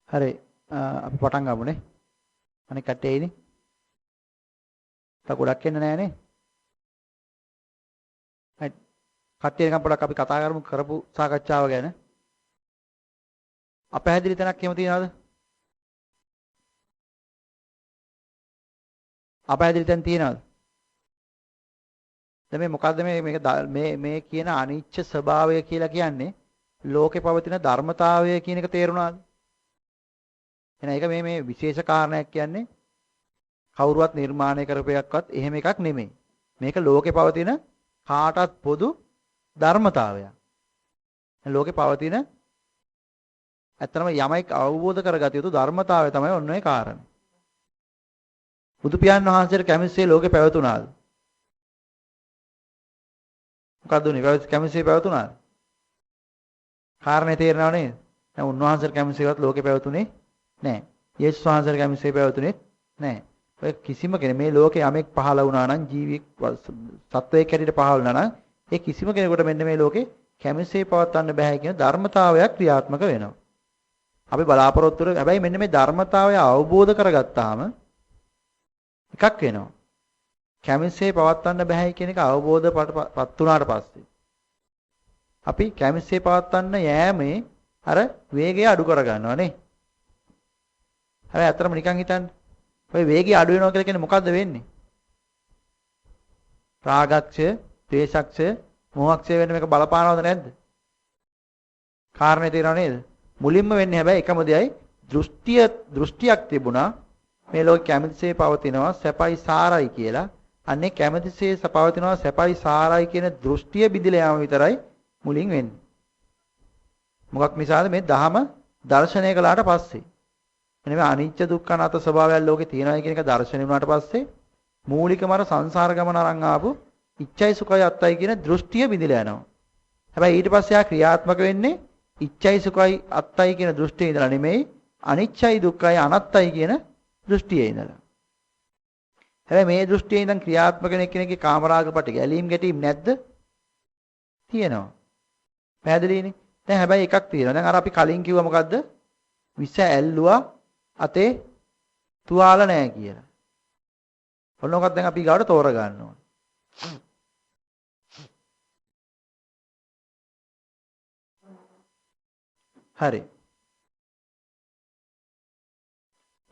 හරි අපි පටන් ගමුනේ. අනික කට්ටිය ඉන්නේ. තා ගොඩක් එන්නේ නැහනේ. හරි. කට්ටිය නිකන් පොඩක් අපි කතා කරපු සාකච්ඡාව ගැන. අපහැදිලි තැනක් එහෙම තියනවද? අපහැදිලි තැන් තියනවද? දැන් මේ මොකද්ද මේ කියන අනිච්ච ස්වභාවය කියලා කියන්නේ ලෝකේ පවතින ධර්මතාවය කියන එක තේරුණාද? එහෙනම් ඒක මේ විශේෂ කාරණයක් කියන්නේ කවුරුවත් නිර්මාණය කරපයක්වත් එහෙම එකක් නෙමෙයි. මේක ලෝකේ පවතින කාටත් පොදු ධර්මතාවයක්. ලෝකේ පවතින ඇත්තම යමයික් අවබෝධ කරගatiya යුතු ධර්මතාවය තමයි ඔන්න ඔය කාරණේ. බුදු පියාණන් වහන්සේට කැමැස්සේ ලෝකේ පැවතුනාද? මොකද්ද උනේ? කැමැස්සේ පැවතුනාද? කාරණේ තේරෙනව නේද? දැන් උන්වහන්සේට කැමැස්සේවත් ලෝකේ පැවතුනේ නැහැ. යේසුස් වහන්සේට කැමැස්සේ පැවතුනේ නැහැ. ඔය කිසිම කෙනෙක් මේ ලෝකේ යමෙක් පහළ වුණා නම් ජීවියෙක් සත්වයක් හැටියට පහළ වුණා නම් ඒ කිසිම කෙනෙකුට මෙන්න මේ ලෝකේ කැමැස්සේ පවත්වන්න බෑ කියන ධර්මතාවයක් ක්‍රියාත්මක වෙනවා. අපි බලාපොරොත්තු වෙන හැබැයි මෙන්න මේ ධර්මතාවය අවබෝධ කරගත්තාම එකක් වෙනවා. කැමැස්සේ පවත්වන්න බෑ කියන එක අවබෝධපත් වුණාට පස්සේ අපි කැමැස්සේ පවත්වන්න යෑමේ අර වේගය අඩු කරගන්නවා නේ. හැබැයි අතරම නිකන් හිතන්න. ඔය වේගය අඩු වෙනවා කියලා කියන්නේ මොකද්ද වෙන්නේ? රාගක්ෂය, ද්වේෂක්ෂය, මෝහක්ෂය වෙන මේක බලපානවද නැද්ද? කාරණේ තේරෙනව නේද? මුලින්ම වෙන්නේ හැබැයි එකම දෙයයි දෘෂ්ටියක් තිබුණා මේ ලෝක කැමැතිසේ පවතිනවා සැපයි සාරයි කියලා. අන්නේ කැමැතිසේ පවතිනවා සැපයි සාරයි කියන දෘෂ්ටිය බිඳිලා යාම විතරයි මුලින් වෙන්නේ. මොකක් නිසාද මේ ධහම දර්ශනය කළාට පස්සේ මෙන්න මේ අනිච්ච දුක්ඛ අනාත්ම ස්වභාවයන් ලෝකේ තියෙනවා කියන එක දර්ශනය වුණාට පස්සේ මූලිකම අර සංසාර ගමන අරන් ආපු ඉච්ඡයි සුඛයි අත්තයි කියන දෘෂ්ටිය බිඳිලා යනවා. හැබැයි ඊට පස්සේ ආ ක්‍රියාත්මක වෙන්නේ ඉච්ඡයි සුඛයි අත්තයි කියන දෘෂ්ටියේ ඉඳලා නෙමෙයි අනිච්චයි දුක්ඛයි අනත්තයි කියන දෘෂ්ටියේ ඉඳලා. හැබැයි මේ දෘෂ්ටියේ ඉඳන් ක්‍රියාත්මක වෙන කෙනෙක්ගේ කාමරාග පිට ගැලීම් ගැටීම් නැද්ද? තියෙනවා. පැහැදිලිනේ? දැන් හැබැයි එකක් තියෙනවා. දැන් අර අපි කලින් කිව්වා මොකද්ද? විස ඇල්ලුවා අතේ තුවාල නැහැ කියලා. ඔන්නෝකත් දැන් අපි ඊගාට තෝර ගන්න ඕනේ. හරි.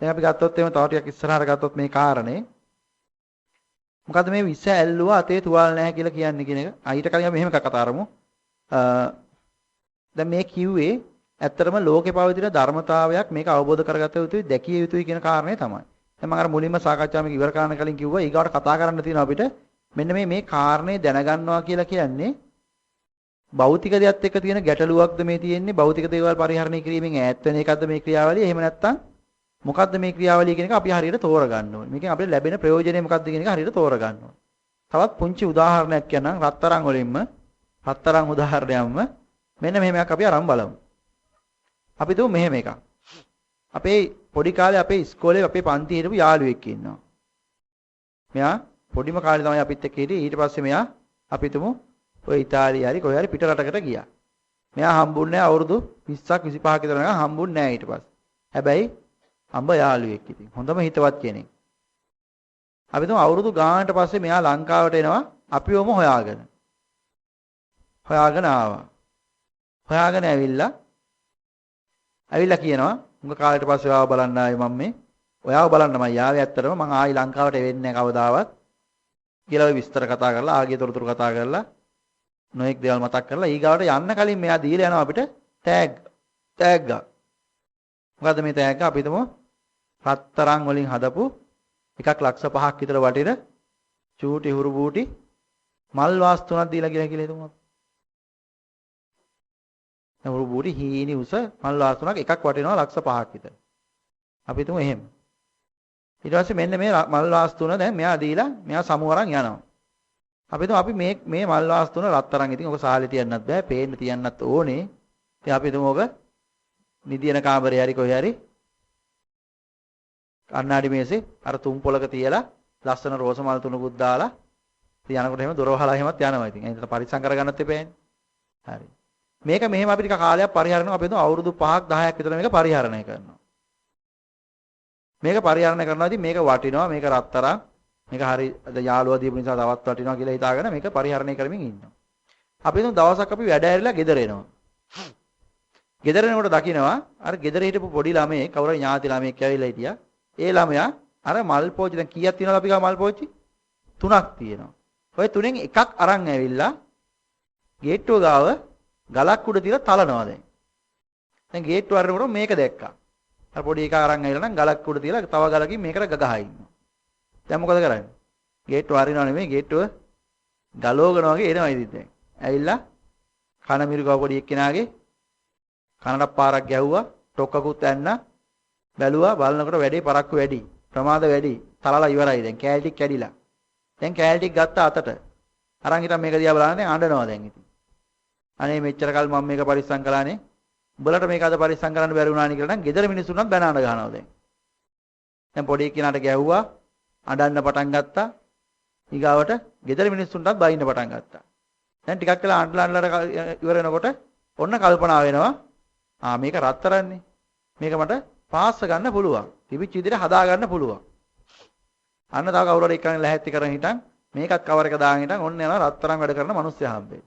දැන් අපි ගත්තොත් එහෙම තව ටිකක් ඉස්සරහට ගත්තොත් මේ කාරණේ මොකද්ද මේ විස ඇල්ලුවා අතේ තුවාල නැහැ කියලා කියන්නේ කියන එක. ඊට කලින් අපි මෙහෙම එකක් කතා කරමු. දැන් මේ කිව්වේ ඇත්තටම ලෝකේ පවතින ධර්මතාවයක් මේක අවබෝධ කරගත යුතුයි දැකිය යුතුයි කියන කාරණේ තමයි. දැන් මම අර මුලින්ම සාකච්ඡාව මේක ඉවර කරන්න කලින් කිව්වා ඊගාවට කතා කරන්න තියෙනවා අපිට මෙන්න මේ කාරණේ දැනගන්නවා කියලා කියන්නේ භෞතික දෙයත් එක්ක තියෙන ගැටලුවක්ද මේ තියෙන්නේ භෞතික දේවල් පරිහරණය කිරීමෙන් ඈත් වෙන එකක්ද මේ ක්‍රියාවලිය එහෙම නැත්නම් මොකද්ද මේ ක්‍රියාවලිය කියන එක අපි හරියට තෝරගන්න ඕනේ. මේකෙන් අපිට ලැබෙන ප්‍රයෝජනය මොකක්ද කියන එක හරියට තෝරගන්න ඕනේ. තවත් පුංචි උදාහරණයක් කියන්නම් රත්තරන් වලින්ම රත්තරන් උදාහරණයක්ම මෙන්න මෙහෙම එකක් අපි අරන් බලමු. අපි තුමු මෙහෙම එකක්. අපේ පොඩි කාලේ අපේ ඉස්කෝලේ අපේ පන්තියේ හිටපු යාළුවෙක් ඉන්නවා. මෙයා පොඩිම කාලේ තමයි අපිත් එක්ක හිටියේ. ඊට පස්සේ මෙයා අපි තුමු ඔය ඉතාලිය හරි කොහේ හරි පිට රටකට ගියා. මෙයා හම්බුන්නේ අවුරුදු 20ක් 25ක විතර යනකම් හම්බුන්නේ නැහැ ඊට පස්සේ. හැබැයි අම්බ යාළුවෙක් ඉතින්. හොඳම හිතවත් කෙනෙක්. අපි තුමු අවුරුදු ගානකට පස්සේ මෙයා ලංකාවට එනවා අපිවම හොයාගෙන. හොයාගෙන ආවා. හොයාගෙන ඇවිල්ලා කියනවා උඟ කාලෙට පස්සේ ඔයාව බලන්න ආවේ මම මේ ඔයාව බලන්නමයි ආවේ ඇත්තටම මං ආයි ලංකාවට වෙන්නේ නැහැ කවදාවත් කියලා ඔය විස්තර කතා කරලා ආගේ තොරතුරු කතා කරලා නොඑක් දේවල් මතක් කරලා ඊගාවට යන්න කලින් මෙයා දීලා යනවා අපිට තෑග්ගක් මොකද්ද මේ තෑග්ග අපි හිතමු රත්තරන් වලින් හදපු එකක් ලක්ෂ 5ක් විතර වටින චූටි හුරු බූටි මල් වාස් තුනක් දීලා කියලා හිතමු නවරු බූටි හීනි උස මල් වාස් තුනක් එකක් වටිනවා ලක්ෂ 5ක් විතර. අපි හිතමු එහෙම. ඊට පස්සේ මෙන්න මේ මල් වාස් තුන දැන් මෙයා දීලා මෙයා සමු අරන් යනවා. අපි හිතමු අපි මේ මල් වාස් තුන රත්තරන් ඉතින් ඔක සාලේ තියන්නත් බෑ, පේන්න තියන්නත් ඕනේ. ඉතින් අපි හිතමු ඔක නිදියන කාමරේ හරි කොහේ හරි කන්නාඩි මේසේ අර තුම් පොලක තියලා ලස්සන රෝස මල් තුනකුත් දාලා ඉතින් යනකොට එහෙම දොර වහලා එහෙමත් යනවා ඉතින්. එහෙනම් පරිස්සම් කරගන්නත් එපෑනේ. හරි. මේක මෙහෙම අපි ටික කාලයක් පරිහරණය අපි හිතමු අවුරුදු 5ක් 10ක් විතර මේක පරිහරණය කරනවා. මේක පරිහරණය කරනවා ඉතින් මේක වටිනවා මේක රත්තරන් මේක හරි යාළුවා දීපු නිසා තවත් වටිනවා කියලා හිතාගෙන මේක පරිහරණය කරමින් ඉන්නවා. අපි හිතමු දවසක් අපි වැඩ ඇරිලා ගෙදර එනවා. ගෙදර එනකොට දකින්නවා අර ගෙදර හිටපු පොඩි ළමයේ කවුරු ඥාති ළමයෙක් ඇවිල්ලා හිටියා. ඒ ළමයා අර මල් පෝච්චි දැන් කීයක් තියෙනවද අපි ගාව මල් පෝච්චි? 3ක් තියෙනවා. ඔය තුනෙන් එකක් අරන් ඇවිල්ලා ගේට්ටුව ගාව ගලක් උඩ තියලා තලනවා දැන්. දැන් ගේට්ටුව අරනකොට මේක දැක්කා. අර පොඩි එකා අරන් ඇවිල්ලා නම් ගලක් උඩ තියලා තව ගලකින් මේකට ගගහා ඉන්නවා. දැන් මොකද කරන්නේ? ගේට්ටුව අරිනව නෙමෙයි ගේට්ටුව ගලවගෙන වගේ එනවා ඉතින් දැන්. ඇවිල්ලා කන මිරිගව පොඩි එක්කෙනාගේ කනට පාරක් ගැහුවා, ටොක්කකුත් ඇන්නා, බැලුවා බලනකොට වැඩේ පරක්කු වැඩි, ප්‍රමාද වැඩි, තලලා ඉවරයි දැන් කෑලි ටික කැඩිලා. දැන් කෑලි ටික ගත්ත අතට. අරන් හිටන් මේක දිහා බලන්නේ අඬනවා දැන් ඉතින්. අනේ මෙච්චර කල් මම මේක පරිස්සම් කළානේ. උඹලට මේක අද පරිස්සම් කරන්න බැරි වුණානි කියලා නම් ගෙදර මිනිස්සුන්වත් බැන අඬ ගන්නවා දැන්. දැන් පොඩි එක්කෙනාට ගැහුවා, අඬන්න පටන් ගත්තා. ඊගාවට ගෙදර මිනිස්සුන්ටත් බයින්න පටන් ගත්තා. දැන් ටිකක් වෙලා අඬලා ඉවර වෙනකොට ඔන්න කල්පනා වෙනවා මේක රත්තරන්නේ. මේක මට පාස්ස ගන්න පුළුවන්. තිබිච්ච විදිහට හදා ගන්න පුළුවන්. අන්න තව කවුරු හරි එක්කන් ලැහැත්ති කරන් හිටන් මේකත් කවර එක දාගෙන හිටන් ඔන්න යනවා රත්තරන් වැඩ කරන මිනිස්සයා හම්බෙයි.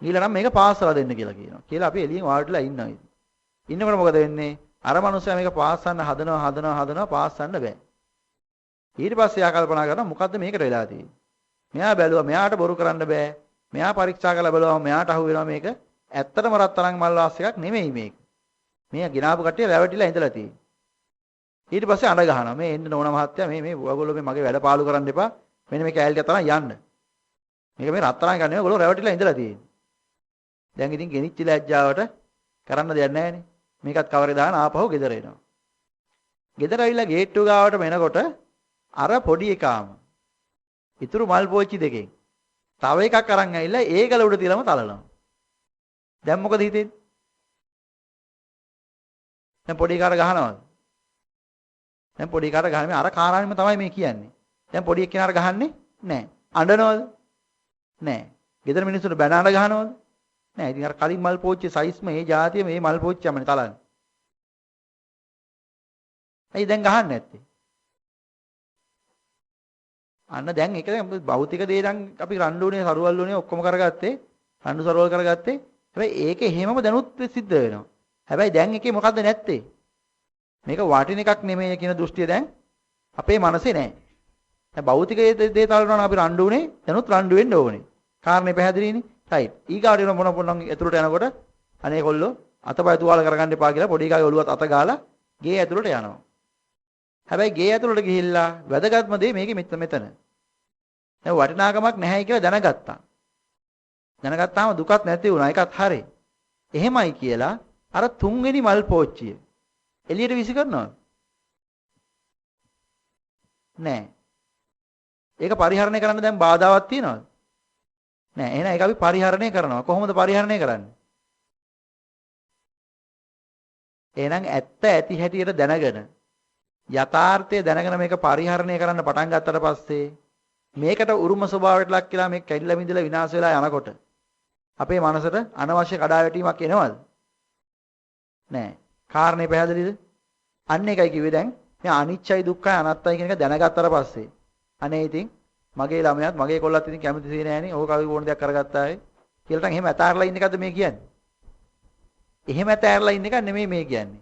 ඊළඟට මේක පාස්සලා දෙන්න කියලා කියනවා. කියලා අපි එළියෙන් වාඩිලා ඉන්නවා ඉතින්. ඉන්නකොට මොකද වෙන්නේ? අර මිනිස්සයා මේක පාස්සන්න හදනවා පාස්සන්න බෑ. ඊට පස්සේ යා කල්පනා කරනවා මොකද්ද මේකට වෙලා තියෙන්නේ? මෙයා බැලුවා මෙයාට බොරු කරන්න බෑ. මෙයා පරීක්ෂා කරලා බලුවා මෙයාට අහු වෙනවා මේක ඇත්තටම රත්තරන් මල් වාස් එකක් නෙමෙයි මේක. මේ ගිනාපු කට්ටිය රැවටිලා ඉඳලා තියෙන්නේ. ඊට පස්සේ අඬ ගහනවා. මේ එන්න ඕන මහත්තයා මේ ඔයගොල්ලෝ මේ මගේ වැඩ පාලු කරන්න එපා. මෙන්න මේ කෑල්ල ටික තමයි යන්න. මේක මේ රත්තරන් ගන්න ඔයගොල්ලෝ රැවටිලා ඉඳලා තියෙන්නේ. දැන් ඉතින් ගෙනිච්ච ලැජ්ජාවට කරන්න දෙයක් නැහැනේ. මේකත් කවරේ දාන ආපහු ගෙදර එනවා. ගෙදර ඇවිල්ලා ගේට්ටුව ගාවට එනකොට අර පොඩි එකාම ඉතුරු මල් පෝච්චි දෙකෙන් තව එකක් අරන් ඇවිල්ලා ඒ ගල උඩ තියලම තලනවා. දැන් මොකද හිතෙන්නේ? දැන් පොඩි කාට ගහනවද? දැන් පොඩි කාට ගහන්නේ අර කාරණෙම තමයි මේ කියන්නේ. දැන් පොඩි එක්කෙනාට ගහන්නේ නැහැ. අඬනවද? නැහැ. ගෙදර මිනිස්සුන්ට බැන අඬ ගහනවද? නැහැ. ඉතින් අර කලින් මල් පෝච්චි සයිස්ම මේ જાතිය මේ මල් පෝච්චියමනේ තලන්නේ. ඇයි දැන් ගහන්නේ නැත්තේ? අන්න දැන් ඒක භෞතික දේ නම් අපි රණ්ඩුනේ සරුවල්ුනේ ඔක්කොම කරගත්තේ. රණ්ඩු සරුවල් කරගත්තේ. හැබැයි ඒක එහෙමම දැනුත් සිද්ධ වෙනවා. හැබැයි දැන් එකේ මොකද්ද නැත්තේ? මේක වටින එකක් නෙමෙයි කියන දෘෂ්ටිය දැන් අපේ මනසේ නැහැ. දැන් භෞතික දේ තලනවා නම් අපි රණ්ඩුනේ දැනුත් රණ්ඩු වෙන්න ඕනේ. කාරණේ පැහැදිලිනේ? රයිට්. ඊගාට වෙන මොන පොන්නන් ඇතුළට යනකොට අනේ කොල්ලෝ අතපය තුවාල කරගන්න එපා කියලා පොඩි කාගේ ඔළුවත් අත ගාලා ගේ ඇතුළට යනවා. හැබැයි ගේ ඇතුළට ගිහිල්ලා වැදගත්ම දේ මේකේ මෙතන. දැන් වටිනාකමක් නැහැයි කියලා දැනගත්තා. දැනගත්තාම දුකක් නැති වුණා. ඒකත් හරි. එහෙමයි කියලා අර තුන්වෙනි මල් පෝච්චිය එළියට විසි කරනවද? නෑ. ඒක පරිහරණය කරන්න දැන් බාධාවක් තියනවද? නෑ. එහෙනම් ඒක අපි පරිහරණය කරනවා. කොහොමද පරිහරණය කරන්නේ? එහෙනම් ඇත්ත ඇති හැටියට දැනගෙන යථාර්ථය දැනගෙන මේක පරිහරණය කරන්න පටන් ගත්තට පස්සේ මේකට උරුම ස්වභාවයට ලක් කියලා මේක කැඩිලා මිදලා විනාශ වෙලා යනකොට අපේ මනසට අනවශ්‍ය කඩාවැටීමක් එනවද? නෑ. කාරණේ පැහැදිලිද? අන්න එකයි කිව්වේ දැන් මේ අනිච්චයි දුක්ඛයි අනාත්තයි කියන එක දැනගත්තට පස්සේ අනේ ඉතින් මගේ ළමයාත් මගේ කොල්ලත් ඉතින් කැමතිසේ නෑනේ. ඕක කවි ඕන දෙයක් කරගත්තා ඒ කියලා නම් එහෙම ඇතාරලා ඉන්න එකද මේ කියන්නේ? එහෙම ඇතාරලා ඉන්න එක නෙමෙයි මේ කියන්නේ.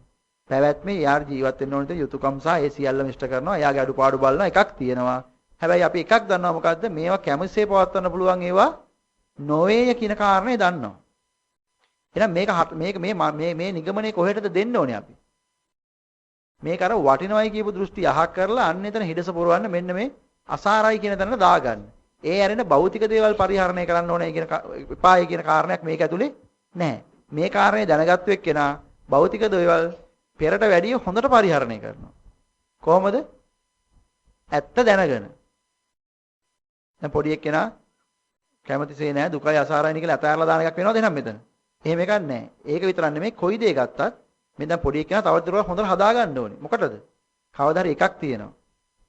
පැවැත්මේ යාර ජීවත් වෙන්න ඕනේ යුතුයකම් සහ ඒ සියල්ලම ඉෂ්ට කරනවා. එයාගේ අඩුපාඩු බලනවා එකක් තියෙනවා. හැබැයි අපි එකක් දන්නවා මොකද්ද? මේවා කැමසේ පවත්වන්න පුළුවන් ඒවා නොවේය කියන කාරණේ දන්නවා. එහෙනම් මේ නිගමනය කොහෙටද දෙන්න ඕනේ අපි? මේක අර වටිනවයි කියපු දෘෂ්ටි අහක් කරලා අන්න එතන හිඩස පුරවන්න මෙන්න මේ අසාරයි කියන තැනට දාගන්න. ඒ ඇරෙන භෞතික දේවල් පරිහරණය කරන්න ඕනේ කියන එපායි කියන කාරණයක් මේක ඇතුලේ නැහැ. මේ කාරණේ දැනගත්තු එක්කෙනා භෞතික දේවල් පෙරට වැඩිය හොඳට පරිහරණය කරනවා. කොහොමද? ඇත්ත දැනගෙන. දැන් පොඩි එක්කෙනා කැමතිසේ නැහැ දුකයි අසාරයි කියලා අතහැරලා දාන එකක් වෙනවද එහෙනම් මෙතන? එහෙම එකක් නැහැ. ඒක විතරක් නෙමෙයි කොයි දේ ගත්තත් මේ දැන් පොඩි එක්කෙනා තවත් දුරට හොඳට හදා ගන්න ඕනේ. මොකටද? කවදා හරි එකක් තියෙනවා.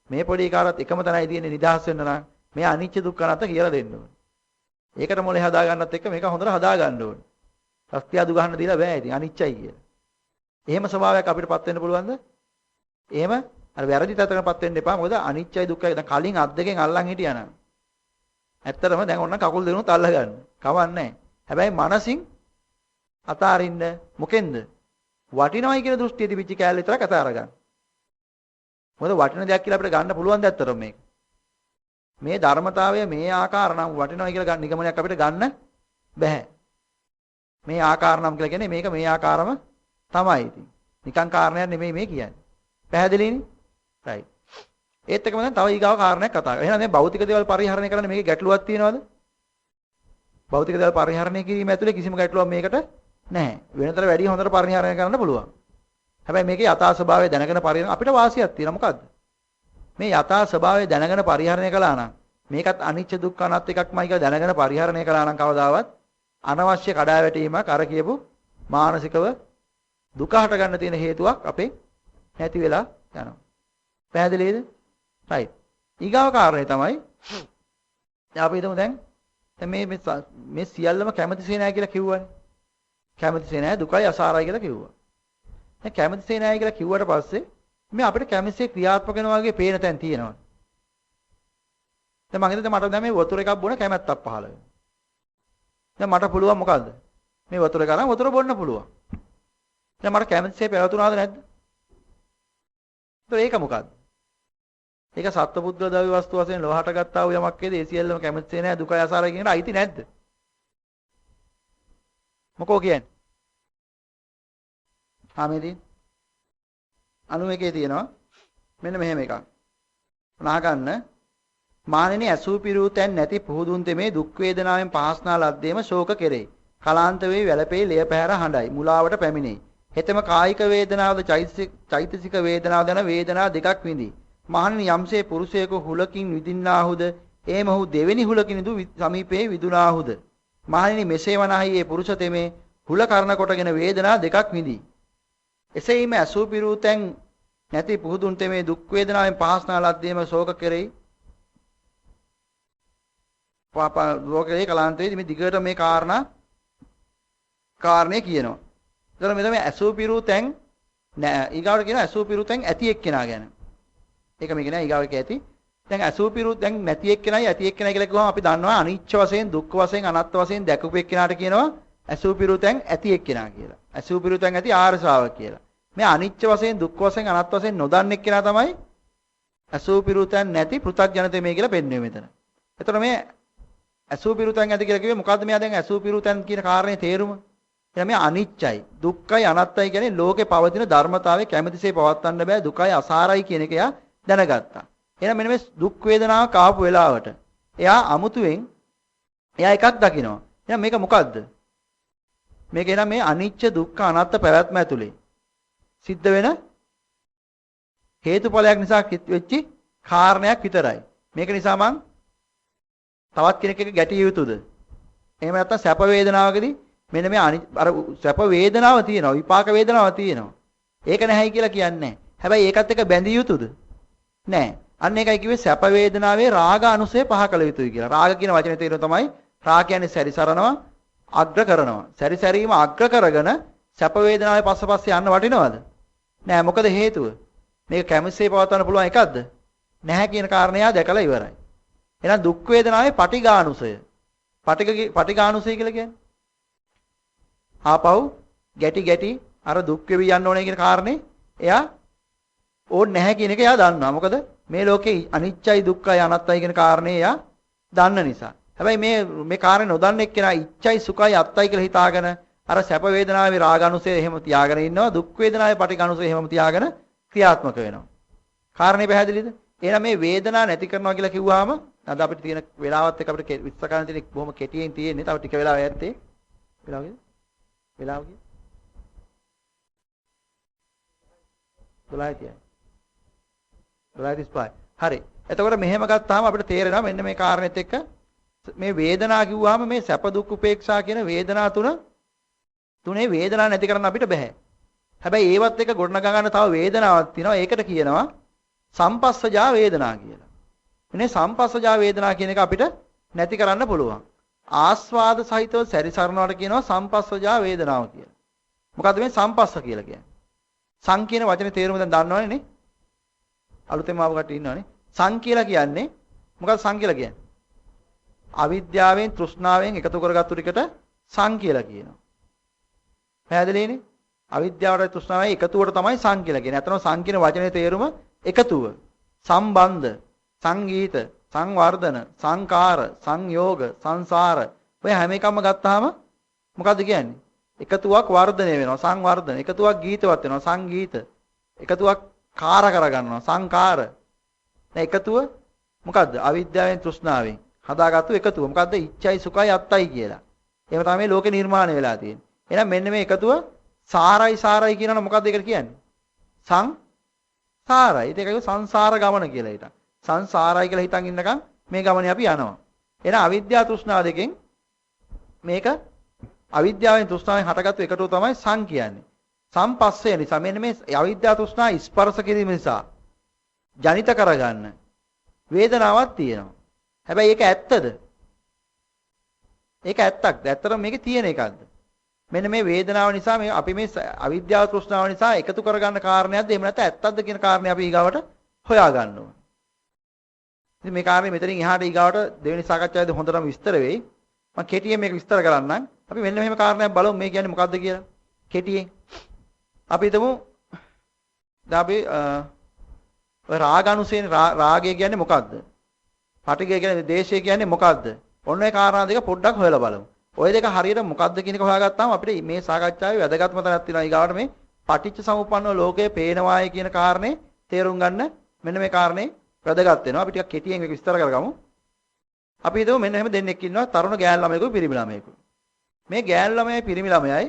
මේ පොඩි එකාටත් එකම තැනයි තියෙන්නේ නිදහස් වෙන්න නම් මේ අනිච්ච දුක්ඛ අනාත්ම කියලා දෙන්න ඕනේ. ඒකට මොලේ හදා ගන්නත් එක්ක මේක හොඳට හදා ගන්න ඕනේ. සත්‍ය අදු ගන්න දීලා බෑ ඉතින් අනිච්චයි කියලා. එහෙම ස්වභාවයක් අපිටපත් වෙන්න පුළුවන්ද? එහෙම අර වැරදි තත්ත්වයකටපත් වෙන්න එපා. මොකද අනිච්චයි දුක්ඛයි දැන් කලින් අත් දෙකෙන් අල්ලන් හිටියා නම්. ඇත්තටම දැන් ඔන්න කකුල් දෙකනොත් අල්ල ගන්න. කවන්නේ හැබැයි මනසින් අතාරින්න මොකෙන්ද? වටිනවයි කියන දෘෂ්ටිය තිබිච්ච කෑල්ල විතරක් අතාර ගන්න. මොකද වටින දෙයක් කියලා අපිට ගන්න පුළුවන් ද ඇත්තටම මේක. මේ ධර්මතාවය මේ ආකාර නම් වටිනවයි කියලා ගන්න නිගමනයක් අපිට ගන්න බෑ. මේ ආකාර නම් කියලා කියන්නේ මේක මේ ආකාරම තමයි ඉතින්. නිකං කාරණයක් නෙමෙයි මේ කියන්නේ. පැහැදිලිනේ? right. ඒත් එකම දැන් තව ඊගාව කාරණයක් කතා කරා. එහෙනම් මේ භෞතික දේවල් පරිහරණය කරන්න මේකේ ගැටලුවක් තියෙනවද? භෞතික දේවල් පරිහරණය කිරීම ඇතුලේ කිසිම ගැටලුවක් මේකට නැහැ. වෙනතර වැඩි හොඳට පරිහරණය කරන්න පුළුවන්. හැබැයි මේකේ යථා ස්වභාවය දැනගෙන පරිහරණය අපිට වාසියක් තියෙනවා මොකද්ද? මේ යථා ස්වභාවය දැනගෙන පරිහරණය කළා නම් මේකත් අනිච්ච දුක්ඛ අනාත්ම එකක්මයි කියලා දැනගෙන පරිහරණය කළා නම් කවදාවත් අනවශ්‍ය කඩාවැටීමක් අර කියපු මානසිකව දුක හට ගන්න තියෙන හේතුවක් අපේ නැති වෙලා යනවා. පැහැදිලිද? right. ඊගාව කාරණේ තමයි අපි හිතමු දැන් මේ සියල්ලම කැමතිසේ නැහැ කියලා කිව්වනේ. කැමතිසේ නැහැ දුකයි අසාරයි කියලා කිව්වා. දැන් කැමතිසේ නැහැ කියලා කිව්වට පස්සේ මේ අපිට කැමතිසේ ක්‍රියාත්මක වෙනවා වගේ පේන තැන් තියෙනවා. දැන් මම හිතුවා මට දැන් මේ වතුර එකක් බොන කැමැත්තක් පහළ වෙනවා. දැන් මට පුළුවන් මොකද්ද? මේ වතුර එක අරන් වතුර බොන්න පුළුවන්. දැන් මට කැමතිසේ පැවතුනාද නැද්ද? ඒක මොකද්ද? ඒක සත්පුද්ගල ද්‍රව්‍ය වස්තු වශයෙන් ලෝහට ගත්තා වූ යමක් වේද ඒ සියල්ලම කැමතිසේ නැහැ දුකයි අසාරයි කියන අයිති නැද්ද? මොකෝ කියන්නේ? ආමේදී 91 තියෙනවා මෙන්න මෙහෙම එකක්. අහගන්න මානෙනි ඇසූ පිරූ තැන් නැති පුහුදුන් තෙමේ දුක් වේදනාවෙන් පහස්නා ලද්දේම ශෝක කෙරේ. කලාන්ත වේ වැළපේ ලය පැහැර හඬයි. මුලාවට පැමිණෙයි. හෙතෙම කායික වේදනාවද චෛතසික වේදනාව යන වේදනා දෙකක් විඳි. මහණෙනි යම්සේ පුරුෂයෙකු හුලකින් විදින්නාහුද ඒ මොහු දෙවෙනි හුලකින් දු සමීපේ විදුනාහුද. මහණෙනි මෙසේ වනාහි ඒ පුරුෂ තෙමේ හුල කරන කොටගෙන වේදනා දෙකක් විඳි. එසේම ඇසූ පිරූ තැන් නැති පුහුදුන් තෙමේ දුක් වේදනාවෙන් පහස්නා ලද්දේම ශෝක කෙරෙයි. පාපා ලෝකේ කලාන්තයේදී මේ දිගට මේ කාරණේ කියනවා. ඒතර මෙතන මේ ඇසූ පිරූ තැන් ඊගාවට කියන ඇසූ පිරූ තැන් ඇති එක්කෙනා ගැන. ඒක මේක නෑ ඊගාවට ඇති. දැන් ඇසූ පිරූ තැන් නැති එක්කෙනයි ඇති එක්කෙනයි කියලා කිව්වම අපි දන්නවා අනිච්ච වශයෙන් දුක්ඛ වශයෙන් අනාත්ම වශයෙන් දැකපු එක්කෙනාට කියනවා ඇසූ පිරූ තැන් ඇති එක්කෙනා කියලා. ඇසූ පිරූ තැන් ඇති ආර්ය ශ්‍රාවක කියලා. මේ අනිච්ච වශයෙන් දුක්ඛ වශයෙන් අනාත්ම වශයෙන් නොදන්න එක්කෙනා තමයි ඇසූ පිරූ තැන් නැති පෘථග්ජනතේ මේ කියලා පෙන්වන්නේ මෙතන. එතකොට මේ ඇසූ පිරූ තැන් ඇති කියලා කිව්වේ මොකද්ද මෙයා දැන් ඇසූ පිරූ තැන් කියන කාරණේ තේරුම? එහෙනම් මේ අනිච්චයි දුක්ඛයි අනාත්තයි කියන්නේ ලෝකේ පවතින ධර්මතාවයේ කැමැතිසේ පවත්වන්න බෑ දුකයි අසාරයි කියන එක එයා දැනගත්තා. එහෙනම් මෙන්න මේ දුක් වේදනාව කාපු වෙලාවට එයා අමුතුවෙන් එයා එකක් දකිනවා. එහෙනම් මේක මොකද්ද? මේක එහෙනම් මේ අනිච්ච දුක්ඛ අනාත්ත පැවැත්ම ඇතුලේ සිද්ධ වෙන හේතුඵලයක් නිසා වෙච්ච කාරණයක් විතරයි. මේක නිසා මං තවත් කෙනෙක් එක්ක ගැටිය යුතුද? එහෙම නැත්නම් සැප වේදනාවකදී මෙන්න මේ අර සැප වේදනාව තියෙනවා විපාක වේදනාව තියෙනවා. ඒක නැහැයි කියලා කියන්නේ නැහැ. හැබැයි ඒකත් එක්ක බැඳිය යුතුද? නැහැ. අන්න ඒකයි කිව්වේ සැප වේදනාවේ රාග අනුසය පහ කළ යුතුයි කියලා. රාග කියන වචනේ තේරුම තමයි රාග කියන්නේ සැරිසරනවා අග්‍ර කරනවා. සැරිසැරීම අග්‍ර කරගෙන සැප වේදනාවේ පස්සපස්සේ යන්න වටිනවද? නෑ. මොකද හේතුව? මේක කැමැස්සේ පවත්වන්න පුළුවන් එකක්ද? නැහැ කියන කාරණය දැකලා ඉවරයි. එහෙනම් දුක් වේදනාවේ පටිඝානුසය. පටිඝානුසය කියලා කියන්නේ ආපහු ගැටි අර දුක් වෙවි යන්න ඕනේ කියන කාරණේ එයා ඕනේ නැහැ කියන එක එයා දන්නවා. මොකද මේ ලෝකේ අනිච්චයි දුක්ඛයි අනාත්තයි කියන කාරණේ එයා දන්න නිසා. හැබැයි මේ කාරණේ නොදන්න එක්කෙනා ඉච්ඡයි සුඛයි අත්තයි කියලා හිතාගෙන අර සැප වේදනාවේ රාගානුසය එහෙම තියාගෙන ඉන්නවා. දුක් වේදනාවේ පටිඝානුසය එහෙම තියාගෙන ක්‍රියාත්මක වෙනවා. කාරණේ පැහැදිලිද? එහෙනම් මේ වේදනාව නැති කරනවා කියලා කිව්වහම අද අපිට තියෙන වෙලාවත් එක්ක අපිට විස්තර කරන්න තියෙන බොහොම කෙටියෙන් තියෙන්නේ. තව ටික වෙලාවක් ඇත්තේ. වෙලාව කිය 12:35. හරි. එතකොට මෙහෙම ගත්තාම අපිට තේරෙනවා මෙන්න මේ කාරණෙත් එක්ක මේ වේදනාව කිව්වහම මේ සැප දුක් උපේක්ෂා කියන වේදනා තුනේ වේදනාව නැති කරන්න අපිට බෑ. හැබැයි ඒවත් එක ගොඩනගා ගන්න තව වේදනාවක් තියෙනවා. ඒකට කියනවා සම්පස්සජා වේදනා කියලා. මේ සම්පස්සජා වේදනා කියන එක අපිට නැති කරන්න පුළුවන්. ආස්වාද සහිතව සැරිසරනවට කියනවා සම්පස්සජා වේදනාව කියලා. මොකද්ද මේ සම්පස්ස කියලා කියන්නේ? සං කියන වචනේ තේරුම දැන් දන්නවනේ නේ? අලුතෙන් ආව කට්ටිය ඉන්නවනේ. සං කියලා කියන්නේ මොකක්ද සං කියලා කියන්නේ? අවිද්‍යාවෙන් තෘෂ්ණාවෙන් එකතු කරගත්තු ටිකට සං කියලා කියනවා. පැහැදිලිනේ? අවිද්‍යාවට තෘෂ්ණාවයි එකතුවට තමයි සං කියලා කියන්නේ. අතන සං කියන වචනේ තේරුම එකතුව, සම්බන්ධ, සංගීත, සංවර්ධන, සංකාර, සංයෝග, සංසාර. ඔය හැම එකක්ම ගත්තාම මොකද්ද කියන්නේ? එකතුවක් වර්ධනය වෙනවා සංවර්ධන. එකතුවක් ගීතවත් වෙනවා සංගීත. එකතුවක් කාර කරගන්නවා සංකාර. දැන් එකතුව මොකද්ද? අවිද්‍යාවෙන් තෘෂ්ණාවෙන් හදාගත්තු එකතුව. මොකද්ද? ඉච්ඡයි සුඛයි අත්තයි කියලා. එහෙම තමයි මේ ලෝකේ නිර්මාණය වෙලා තියෙන්නේ. එහෙනම් මෙන්න මේ එකතුව සාරයි කියනවනේ මොකද්ද ඒකට කියන්නේ? සංසාරයි. ඒකයි සංසාර ගමන කියලා හිතන්න. සංසාරයි කියලා හිතන් ඉන්නකම් මේ ගමනේ අපි යනවා. එහෙනම් අවිද්‍යාව තෘෂ්ණාව දෙකෙන් මේක අවිද්‍යාවෙන් තෘෂ්ණාවෙන් හටගත්තු එකතුව තමයි සං කියන්නේ. සම්පස්සේ නිසා මෙන්න මේ අවිද්‍යාව තෘෂ්ණාව ස්පර්ශ කිරීම නිසා ජනිත කරගන්න වේදනාවක් තියෙනවා. හැබැයි ඒක ඇත්තද? ඒක ඇත්තක්ද? ඇත්තටම මේකේ තියෙන එකක්ද? මෙන්න මේ වේදනාව නිසා මේ අපි මේ අවිද්‍යාව තෘෂ්ණාව නිසා එකතු කරගන්න කාරණයක්ද? එහෙම නැත්නම් ඇත්තක්ද කියන කාරණේ අපි ඊගාවට හොයා ගන්න ඕනේ. ඉතින් මේ කාරණේ මෙතනින් එහාට ඊගාවට දෙවෙනි සාකච්ඡාවේදී හොඳටම විස්තර වෙයි. මම කෙටියෙන් මේක විස්තර කරන්නම්. අපි මෙන්න මෙහෙම කාරණයක් බලමු මේ කියන්නේ මොකද්ද කියලා. කෙටියෙන්. අපි හිතමු දැන් අපි ඔය රාගානුසයෙන් රාගය කියන්නේ මොකද්ද? පටිඝය කියන්නේ දේශය කියන්නේ මොකද්ද? ඔන්න ඒ කාරණා දෙක පොඩ්ඩක් හොයලා බලමු. ඔය දෙක හරියට මොකද්ද කියන එක හොයාගත්තාම අපිට මේ සාකච්ඡාවේ වැදගත්ම තැනක් තියෙනවා. ඊගාවට මේ පටිච්ච සමුප්පන්නව ලෝකයේ පේනවායි කියන කාරණේ තේරුම් ගන්න මෙන්න මේ කාරණේ වැදගත් වෙනවා. අපි ටිකක් කෙටියෙන් මේක විස්තර කරගමු. අපි හිතමු මෙන්න එහෙම දෙන්නෙක් ඉන්නවා තරුණ ගෑනු ළමයෙකුයි පිරිමි ළමයෙකුයි. මේ ගෑනු ළමයයි පිරිමි ළමයයි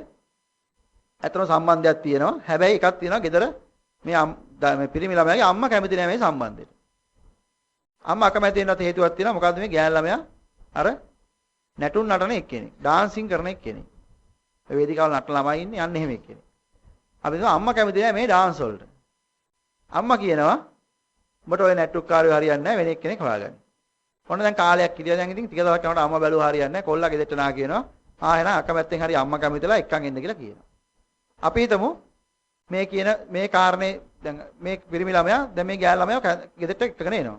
ඇත්තම සම්බන්ධයක් තියෙනවා. හැබැයි එකක් තියෙනවා ගෙදර මේ පිරිමි ළමයාගේ අම්මා කැමති නැහැ මේ සම්බන්ධෙට. අම්මා අකමැති වෙනත් හේතුවක් තියෙනවා. මොකද්ද මේ ගෑනු ළමයා අර නැටුම් නටන එක්කෙනෙක්. ඩාන්සින් කරන එක්කෙනෙක්. ඒ වේදිකාවල නටන ළමයි ඉන්නේ අන්න එහෙම එක්කෙනෙක්. අපි හිතමු අම්මා කැමති නැහැ මේ ඩාන්ස් වලට. අම්මා කියනවා උඹට ඔය නැට්ටුකාරයෝ හරියන්නේ නැහැ වෙන එක්කෙනෙක් හොයාගන්න. ඔන්න දැන් කාලයක් ඉඳලා දැන් ඉතින් ටික දවසක් යනකොට අම්මා බැලුවා හරියන්නේ නැහැ. කොල්ලා ගෙදරට නා කියනවා. එහෙනම් අකමැත්තෙන් හරි අම්මා කැමතිලා එක්කන් එන්න කියලා කියනවා. අපි හිතමු මේ කියන මේ කාරණේ දැන් මේ පිරිමි ළමයා දැන් මේ ගෑල් ළමයා ගෙදරට එක්කගෙන එනවා.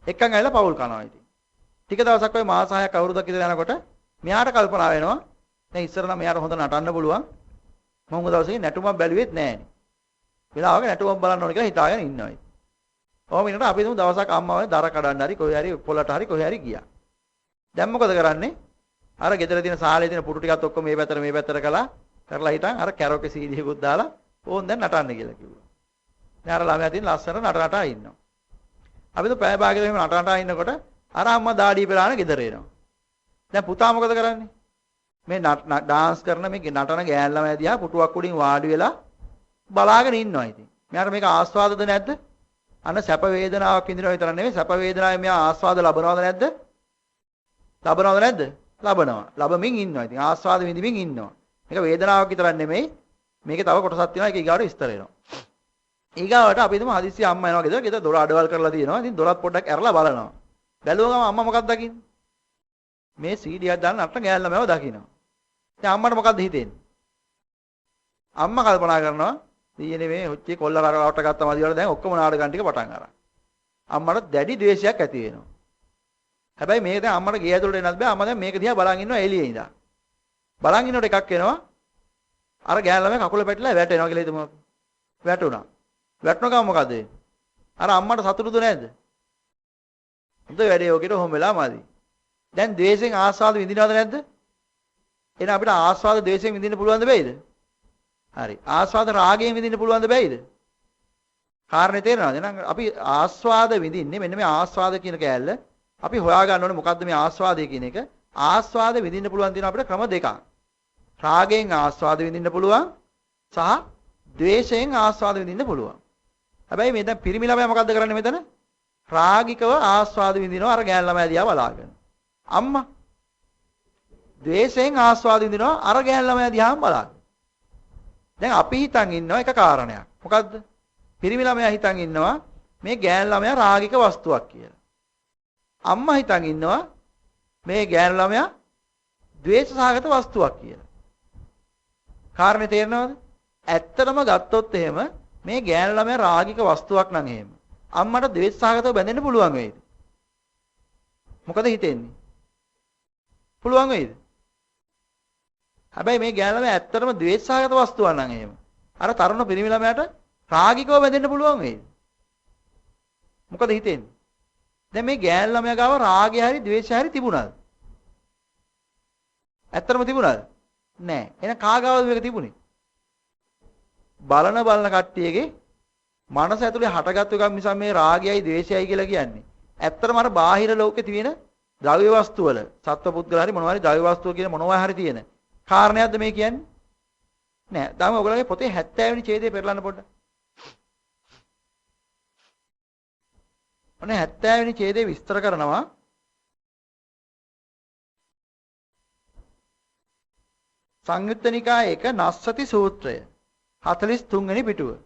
එක්කන් ඇවිල්ලා පවුල් කනවා ඉතින්. ටික දවසක් ඔය මාස 6ක් අවුරුද්දක් විතර යනකොට මෙයාට කල්පනා වෙනවා දැන් ඉස්සර නම් මෙයාට හොඳ නටන්න පුළුවන්. මම උඟ දවසේ නැටුමක් බැලුවෙත් නැහැ නේ. වෙලාවක නැටුමක් බලන්න ඕනේ කියලා හිතාගෙන ඉන්නවා ඉතින්. ඔහොම ඉන්නකොට අපි හිතමු දවසක් අම්මා වගේ දර කඩන්න හරි කොහේ හරි පොළට හරි කොහේ හරි ගියා. දැන් මොකද කරන්නේ? අර ගෙදර තියෙන සාලේ තියෙන පුටු ටිකත් ඔක්කොම මේ පැත්තට කරලා හිටන් අර කැරෝකේ CD එකකුත් දාලා ඕන් දැන් නටන්න කියලා කිව්වා. දැන් අර ළමයා තියෙන ලස්සන නටනටා ඉන්නවා. අපි તો පැය භාගයක එහෙම නටනටා ඉන්නකොට අර අම්මා දාඩිය පෙරාන ගෙදර එනවා. දැන් පුතා මොකද කරන්නේ? මේ ඩාන්ස් කරන මේ නටන ගෑන් ළමයා දිහා පුටුවක් උඩින් වාඩි වෙලා බලාගෙන ඉන්නවා ඉතින්. මෙයාට මේක ආස්වාදද නැද්ද? අන්න සැප වේදනාවක් විඳිනවා විතර නෙවෙයි සැප වේදනාවේ මෙයා ආස්වාද ලබනවද නැද්ද? ලබනවද නැද්ද? ලබනවා. ලබමින් ඉන්නවා. ඉතින් ආස්වාද විඳිමින් ඉන්නවා. මේක වේදනාවක් විතරක් නෙමෙයි. මේකේ තව කොටසක් තියෙනවා. ඒක ඊගාවට විස්තර වෙනවා. ඊගාවට අපි හිතමු හදිස්සිය අම්මා එනවා ගෙදර. ගෙදර දොර අඩවල් කරලා තියෙනවා. ඉතින් දොරත් පොඩ්ඩක් ඇරලා බලනවා. බැලුව ගම අම්මා මොකක්ද දකින්නේ? මේ CD එකක් දාන්න අට ගෑල් ළමයව දකිනවා. දැන් අම්මට මොකක්ද හිතෙන්නේ? අම්මා කල්පනා කරනවා ඊයේ මේ හොච්චේ කොල්ල රට ගත්තා මදිවල දැන් ඔක්කොම නාඩගම් ටික පටන් අරන්. අම්මට දැඩි ද්වේෂයක් ඇති වෙනවා. හැබැයි මේක දැන් අම්මට ගේ ඇතුළට එන්නත් බෑ. අම්මා දැන් මේක දිහා බලන් ඉන්නවා එළියේ ඉඳලා. බලන් ඉන්නකොට එකක් එනවා. අර ගෑල් ළමයා කකුල පැටලලා වැටෙනවා කියලා හිතමු. වැටුණා. වැටුණ ගමන් මොකද වෙන්නේ? අර අම්මට සතුටුද නැද්ද? හොඳ වැඩේ ඔකට හොම වෙලා මාදි. දැන් ද්වේෂයෙන් ආස්වාද විඳිනවද නැද්ද? එහෙනම් අපිට ආස්වාද ද්වේෂයෙන් විඳින්න පුළුවන්ද බැයිද? හරි. ආස්වාද රාගයෙන් විඳින්න පුළුවන්ද බැයිද? කාරණේ තේරෙනවද? එහෙනම් අපි ආස්වාද විඳින්නේ මෙන්න මේ ආස්වාද කියන කෑල්ල අපි හොයා ගන්න ඕනේ මොකද්ද මේ ආස්වාදය කියන එක. ආස්වාද විඳින්න පුළුවන් තියෙන අපිට ක්‍රම දෙකක්. රාගයෙන් ආස්වාද විඳින්න පුළුවන් සහ ද්වේෂයෙන් ආස්වාද විඳින්න පුළුවන්. හැබැයි මේ දැන් පිරිමි ළමයා මොකද්ද කරන්නේ මෙතන? රාගිකව ආස්වාද විඳිනවා අර ගෑන් ළමයා දිහා බලාගෙන. අම්මා ද්වේෂයෙන් ආස්වාද විඳිනවා අර ගෑන් ළමයා දිහා බලාගෙන. දැන් අපි හිතන් ඉන්නවා එක කාරණයක්. මොකද්ද? පිරිමි ළමයා හිතන් ඉන්නවා මේ ගෑන් ළමයා රාගික වස්තුවක් කියලා. අම්මා හිතන් ඉන්නවා මේ ගෑන් ළමයා ද්වේෂ සහගත වස්තුවක් කියලා. කාරණේ තේරෙනවද? ඇත්තටම ගත්තොත් එහෙම මේ ගෑන් ළමයා රාගික වස්තුවක් නම් එහෙම. අම්මට ද්වේෂසහගතව බැඳෙන්න පුළුවන් වෙයිද? මොකද හිතෙන්නේ? පුළුවන් වෙයිද? හැබැයි මේ ගෑනු ළමයා ඇත්තටම ද්වේෂසහගත වස්තුවක් නම් එහෙම. අර තරුණ පිරිමි ළමයාට රාගිකව බැඳෙන්න පුළුවන් වෙයිද? මොකද හිතෙන්නේ? දැන් මේ ගෑනු ළමයා ගාව රාගය හරි ද්වේෂය හරි තිබුණාද? ඇත්තටම තිබුණාද? නෑ. එහෙනම් කාගාවද මේක තිබුණේ? බලන කට්ටියගේ මනස ඇතුලේ හටගත්තු එකක් මිස මේ රාගයයි ද්වේෂයයි කියලා කියන්නේ. ඇත්තටම අර බාහිර ලෝකේ තියෙන ද්‍රව්‍ය වස්තු වල සත්ව පුද්ගල හරි මොනවා හරි ද්‍රව්‍ය වස්තුව කියන මොනවා හරි තියෙන කාරණයක්ද මේ කියන්නේ? නෑ. දැන් ඔයගොල්ලෝගේ පොතේ 70 වෙනි ඡේදය පෙරලන්න පොඩ්ඩක්. ඔන්න 70 වෙනි ඡේදය විස්තර කරනවා සංයුත්ත නිකායේ 1 නස්සති සූත්‍රය 43 වෙනි පිටුව.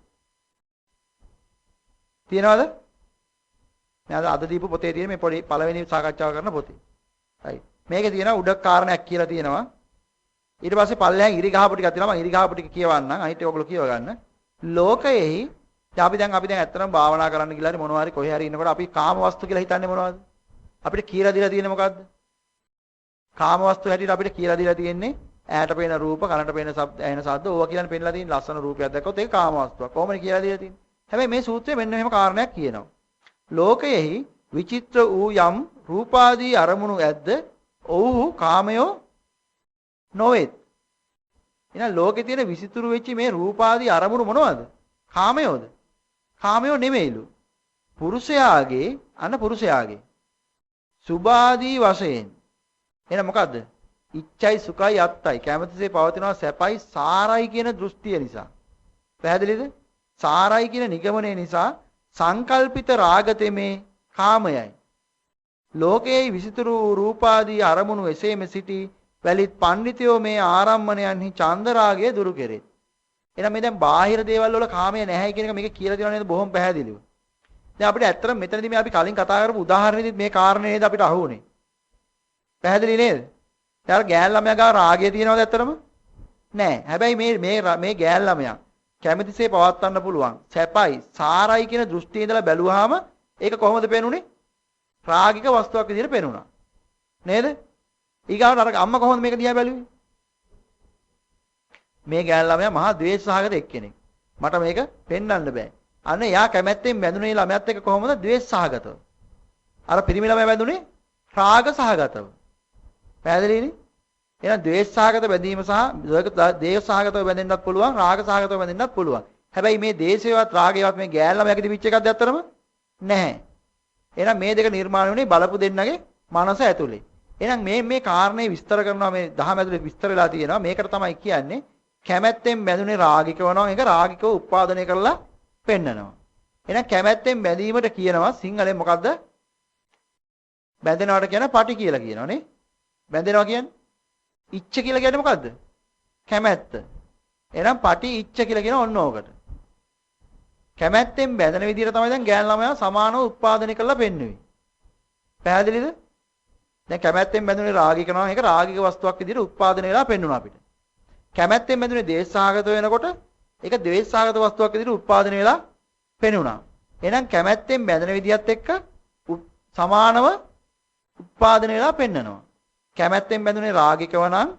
තියනවද? මම අද දීපු පොතේ තියෙන මේ පොඩි පළවෙනි සාකච්ඡාව කරන පොතේ. හරි. මේකේ තියෙනවා උඩ කාරණයක් කියලා තියෙනවා. ඊට පස්සේ පල්ලෙහාන් ඉරි ගහපු ටිකක් තියෙනවා. මම ඉරි ගහපු ටික කියවන්නම්. අනිත් ඔයගොල්ලෝ කියව ගන්න. ලෝකයේහි අපි දැන් ඇත්තටම භාවනා කරන්න කියලා හරි මොනවා හරි කොහේ හරි ඉන්නකොට අපි කාම වස්තු කියලා හිතන්නේ මොනවද? අපිට කියලා දීලා තියෙන්නේ මොකද්ද? කාම වස්තු හැටියට අපිට කියලා දීලා තියෙන්නේ ඇහැට පේන රූප, කනට පේන ශබ්ද, ඇහෙන ශබ්ද ඕවා කියන්නේ පෙන්නලා තියෙන ලස්සන රූපයක් දැක්කොත් ඒක කාම වස්තුවක්. කොහොමද කියලා දීලා තියෙන්නේ? හැබැයි මේ සූත්‍රයේ මෙන්න මෙහෙම කාරණයක් කියනවා. ලෝකයෙහි විචිත්‍ර වූ යම් රූපාදී අරමුණු ඇද්ද? ඔව්හු කාමයෝ නොවේත්. එහෙනම් ලෝකේ තියෙන විසිතුරු වෙච්ච මේ රූපාදී අරමුණු මොනවද? කාමයෝද? කාමයෝ නෙමෙයිලු. පුරුෂයාගේ පුරුෂයාගේ සුභාදී වශයෙන්. එහෙනම් මොකද්ද? ඉච්ඡයි සුඛයි අත්තයි කැමැතිසේ පවතිනවා සැපයි සාරයි කියන දෘෂ්ටිය නිසා. පැහැදිලිද? සාරයි කියන නිගමනය නිසා සංකල්පිත රාගතෙමේ කාමයයි. ලෝකයේ විසිතුරු රූපාදී අරමුණු එසේම සිටි වැලිත් පඬිතයෝ මේ ආරම්මණයන්හි චන්ද රාගය දුරු කෙරෙත්. එහෙනම් මේ දැන් බාහිර දේවල් වල කාමය නැහැ කියන එක මේක කියලා දෙනවා නේද බොහොම පැහැදිලිව. දැන් අපිට ඇත්තටම මෙතනදී මේ අපි කලින් කතා කරපු උදාහරණෙදිත් මේ කාරණේ නේද අපිට අහුවුනේ. පැහැදිලි නේද? යාර ගෑල් ළමයා ගාව රාගය තියෙනවද ඇත්තටම? නැහැ. හැබැයි මේ ගෑල් ළමයා කැමැතිසේ පවත්වන්න පුළුවන්. සැපයි, සාරයි කියන දෘෂ්ටියේ ඉඳලා බැලුවාම ඒක කොහොමද පේනුනේ? රාගික වස්තුවක් විදිහට පේනුණා. නේද? ඊගාවට අර අම්මා කොහොමද මේක දිහා බැලුවේ? මේ ගෑල් ළමයා මහා ද්වේෂ සහගත එක්කෙනෙක්. මට මේක පෙන්වන්න බෑ. අන්න එයා කැමැත්තෙන් බැඳුනේ ළමයාත් එක්ක කොහොමද? ද්වේෂ සහගතව. අර පිරිමි ළමයා බැඳුනේ රාග සහගතව. පැහැදිලිනේ? එහෙනම් ද්වේෂ සහගත බැඳීම සහ දේව සහගතව බැඳෙන්නත් පුළුවන්, රාග සහගතව බැඳෙන්නත් පුළුවන්. හැබැයි මේ දේශේවත් රාගේවත් මේ ගෑල් ළමයාගේ තිබිච්ච එකක්ද ඇත්තරම? නැහැ. එහෙනම් මේ දෙක නිර්මාණය වුණේ බලපු දෙන්නගේ මනස ඇතුලේ. එහෙනම් මේ කාරණේ විස්තර කරනවා මේ දහම ඇතුලේ විස්තර වෙලා තියෙනවා. මේකට තමයි කියන්නේ කැමැත්තෙන් බැඳුනේ රාගික වෙනවා. ඒක රාගිකව උත්පාදනය කරලා පෙන්නනවා. එහෙනම් කැමැත්තෙන් බැඳීමට කියනවා සිංහලෙන් මොකද්ද? බැඳෙනවට කියන පටි කියලා කියනවා නේ. බැඳෙනවා කියන්නේ ඉච්ඡ කියලා කියන්නේ මොකද්ද? කැමැත්ත. එහෙනම් පටි ඉච්ඡ කියලා කියන ඔන්න ඕකට. කැමැත්තෙන් බැඳෙන විදිහට තමයි දැන් ගෑන් ළමයා සමානව උත්පාදනය කරලා පෙන්වන්නේ. පැහැදිලිද? දැන් කැමැත්තෙන් බැඳුනේ රාගික කරනවා. ඒක රාගික වස්තුවක් විදිහට උත්පාදනය වෙලා පෙන්වනවා අපිට. කැමැත්තෙන් බැඳුනේ දේශසහගත වෙනකොට ඒක ද්වේෂසහගත වස්තුවක් විදිහට උත්පාදනය වෙලා පෙන්වනවා. එහෙනම් කැමැත්තෙන් බැඳෙන විදිහත් එක්ක සමානව උත්පාදනය වෙලා පෙන්වනවා. කැමැත්තෙන් බැඳුනේ රාගිකව නම්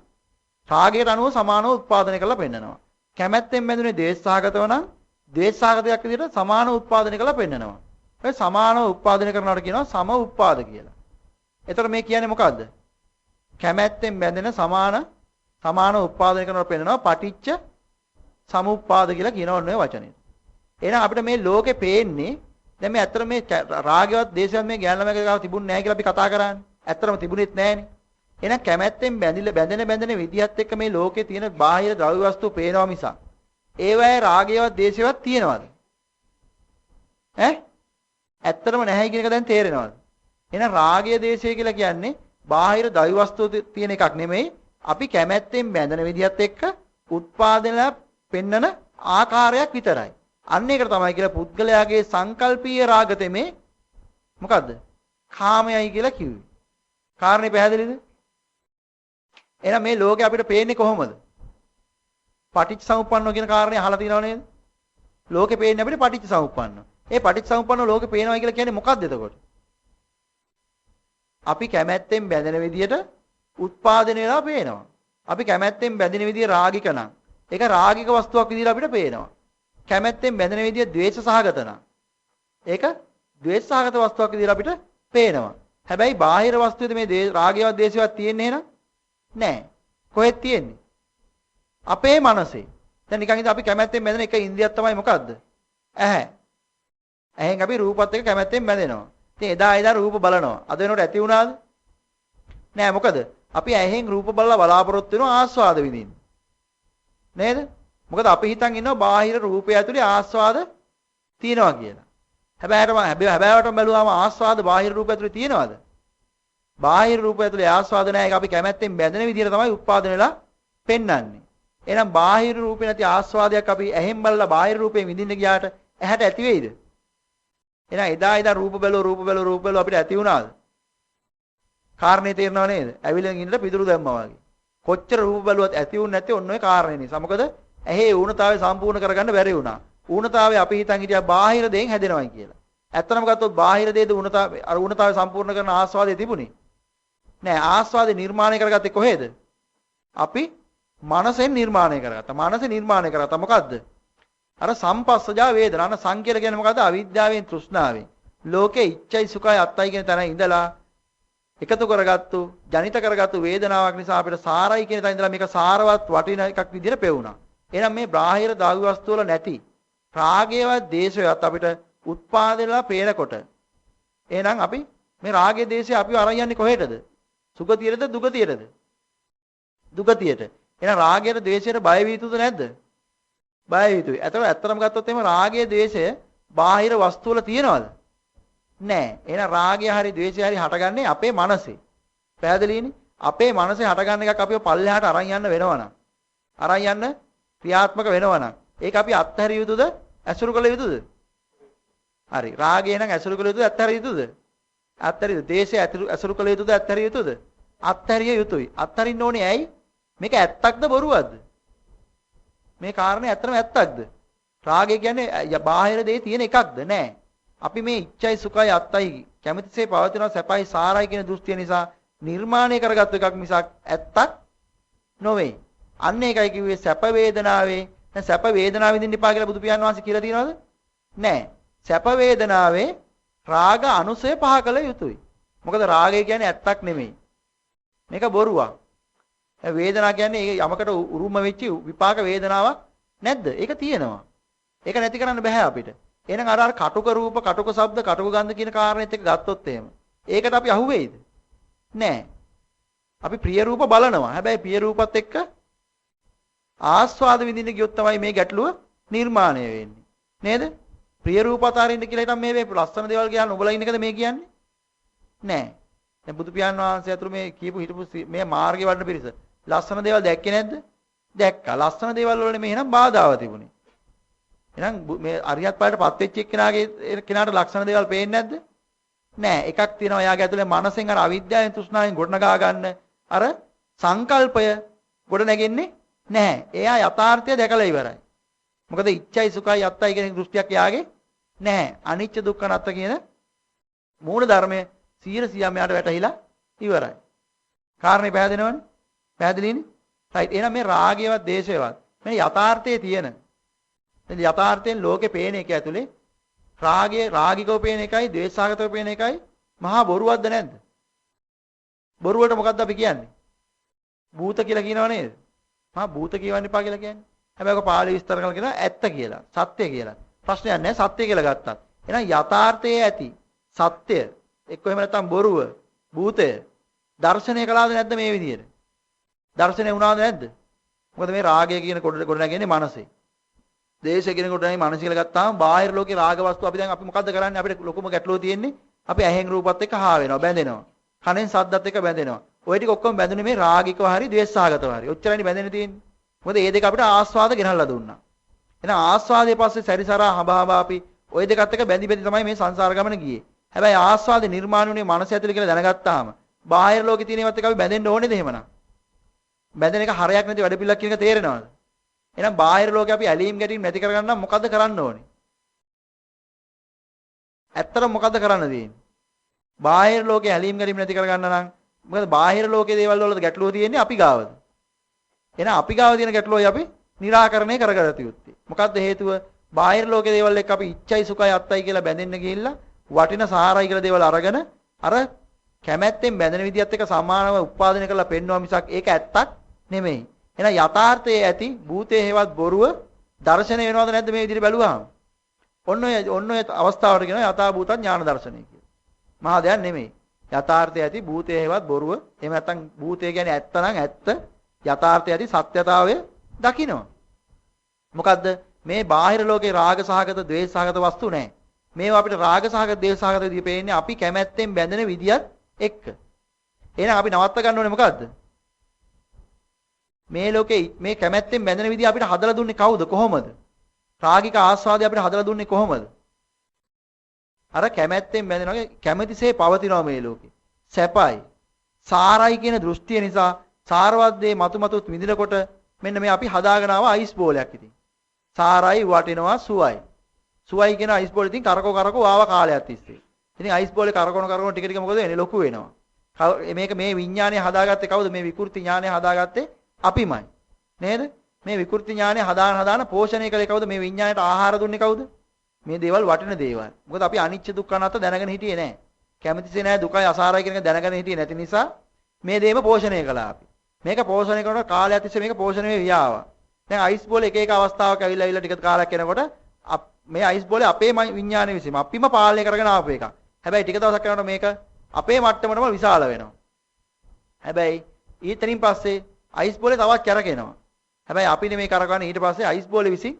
රාගයට අනුව සමානව උත්පාදනය කරලා පෙන්නනවා. කැමැත්තෙන් බැඳුනේ ද්වේෂසහගතව නම් ද්වේෂසහගතයක් විදිහට සමානව උත්පාදනය කරලා පෙන්නනවා. ඒ සමානව උත්පාදනය කරනවට කියනවා සම උත්පාද කියලා. එතකොට මේ කියන්නේ මොකද්ද? කැමැත්තෙන් බැඳෙන සමාන උත්පාදනය කරනවට පෙන්නනවා පටිච්ච සමුප්පාද කියලා කියන ඔන්න ඔය වචනේ. එහෙනම් අපිට මේ ලෝකේ පේන්නේ දැන් මේ ඇත්තට මේ රාගයවත් දේශයවත් මේ ගෑනු ළමයාගේ ගාව තිබුණ නැහැ කියලා අපි කතා කරන්නේ. ඇත්තටම තිබුණෙත් නැහනේ. එහෙනම් කැමැත්තෙන් බැඳෙන විදිහත් එක්ක මේ ලෝකේ තියෙන බාහිර ද්‍රව්‍ය වස්තු පේනවා මිසක් ඒවැය රාගයවත් දේශයවත් තියෙනවද? ඇත්තටම නැහැ කියන එක දැන් තේරෙනවද? එහෙනම් රාගය දේශය කියලා කියන්නේ බාහිර ද්‍රව්‍ය වස්තු තියෙන එකක් නෙමෙයි. අපි කැමැත්තෙන් බැඳෙන විදිහත් එක්ක උත්පාදනය පෙන්නන ආකාරයක් විතරයි. අන්න ඒකට තමයි කියලා පුද්ගලයාගේ සංකල්පීය රාගතෙමේ මොකද්ද? කාමයයි කියලා කිව්වේ. කාරණේ පැහැදිලිද? එහෙනම් මේ ලෝකේ අපිට පේන්නේ කොහොමද? පටිච්චසමුප්පන්නෝ කියන කාරණේ අහලා තියෙනව නේද? ලෝකේ පේන්නේ අපිට පටිච්චසමුප්පන්නෝ. ඒ පටිච්චසමුප්පන්න ලෝකේ පේනවා කියලා කියන්නේ මොකක්ද එතකොට? අපි කැමැත්තෙන් බැඳෙන විදියට උත්පාදනය වෙලා පේනවා. අපි කැමැත්තෙන් බැඳෙන විදිය රාගික නම් ඒක රාගික වස්තුවක් විදිහට අපිට පේනවා. කැමැත්තෙන් බැඳෙන විදිය ද්වේෂ සහගත නම් ඒක ද්වේෂ සහගත වස්තුවක් විදිහට අපිට පේනවා. හැබැයි බාහිර වස්තුවේද මේ රාගයවත් ද්වේෂයවත් තියෙන්නේ එහෙනම්? නැහැ. කොහෙද තියෙන්නේ? අපේ මනසේ. දැන් නිකන් ඉතින් අපි කැමැත්තෙන් බැඳෙන එක ඉන්ද්‍රියක් තමයි මොකද්ද? ඇහැ. ඇහෙන් අපි රූපත් එක්ක කැමැත්තෙන් බැඳෙනවා. ඉතින් එදා රූප බලනවා. අද වෙනකොට ඇති වුණාද? නෑ මොකද? අපි ඇහෙන් රූප බලලා බලාපොරොත්තු වෙනවා ආස්වාද විඳින්න. නේද? මොකද අපි හිතන් ඉන්නවා බාහිර රූපය ඇතුලේ ආස්වාද තියනවා කියලා. හැබැයිවටම බැලුවාම ආස්වාද බාහිර රූපය ඇතුලේ තියනවද? බාහිර රූපය ඇතුලේ ආස්වාද නැහැ. ඒක අපි කැමැත්තෙන් බැඳෙන විදිහට තමයි උත්පාදනය වෙලා පෙන්වන්නේ. එහෙනම් බාහිර රූපේ නැති ආස්වාදයක් අපි ඇහෙන් බලලා බාහිර රූපයෙන් විඳින්න ගියාට ඇහැට ඇති වෙයිද? එහෙනම් එදා රූප බැලුව අපිට ඇති වුණාද? කාරණේ තේරෙනව නේද? ඇවිලෙන් ඉන්නට පිදුරු දැම්මා වගේ. කොච්චර රූප බැලුවත් ඇති වුණ නැත්තේ ඔන්න ඔය කාරණේ නිසා. මොකද ඇහි ඌනතාවය සම්පූර්ණ කරගන්න බැරි වුණා. ඌනතාවය අපි හිතන් හිටියා බාහිර දෙයෙන් හැදෙනවයි කියලා. ඇත්තටම ගත්තොත් බාහිර දෙයද ඌනතාවය සම්පූර්ණ කරන ආස්වාදයේ තිබුණේ නෑ. ආස්වාදේ නිර්මාණය කරගත්තේ කොහෙද? අපි මනසෙන් නිර්මාණය කරගත්තා. මනස නිර්මාණය කරගත්තා මොකද්ද? අර සම්පස්සජා වේදනා. අන සං කියලා කියන්නේ මොකද්ද? අවිද්‍යාවෙන් තෘෂ්ණාවෙන්. ලෝකේ ඉච්ඡයි සුඛයි අත්තයි කියන තැන ඉඳලා එකතු කරගත්තු ජනිත කරගත්තු වේදනාවක් නිසා අපිට සාරයි කියන තැන ඉඳලා මේක සාරවත් වටින එකක් විදිහට පෙවුණා. එහෙනම් මේ බාහිර දාවි වස්තු වල නැති රාගයවත් දේශයවත් අපිට උත්පාදනලා පේනකොට එහෙනම් අපි මේ රාගයේ දේශය අපිව අරන් යන්නේ කොහෙටද? සුගතියටද දුගතියටද? දුගතියට. එහෙනම් රාගයට ද්වේෂයට බය විය යුතුද නැද්ද? බය විය යුතුයි. ඇත්තටම ගත්තොත් එහෙම රාගයේ ද්වේෂය බාහිර වස්තු වල තියනවද? නෑ. එහෙනම් රාගය හරි ද්වේෂය හරි හටගන්නේ අපේ මනසේ. පැහැදිලිනේ? අපේ මනසේ හටගන්න එකක් අපිව පල්ලෙහාට අරන් යන්න වෙනවනම්. අරන් යන්න ක්‍රියාත්මක වෙනවනම්. ඒක අපි අත්හැරිය යුතුද? ඇසුරු කළ යුතුද? හරි. රාගය නම් ඇසුරු කළ යුතුද? අත්හැරිය යුතුද? අත්හැරිය යුතුද? ද්වේෂය ඇසුරු කළ යුතුද? අත්හැරිය යුතුද? අත්හැරිය යුතුයි. අත්හරින්න ඕනේ ඇයි? මේක ඇත්තක්ද බොරුවක්ද? මේ කාරණේ ඇත්තම ඇත්තක්ද? රාගය කියන්නේ බාහිර දේ තියෙන එකක්ද? නෑ. අපි මේ ඉච්ඡයි සුඛයි අත්තයි කැමැතිසේ පවතින සැපයි සාරයි කියන දෘෂ්ටිය නිසා නිර්මාණය කරගත්තු එකක් මිසක් ඇත්තක් නොවේ. අන්න ඒකයි කිව්වේ සැප වේදනාවේ නැ සැප වේදනාව විඳින්න එපා කියලා බුදු පියාණන් වහන්සේ කියලා තියෙනවද? නෑ. සැප වේදනාවේ රාග අනුසය පහ කළ යුතුයි. මොකද රාගය කියන්නේ ඇත්තක් නෙමෙයි. මේක බොරුවක්. වේදනාව කියන්නේ යමකට උරුම වෙච්ච විපාක වේදනාවක් නැද්ද? ඒක තියෙනවා. ඒක නැති කරන්න බෑ අපිට. එහෙනම් අර කටුක රූප, කටුක ශබ්ද, කටුක ගන්ධ කියන කාරණේත් එක්ක ගත්තොත් එහෙම. ඒකට අපි අහු වෙයිද? නෑ. අපි ප්‍රිය රූප බලනවා. හැබැයි ප්‍රිය රූපත් එක්ක ආස්වාද විඳින්න ගියොත් තමයි මේ ගැටලුව නිර්මාණය වෙන්නේ. නේද? ප්‍රිය රූප අතරින්න කියලා හිටන් මේ ලස්සන දේවල් කියන උඹලා ඉන්න එකද මේ කියන්නේ? නෑ. දැන් බුදු පියාණන් වහන්සේ අතුරු මේ කියපු හිටපු මේ මාර්ගේ වඩන පිරිස ලස්සන දේවල් දැක්කේ නැද්ද? දැක්කා. ලස්සන දේවල් වල නෙමෙයි එහෙනම් බාධාව තිබුණේ. එහෙනම් මේ අරියත් පාඩට පත් වෙච්ච කෙනාට ලක්ෂණ දේවල් පේන්නේ නැද්ද? නෑ. එකක් තියෙනවා යාගේ ඇතුලේ මනසෙන් අර අවිද්‍යාවෙන් තෘෂ්ණාවෙන් ගොඩනගා ගන්න අර සංකල්පය ගොඩ නැගෙන්නේ නැහැ. එයා යථාර්ථය දැකලා ඉවරයි. මොකද ඉච්ඡයි සුඛයි අත්තයි කියන දෘෂ්ටියක් යාගේ නැහැ. අනිච්ච දුක්ඛ අනාත්ත කියන මූල ධර්මයේ 100%ම යාට වැටහිලා ඉවරයි. කාරණේ පැහැදිනවනේ? පැහැදිලිනේ? රයිට්. එහෙනම් මේ රාගයවත් දේශයවත් මේ යථාර්ථයේ තියෙන යථාර්ථයෙන් ලෝකේ පේන එක ඇතුලේ රාගයේ රාගිකව පේන එකයි ද්වේෂාගතව පේන එකයි මහා බොරුවක්ද නැද්ද? බොරුවට මොකද්ද අපි කියන්නේ? භූත කියලා කියනව නේද? මහා භූත කියවන්න එපා කියලා කියන්නේ. හැබැයි ඔක පාළි විස්තර කරලා කියනවා ඇත්ත කියලා, සත්‍ය කියලා. ප්‍රශ්නයක් නැහැ සත්‍ය කියලා ගත්තත්. එහෙනම් යථාර්ථයේ ඇති සත්‍ය එක්ක එහෙම නැත්නම් බොරුව, භූතය දර්ශනය කළාද නැද්ද මේ විදියට? දර්ශනය වුණාද නැද්ද? මොකද මේ රාගය කියන කොට නැගෙන්නේ මනසේ. දේශය කියන කොට නැගෙන්නේ මනස කියලා ගත්තාම බාහිර ලෝකේ රාග වස්තු අපි දැන් අපි මොකද්ද කරන්නේ? අපිට ලොකුම ගැටලුව තියෙන්නේ අපි ඇහෙන් රූපත් එක්ක හා වෙනවා, බැඳෙනවා. කනෙන් ශබ්දත් එක්ක බැඳෙනවා. ওই ටික ඔක්කොම බැඳුනේ මේ රාගිකව හරි ද්වේෂාගතව හරි. ඔච්චරයි බැඳෙන්න තියෙන්නේ. මොකද මේ දෙක අපිට ආස්වාද ගෙනල්ලා දුන්නා. එහෙනම් ආස්වාදයේ පස්සේ සැරිසරා හබහබා අපි ওই දෙකත් එක්ක බැඳි තමයි මේ සංසාර ගමන ගියේ. හැබැයි ආස්වාදේ නිර්මාණුනේ මනස ඇතුලේ කියලා දැනගත්තාම බාහිර ලෝකේ තියෙන ඒවාත් එක්ක අපි බැඳෙන්න ඕනේද එහෙමනම්? බැඳෙන එක හරයක් නැති වැඩ පිළිලක් කියන එක තේරෙනවද? එහෙනම් බාහිර ලෝකේ අපි ඇලීම් ගැටීම් නැති කරගන්න නම් මොකද්ද කරන්න ඕනේ? ඇත්තට මොකද්ද කරන්න තියෙන්නේ? බාහිර ලෝකේ හැලීම් ගැලීම් නැති කරගන්න නම් මොකද බාහිර ලෝකයේ දේවල් වලද ගැටලුව තියෙන්නේ අපි ගාවද? එහෙනම් අපි ගාව තියෙන ගැටලුවයි අපි निराකරණය කරගත යුත්තේ. මොකද්ද හේතුව? බාහිර ලෝකයේ දේවල් එක්ක අපි ඉච්ඡයි සුඛයි අත්තයි කියලා බැඳෙන්න ගිහිල්ලා වටින සාරයි කියලා දේවල් අරගෙන අර කැමැත්තෙන් බැඳෙන විදිහත් එක්ක සමානව උත්පාදනය කරලා පෙන්වුවා මිසක් ඒක ඇත්තක් නෙමෙයි. එහෙනම් යථාර්ථයේ ඇති භූතයේ හේවත් බොරුව දර්ශනය වෙනවද නැද්ද මේ විදිහට බැලුවාම? ඔන්න ඔය අවස්ථාවට කියනවා යථා භූත ඥාන දර්ශනය කියලා. මහා දෙයක් නෙමෙයි. යථාර්ථයේ ඇති භූතයේ හේවත් බොරුව එහෙම නැත්නම් භූතය කියන්නේ ඇත්ත නම් ඇත්ත යථාර්ථයේ ඇති සත්‍යතාවය දකිනවා. මොකද්ද? මේ බාහිර ලෝකේ රාග සහගත ද්වේෂ සහගත වස්තු නැහැ. මේවා අපිට රාග සහගත ද්වේෂ සහගත විදිහ පේන්නේ අපි කැමැත්තෙන් බැඳෙන විදියත් එක්ක. එහෙනම් අපි නවත්ත ගන්න ඕනේ මොකද්ද? මේ ලෝකේ මේ කැමැත්තෙන් බැඳෙන විදිය අපිට හදලා දුන්නේ කවුද? කොහොමද? රාගික ආස්වාදය අපිට හදලා දුන්නේ කොහොමද? අර කැමැත්තෙන් බැඳෙනවා කැමැතිසේ පවතිනවා මේ ලෝකේ. සැපයි. සාරයි කියන දෘෂ්ටිය නිසා සාරවත් දේ මතු විඳිනකොට මෙන්න මේ අපි හදාගෙන ආව අයිස් බෝලයක් ඉතින්. සාරයි වටිනවා සුවයි. සුවයි කියන අයිස් බෝලෙ ඉතින් කරකෝ ආව කාලයක් තිස්සේ. ඉතින් අයිස් බෝලේ කරකවන ටික ටික මොකද වෙන්නේ? ලොකු වෙනවා. මේක මේ විඥානය හදාගත්තේ කවුද? මේ විකෘති ඥානය හදාගත්තේ අපිමයි. නේද? මේ විකෘති ඥානය හදාන පෝෂණය කළේ කවුද? මේ විඥාණයට ආහාර දුන්නේ කවුද? මේ දේවල් වටින දේවල්. මොකද අපි අනිච්ච දුක්ඛ අනාත්ම දැනගෙන හිටියේ නැහැ. කැමතිසේ නැහැ දුකයි අසාරයි කියන එක දැනගෙන හිටියේ නැති නිසා මේ දේම පෝෂණය කළා අපි. මේක පෝෂණය කරන කාලයක් තිස්සේ මේක පෝෂණය වෙවි ආවා. දැන් අයිස් බෝලේ එක එක අවස්ථාවක ඇවිල්ලා ටික කාලයක් යනකොට මේ අයිස් බෝලේ අපේ විඥානයේ විසීම අපිම පාලනය කරගෙන ආපු එකක්. හැබැයි ටික දවසක් යනකොට මේක අපේ මට්ටමටම විශාල වෙනවා. හැබැයි ඊතනින් පස්සේ අයිස් බෝලේ තවත් කැරකෙනවා. හැබැයි අපිනේ මේ කරකවන්නේ ඊට පස්සේ අයිස් බෝලේ විසින්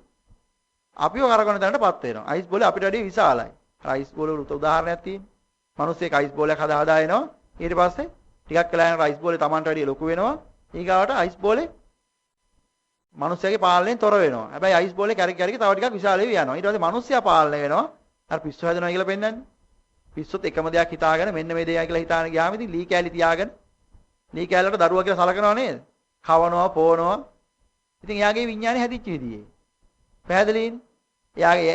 අපිව කරකවන තැනටපත් වෙනවා. අයිස් බෝලේ අපිට වඩා විශාලයි. අර අයිස් බෝලේ වල උදාහරණයක් තියෙනවා. මිනිස්සෙක් අයිස් බෝලයක් හදා එනවා. ඊට පස්සේ ටිකක් වෙලා යනකොට අයිස් බෝලේ Tamanට වැඩිය ලොකු වෙනවා. ඊගාවට අයිස් බෝලේ මිනිස්සයාගේ පාලනයෙන් තොර වෙනවා. හැබැයි අයිස් බෝලේ කැරකි තව ටිකක් විශාල වෙවි යනවා. ඊට පස්සේ මිනිස්සයා පාලනය වෙනවා. අර පිස්සු හැදෙනවා කියලා පෙන්නන්නේ. පිස්සුත් එකම දෙයක් හිතාගෙන මෙන්න මේ දෙයයි කියලා හිතාන ගියාම ඉතින් ලී කෑලි තියාගෙන ලී කෑල්ලට දරුවා කියලා සලකනවා නේද? කවනවා, පොවනවා. ඉතින් එයාගේ විඥානේ හැදිච්ච විදිහේ. පැහැදිලිනේ?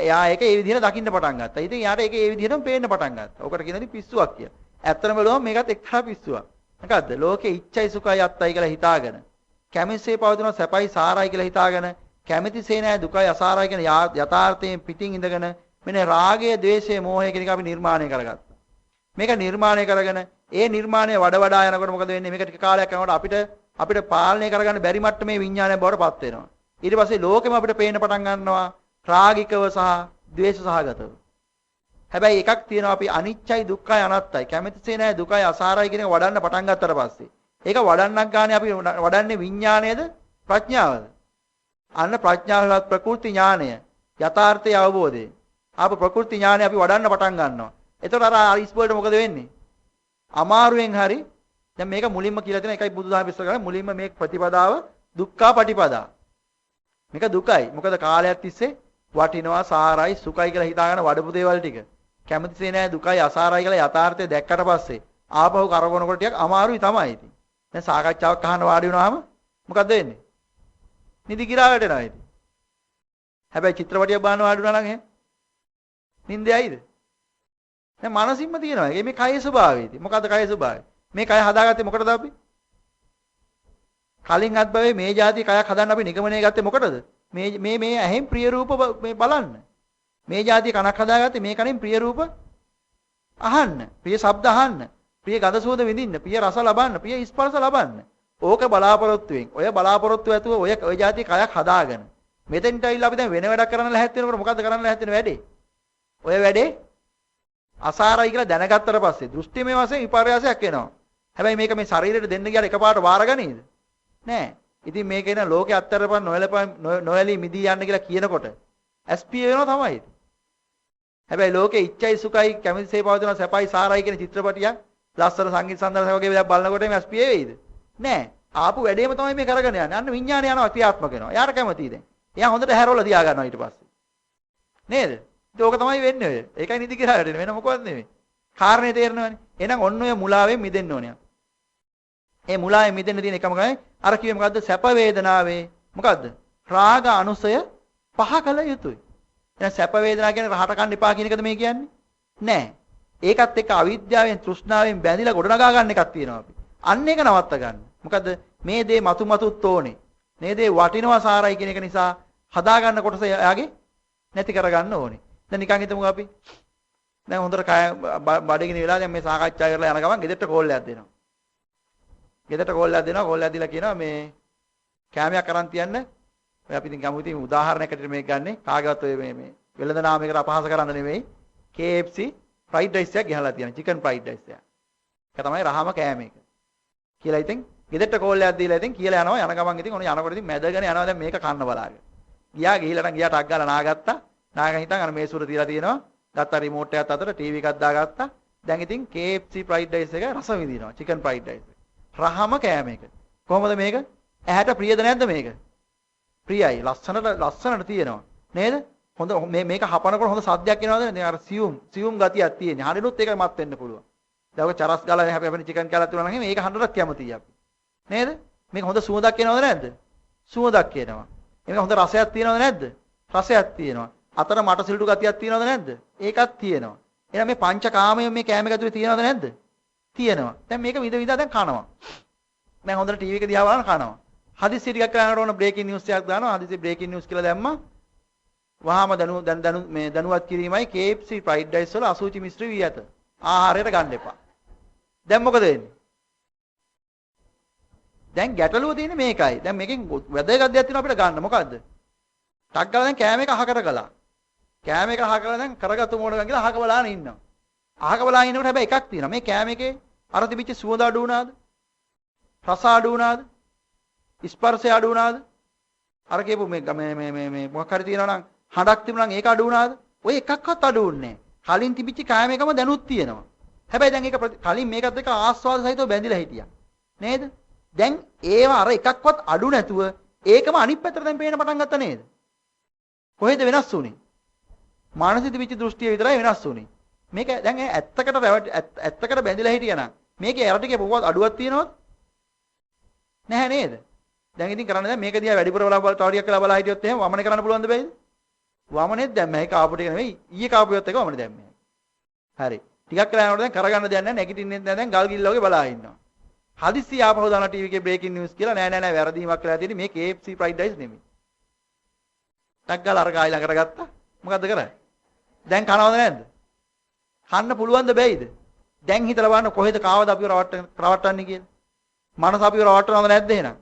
එයා ඒක ඒ විදිහට දකින්න පටන් ගත්තා. ඉතින් එයාට ඒක ඒ විදිහටම පේන්න පටන් ගත්තා. ඔකට කියනදී පිස්සුවක් කියලා. ඇත්තටම බලුවම මේකත් එක්තරා පිස්සුවක්. මොකද්ද? ලෝකේ ඉච්ඡයි සුඛයි අත්තයි කියලා හිතාගෙන කැමැතිසේ පවතින සැපයි සාරයි කියලා හිතාගෙන කැමැතිසේ නැහැ දුකයි අසාරයි කියන යථාර්ථයෙන් පිටින් ඉඳගෙන මෙන්න රාගය, ద్వේෂය, මෝහය කියන එක අපි නිර්මාණය කරගත්තා. මේක නිර්මාණය කරගෙන ඒ නිර්මාණය වඩා යනකොට මොකද වෙන්නේ? මේක ටික කාලයක් යනකොට අපිට පාලනය කරගන්න බැරි මට්ටමේ විඥානය බවට පත් වෙනවා. ඊට පස්සේ ලෝකෙම අපිට පේන්න පටන් ගන්නවා රාගිකව සහ ද්වේෂ සහගතව. හැබැයි එකක් තියෙනවා අපි අනිච්චයි දුක්ඛයි අනාත්තයි කැමැතිසේ නැහැ දුකයි අසාරයි කියන එක වඩන්න පටන් ගත්තට පස්සේ ඒක වඩන්නක් ගානේ අපි වඩන්නේ විඥාණයද ප්‍රඥාවද? අන්න ප්‍රඥාවවත් ප්‍රකෘති ඥානය යථාර්ථය අවබෝධය. ආප ප්‍රකෘති ඥානය අපි වඩන්න පටන් ගන්නවා. එතකොට අර අයිස් බෝලට මොකද වෙන්නේ? අමාරුවෙන් හරි දැන් මේක මුලින්ම කියලා තියෙන එකයි බුදුදහම විස්තර කරන්නේ මුලින්ම මේ ප්‍රතිපදාව දුක්ඛා පටිපදා. මේක දුකයි. මොකද කාලයක් තිස්සේ වටිනවා සාරයි සුඛයි කියලා හිතාගෙන වඩපු දේවල් ටික කැමතිසේ නැහැ දුකයි අසාරයි කියලා යථාර්ථය දැක්කට පස්සේ ආපහු කරකවනකොට ටිකක් අමාරුයි තමයි ඉතින්. දැන් සාකච්ඡාවක් අහන්න වාඩි වුණාම මොකද වෙන්නේ? නිදි කිරා වැටෙනවා ඉතින්. හැබැයි චිත්‍රපටියක් බලන්න වාඩි වුණා නම් නින්ද යයිද? දැන් මානසින්ම තියෙනවා. මේ කයේ ස්වභාවය ඉතින්. මොකද්ද කයේ ස්වභාවය? මේ කය හදාගත්තේ මොකටද අපි? කලින් අත්භවයේ මේ જાති කයක් හදන්න අපි නිගමනය ගත්තේ මොකටද? මේ ඇහෙන් ප්‍රිය රූප මේ බලන්න. මේ જાති කනක් හදාගත්තේ මේ කනෙන් ප්‍රිය රූප අහන්න, ප්‍රිය ශබ්ද අහන්න, ප්‍රිය ගඳ සුවඳ විඳින්න, ප්‍රිය රස ලබන්න, ප්‍රිය ස්පර්ශ ලබන්න. ඕක බලාපොරොත්තුෙන්. ඔය බලාපොරොත්තු ඇතුව ඔය જાති කයක් හදාගෙන. මෙතෙන්ට ඇවිල්ලා අපි දැන් වෙන වැඩක් කරන්න ලැහැත් වෙනකොට මොකද්ද කරන්න ලැහැත් වෙන වැඩේ? ඔය වැඩේ අසාරයි කියලා දැනගත්තට පස්සේ දෘෂ්ටිමය වශයෙන් විපර්යාසයක් එනවා. හැබැයි මේක මේ ශරීරයට දෙන්න ගියාට එකපාරට වාරගනීද? නෑ. ඉතින් මේක එන ලෝකේ අත්තරපන් නොයලී මිදී යන්න කියලා කියනකොට ඇස්පිය වෙනවා තමයි. හැබැයි ලෝකේ ඉච්ඡයි සුඛයි කැමතිසේ පවතින සැපයි සාරයි කියන චිත්‍රපටියක් ලස්සන සංගීත සම්දර්ශක වගේ දේවල් බලනකොට මේ ඇස්පිය වෙයිද? නෑ. ආපු වැඩේම තමයි මේ කරගෙන යන්නේ. අන්න විඥානය යනවා ක්‍රියාත්මක වෙනවා. එයාට කැමතියි දැන්. එයා හොඳට හැරවලා තියා ගන්නවා ඊට පස්සේ. නේද? ඒක තමයි වෙන්නේ ඔය. ඒකයි නිදි කියලා වැඩේ. වෙන මොකවත් නෙමෙයි. කාරණේ තේරෙනවනේ. එහෙනම් ඔන්න ඔය මුලාවෙන් මිදෙන්න ඕනේ. ඒ මුලාවෙන් මිදෙන්න තියෙන එකම ගමයි අර කිව්වේ මොකද්ද? සැප වේදනාවේ මොකද්ද? රාග අනුසය පහ කළ යුතුයි. එහෙනම් සැප වේදනා කියන්නේ රහට කන්න එපා කියන එකද මේ කියන්නේ? නෑ. ඒකත් එක්ක අවිද්‍යාවෙන් තෘෂ්ණාවෙන් බැඳිලා ගොඩනගා ගන්න එකක් තියෙනවා අපි. අන්න ඒක නවත්ත ගන්න. මොකද මේ දේ මතු මතුත් ඕනේ. මේ දේ වටිනවා සාරයි කියන එක නිසා හදා ගන්න කොටස එයාගේ නැති කර ගන්න ඕනේ. දැන් නිකන් හිතමු අපි. දැන් හොඳට බඩගිනි වෙලා දැන් මේ සාකච්ඡා කරලා යන ගමන් ගෙදරට කෝල් එකක් දෙනවා. ගෙදරට කෝල් එකක් දෙනවා. කෝල් එකක් දීලා කියනවා මේ කැමයක් අරන් තියන්න. ඔය අපි ඉතින් ගමු ඉතින් උදාහරණයකට මේක ගන්නෙ. කාගේවත් ඔය මේ වෙළඳ නාමයකට අපහාස කරන්න නෙමෙයි. KFC fried rice එකක් ගහලා තියෙනවා. chicken fried rice එකක්. ඒක තමයි රහම කෑම එක. කියලා ඉතින් ගෙදරට කෝල් එකක් දීලා ඉතින් කියලා යනවා. යන ගමන් ඉතින් ඔන්න යනකොට ඉතින් මැදගෙන යනවා දැන් මේක කන්න බලාගෙන. ගිහිල්ලා නම් ගියාට අක් ගාලා නාගත්තා. නාගෙන හිටන් අර මේසුර තියලා තියෙනවා. ගත්තා රිමෝට් එකත් අතට ටීවී එකක් දාගත්තා. දැන් ඉතින් KFC fried rice එක රස විඳිනවා. chicken fried rice. රහම කෑම එක. කොහොමද මේක? ඇහැට ප්‍රියද නැද්ද මේක? ප්‍රියයි. ලස්සනට තියෙනවා. නේද? හොඳ මේක හපනකොට හොඳ සද්දයක් එනවද? නේ අර සියුම් ගතියක් තියෙන්නේ. හරිනුත් ඒක මත් වෙන්න පුළුවන්. දැන් ඔක චරස් ගාලා හැපෙන chicken කෑල්ලක් තුනක් නම් මේක හඬටත් කැමතියි අපි. නේද? මේක හොඳ සුවඳක් එනවද නැද්ද? සුවඳක් එනවා. මේක හොඳ රසයක් තියෙනවද නැද්ද? රසයක් තියෙනවා. අතර මට සිල්ටු ගතියක් තියෙනවද නැද්ද? ඒකත් තියෙනවා. එහෙනම් මේ පංචකාමයේ මේ කෑම ඇතුලේ තියෙනවද නැද්ද? තියෙනවා. දැන් මේක විද විදා දැන් කනවා. දැන් හොඳට ටීවී එක දිහා බලන කනවා. හදිස්සි ටිකක් කරනකොට ඕන බ්‍රේකින් නිවුස් එකක් දානවා. හදිස්සි බ්‍රේකින් නිවුස් කියලා දැම්මා. වහාම දැනුවත් කිරීමයි KFC fried rice වල අසුචි මිශ්‍ර වී ඇත. ආහාරයට ගන්න එපා. දැන් මොකද වෙන්නේ? දැන් ගැටලුව තියෙන්නේ මේකයි. දැන් මේකෙන් වැදගත් දෙයක් තියෙනවා අපිට ගන්න. මොකද්ද? ටක් ගාලා දැන් කෑම එක අහකට ගලා. කෑම එක අහකලා දැන් කරගත්තු මොඩගන් කියලා අහක බලාගෙන ඉන්නවා. අහක බලාගෙන ඉන්නකොට හැබැයි එකක් තියෙනවා. මේ කෑම එකේ අර තිබිච්ච සුවඳ අඩු වුණාද? රස අඩු වුණාද? ස්පර්ශය අඩු වුණාද? අර කියපු මේ මොකක් හරි තියෙනවා නම් හඬක් තිබුණා නම් ඒක අඩු වුණාද? ඔය එකක්වත් අඩු වුණේ නැහැ. කලින් තිබිච්ච කෑම එකම දැනුත් තියෙනවා. හැබැයි දැන් ඒක කලින් මේකත් එක්ක ආස්වාද සහිතව බැඳිලා හිටියා. නේද? දැන් ඒව අර එකක්වත් අඩු නැතුව ඒකම අනිත් පැත්තට දැන් පේන්න පටන් ගත්තා නේද? කොහෙද වෙනස් වුනේ? මානසික තිබිච්ච දෘෂ්ටිය විතරයි වෙනස් වුනේ. මේක දැන් ඇත්තකට බැඳිලා හිටියා නම් මේකේ අර ටිකේ පොවත් අඩුවක් තියෙනවද? නැහැ නේද? දැන් ඉතින් කරන්නේ දැන් මේක දිහා වැඩිපුර තව ටිකක් කියලා බලා හිටියොත් එහෙම වමනේ කරන්න පුළුවන්ද බැයිද? වමනේත් දැන් මේක ආපු ටික නෙවෙයි ඊයේ කාපුවත් එක වමනේ දැන් මේ. හරි. ටිකක් කියලා යනකොට දැන් කරගන්න දෙයක් නැහැ නැගිටින්නෙත් නැහැ දැන් ගල් ගිල්ල වගේ බලා ඉන්නවා. හදිස්සි ආපහු දාන ටීවී එකේ බ්‍රේකින් නිවුස් කියලා නෑ වැරදීමක් කියලා තියෙන්නේ මේ KFC fried rice නෙමෙයි. ටක් ගාලා අර ගායි ළඟට ගත්තා. මොකද්ද කරන්නේ? දැන් කනවද නැද්ද? කන්න පුළුවන්ද බැයිද? දැන් හිතලා බලන්න කොහෙද කාවද අපිව රවට්ටන්නේ කියලා. මනස අපිව රවට්ටනවද නැද්ද එහෙනම්?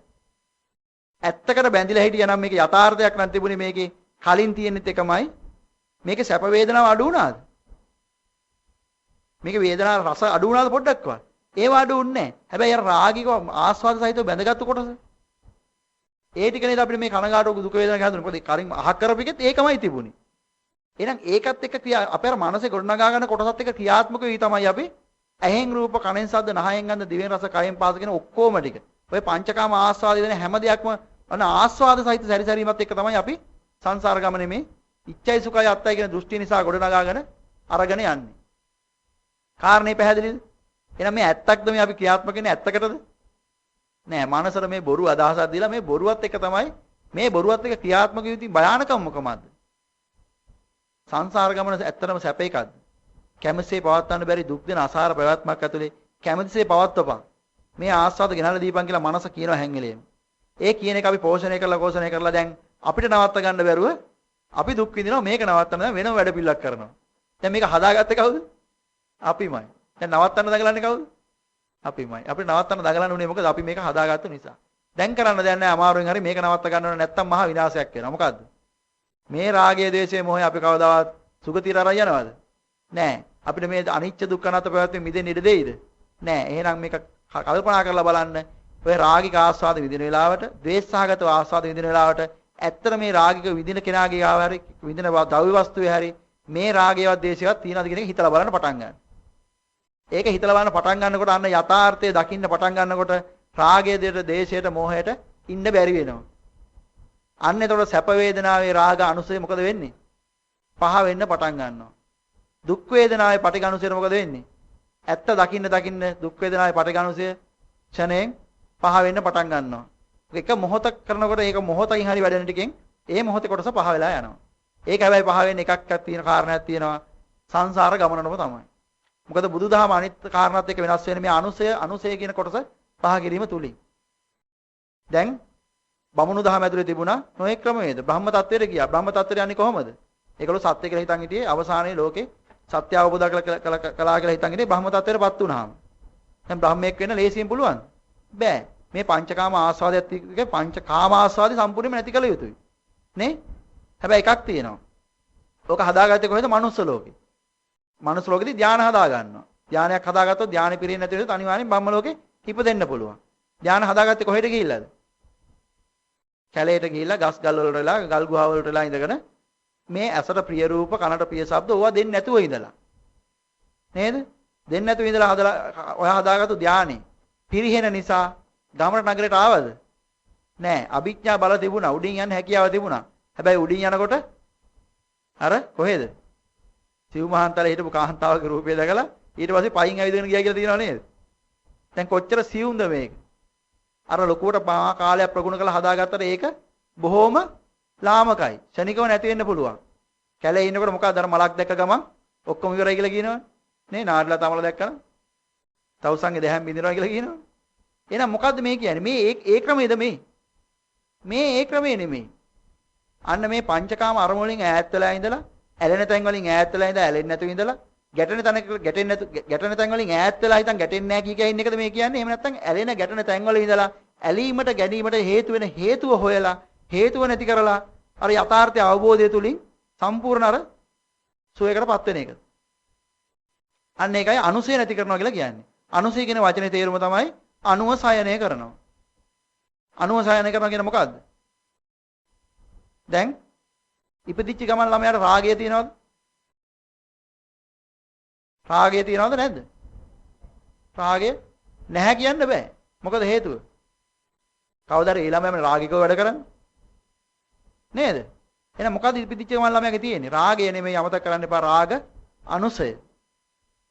ඇත්තකට බැඳිලා හිටියා නම් මේක යථාර්ථයක් නම් තිබුණේ මේකේ කලින් තියෙනෙත් එකමයි. මේකේ සැප වේදනාව අඩු වුණාද? මේකේ වේදනාව රස අඩු වුණාද පොඩ්ඩක්වත්? ඒව අඩු වුණේ නැහැ. හැබැයි අර රාගික ආස්වාද සහිතව බැඳගත්තු කොටස. ඒ ටික නේද අපිට මේ කනගාටු දුක වේදනා ගැන හඳුනන. මොකද කලින් අහක් කරපෙකෙත් ඒකමයි තිබුණේ. එහෙනම් ඒකත් එක්ක අපේ අර මනසේ ගොඩනගා ගන්න කොටසත් එක්ක ක්‍රියාත්මක වී තමයි අපි ඇහෙන් රූප කනෙන් ශබ්ද නහයෙන් ගන්ධ දිවෙන් රස කයෙන් පාස කියන ඔක්කොම ටික. ඔය පංචකාම ආස්වාද දෙන හැම දෙයක්ම අන ආස්වාද සහිත සැරිසැරීමත් එක්ක තමයි අපි සංසාර ගමනේ මේ ඉච්ඡයි සුඛයි අත්තයි කියන දෘෂ්ටි නිසා ගොඩනගාගෙන අරගෙන යන්නේ. කාරණේ පැහැදිලිද? එහෙනම් මේ ඇත්තක්ද මේ අපි ක්‍රියාත්මක වෙන්නේ ඇත්තකටද? නෑ මනසට මේ බොරු අදහසක් දීලා මේ බොරුවත් එක තමයි මේ බොරුවත් එක ක්‍රියාත්මක යුතු භයානකම මොකමද? සංසාර ගමන ඇත්තටම සැප එකක්ද? කැමැසේ පවත්වන්න බැරි දුක් දෙන අසාර ප්‍රවත්මක් ඇතුලේ කැමැතිසේ පවත්වපන්. මේ ආස්වාද ගෙනල්ලා දීපන් කියලා මනස කියනවා හැංගෙලේම. ඒ කියන එක අපි පෝෂණය කරලා දැන් අපිට නවත්ත ගන්න බැරුව අපි දුක් විඳිනවා මේක නවත්තන්න දැන් වෙනම වැඩ පිළිලක් කරනවා. දැන් මේක හදාගත්තේ කවුද? අපිමයි. දැන් නවත්තන්න දඟලන්නේ කවුද? අපිමයි. අපිට නවත්තන්න දඟලන්න උනේ මොකද? අපි මේක හදාගත්ත නිසා. දැන් කරන්න දෙයක් නැහැ අමාරුවෙන් හරි මේක නවත්ත ගන්න ඕන නැත්තම් මහා විනාශයක් වෙනවා. මොකද්ද? මේ රාගය, ද්වේෂය, මොහය අපි කවදාවත් සුගතියට අරන් යනවද? නෑ. අපිට මේ අනිච්ච දුක්ඛ අනාත්ම පැවැත්ම මිදෙන්න ඉඩ දෙයිද? නෑ. එහෙනම් මේක කල්පනා කරලා බලන්න. ඔය රාගික ආස්වාද විඳින වෙලාවට, ද්වේෂසහගත ආස්වාද විඳින වෙලාවට ඇත්තට මේ රාගික විඳින කෙනාගේ ආව හරි විඳින ද්‍රව්‍ය වස්තුවේ හරි මේ රාගයවත් ද්වේෂයවත් තියනවාද කියන එක හිතලා බලන්න පටන් ගන්න. ඒක හිතලා බලන්න පටන් ගන්නකොට අන්න යථාර්ථය දකින්න පටන් ගන්නකොට රාගයේ දෙයට, දේශයට, මෝහයට ඉන්න බැරි වෙනවා. අන්න එතකොට සැප වේදනාවේ රාග අනුසය මොකද වෙන්නේ? පහ වෙන්න පටන් ගන්නවා. දුක් වේදනාවේ පටිඝ අනුසය මොකද වෙන්නේ? ඇත්ත දකින්න දුක් වේදනාවේ පටිඝ අනුසය ක්ෂණයෙන් පහ වෙන්න පටන් ගන්නවා. එක මොහොතක් කරනකොට ඒක මොහොතකින් හරි වැඩෙන ටිකෙන් ඒ මොහොතේ කොටස පහ වෙලා යනවා. ඒක හැබැයි පහ වෙන්නේ එකක් තියෙන කාරණයක් තියෙනවා. සංසාර ගමනම තමයි. මොකද බුදුදහම අනිත් කාරණාත් එක්ක වෙනස් වෙන මේ අනුසය කියන කොටස පහ කිරීම තුලින්. දැන් බමුණු දහම ඇතුලේ තිබුණා නොයෙක් ක්‍රමවේද. බ්‍රහ්ම තත්වයට ගියා. බ්‍රහ්ම තත්වයට යන්නේ කොහොමද? ඒගොල්ලෝ සත්‍ය කියලා හිතන් හිටියේ අවසානයේ ලෝකේ සත්‍ය අවබෝධ කළා කියලා හිතන් හිටියේ බ්‍රහ්ම තත්වයටපත් වුණාම. දැන් බ්‍රහ්මයෙක් වෙන්න ලේසියෙන් පුළුවන්? බෑ. මේ පංචකාම ආස්වාදයත් එක්ක පංචකාම ආස්වාදي සම්පූර්ණයෙන්ම නැති කළ යුතුයි. නේ? හැබැයි එකක් තියෙනවා. ඕක හදාගත්තේ කොහෙද? මනුස්ස ලෝකේ. මනුස්ස ලෝකෙදී ධානය හදා ගන්නවා. ධානයක් හදාගත්තොත් ධානය පිරෙන්නේ නැති වෙනකොට අනිවාර්යෙන් බ්‍රහ්ම ලෝකේ ඉපදෙන්න පුළුවන්. ධානය හදාගත්තේ කොහෙද ගිහිල්ලාද? කැලේට ගිහිල්ලා ගස් ගල් වලට වෙලා ගල් ගුහා වලට වෙලා ඉඳගෙන මේ ඇසට ප්‍රිය රූප කනට ප්‍රිය ශබ්ද ඕවා දෙන්නේ නැතුව ඉඳලා. නේද? දෙන්නේ නැතුව ඉඳලා හදලා ඔයා හදාගත්තු ධානය පිරිහෙන නිසා ගමන නගරයට ආවද? නෑ. අභිඥා බල තිබුණා. උඩින් යන්න හැකියාව තිබුණා. හැබැයි උඩින් යනකොට අර කොහෙද? සිව් මහන්තල හිටපු කාන්තාවගේ රූපය දැකලා ඊට පස්සේ පයින් ඇවිදගෙන ගියා කියලා තියෙනව නේද? දැන් කොච්චර සිවුම්ද මේක? අර ලොකුවට කාලයක් ප්‍රගුණ කරලා හදාගත්තට ඒක බොහොම ලාමකයි. ශනිකව නැති වෙන්න පුළුවන්. කැලේ ඉන්නකොට මොකද අර මලක් දැක්ක ගමන් ඔක්කොම ඉවරයි කියලා කියනවනේ. නේ නාඩලා තමල දැක්කම තවුසන්ගේ දැහැම් බින්දිනවා කියලා කියනවා. එහෙනම් මොකද්ද මේ කියන්නේ? මේ ඒ ක්‍රමයේද මේ? මේ ඒ ක්‍රමයේ නෙමෙයි. අන්න මේ පංචකාම අරමුණු වලින් ඈත් වෙලා ඉඳලා ඇලෙන තැන් වලින් ඈත් වෙලා ඉඳලා ඇලෙන්නේ නැතුව ඉඳලා ගැටෙන තැන් වලින් ඈත් වෙලා හිටන් ගැටෙන්නේ නැහැ කිය ඉන්න එකද මේ කියන්නේ? එහෙම නැත්නම් ඇලෙන ගැටෙන තැන් වල ඉඳලා ඇලීමට ගැනීමට හේතු වෙන හේතුව හොයලා හේතුව නැති කරලා අර යථාර්ථය අවබෝධය තුලින් සම්පූර්ණ අර සුවයකටපත් වෙන එක. අන්න ඒකයි අනුසය නැති කරනවා කියලා කියන්නේ. අනුසය කියන වචනේ තේරුම තමයි අනුව සයනය කරනවා. අනුව සයනය කරනවා කියන මොකද්ද? දැන් ඉපදිච්ච ගමන් ළමයාට රාගය තියෙනවද? රාගය තියෙනවද නැද්ද? රාගය නැහැ කියන්න බෑ. මොකද හේතුව? කවදාද ඒ ළමයාම රාගිකව වැඩ කරන්නේ? නේද? එහෙනම් මොකද්ද ඉපදිච්ච ගමන් ළමයාගේ තියෙන්නේ? රාගය නෙමෙයි අමතක කරන්න එපා. රාග අනුසය.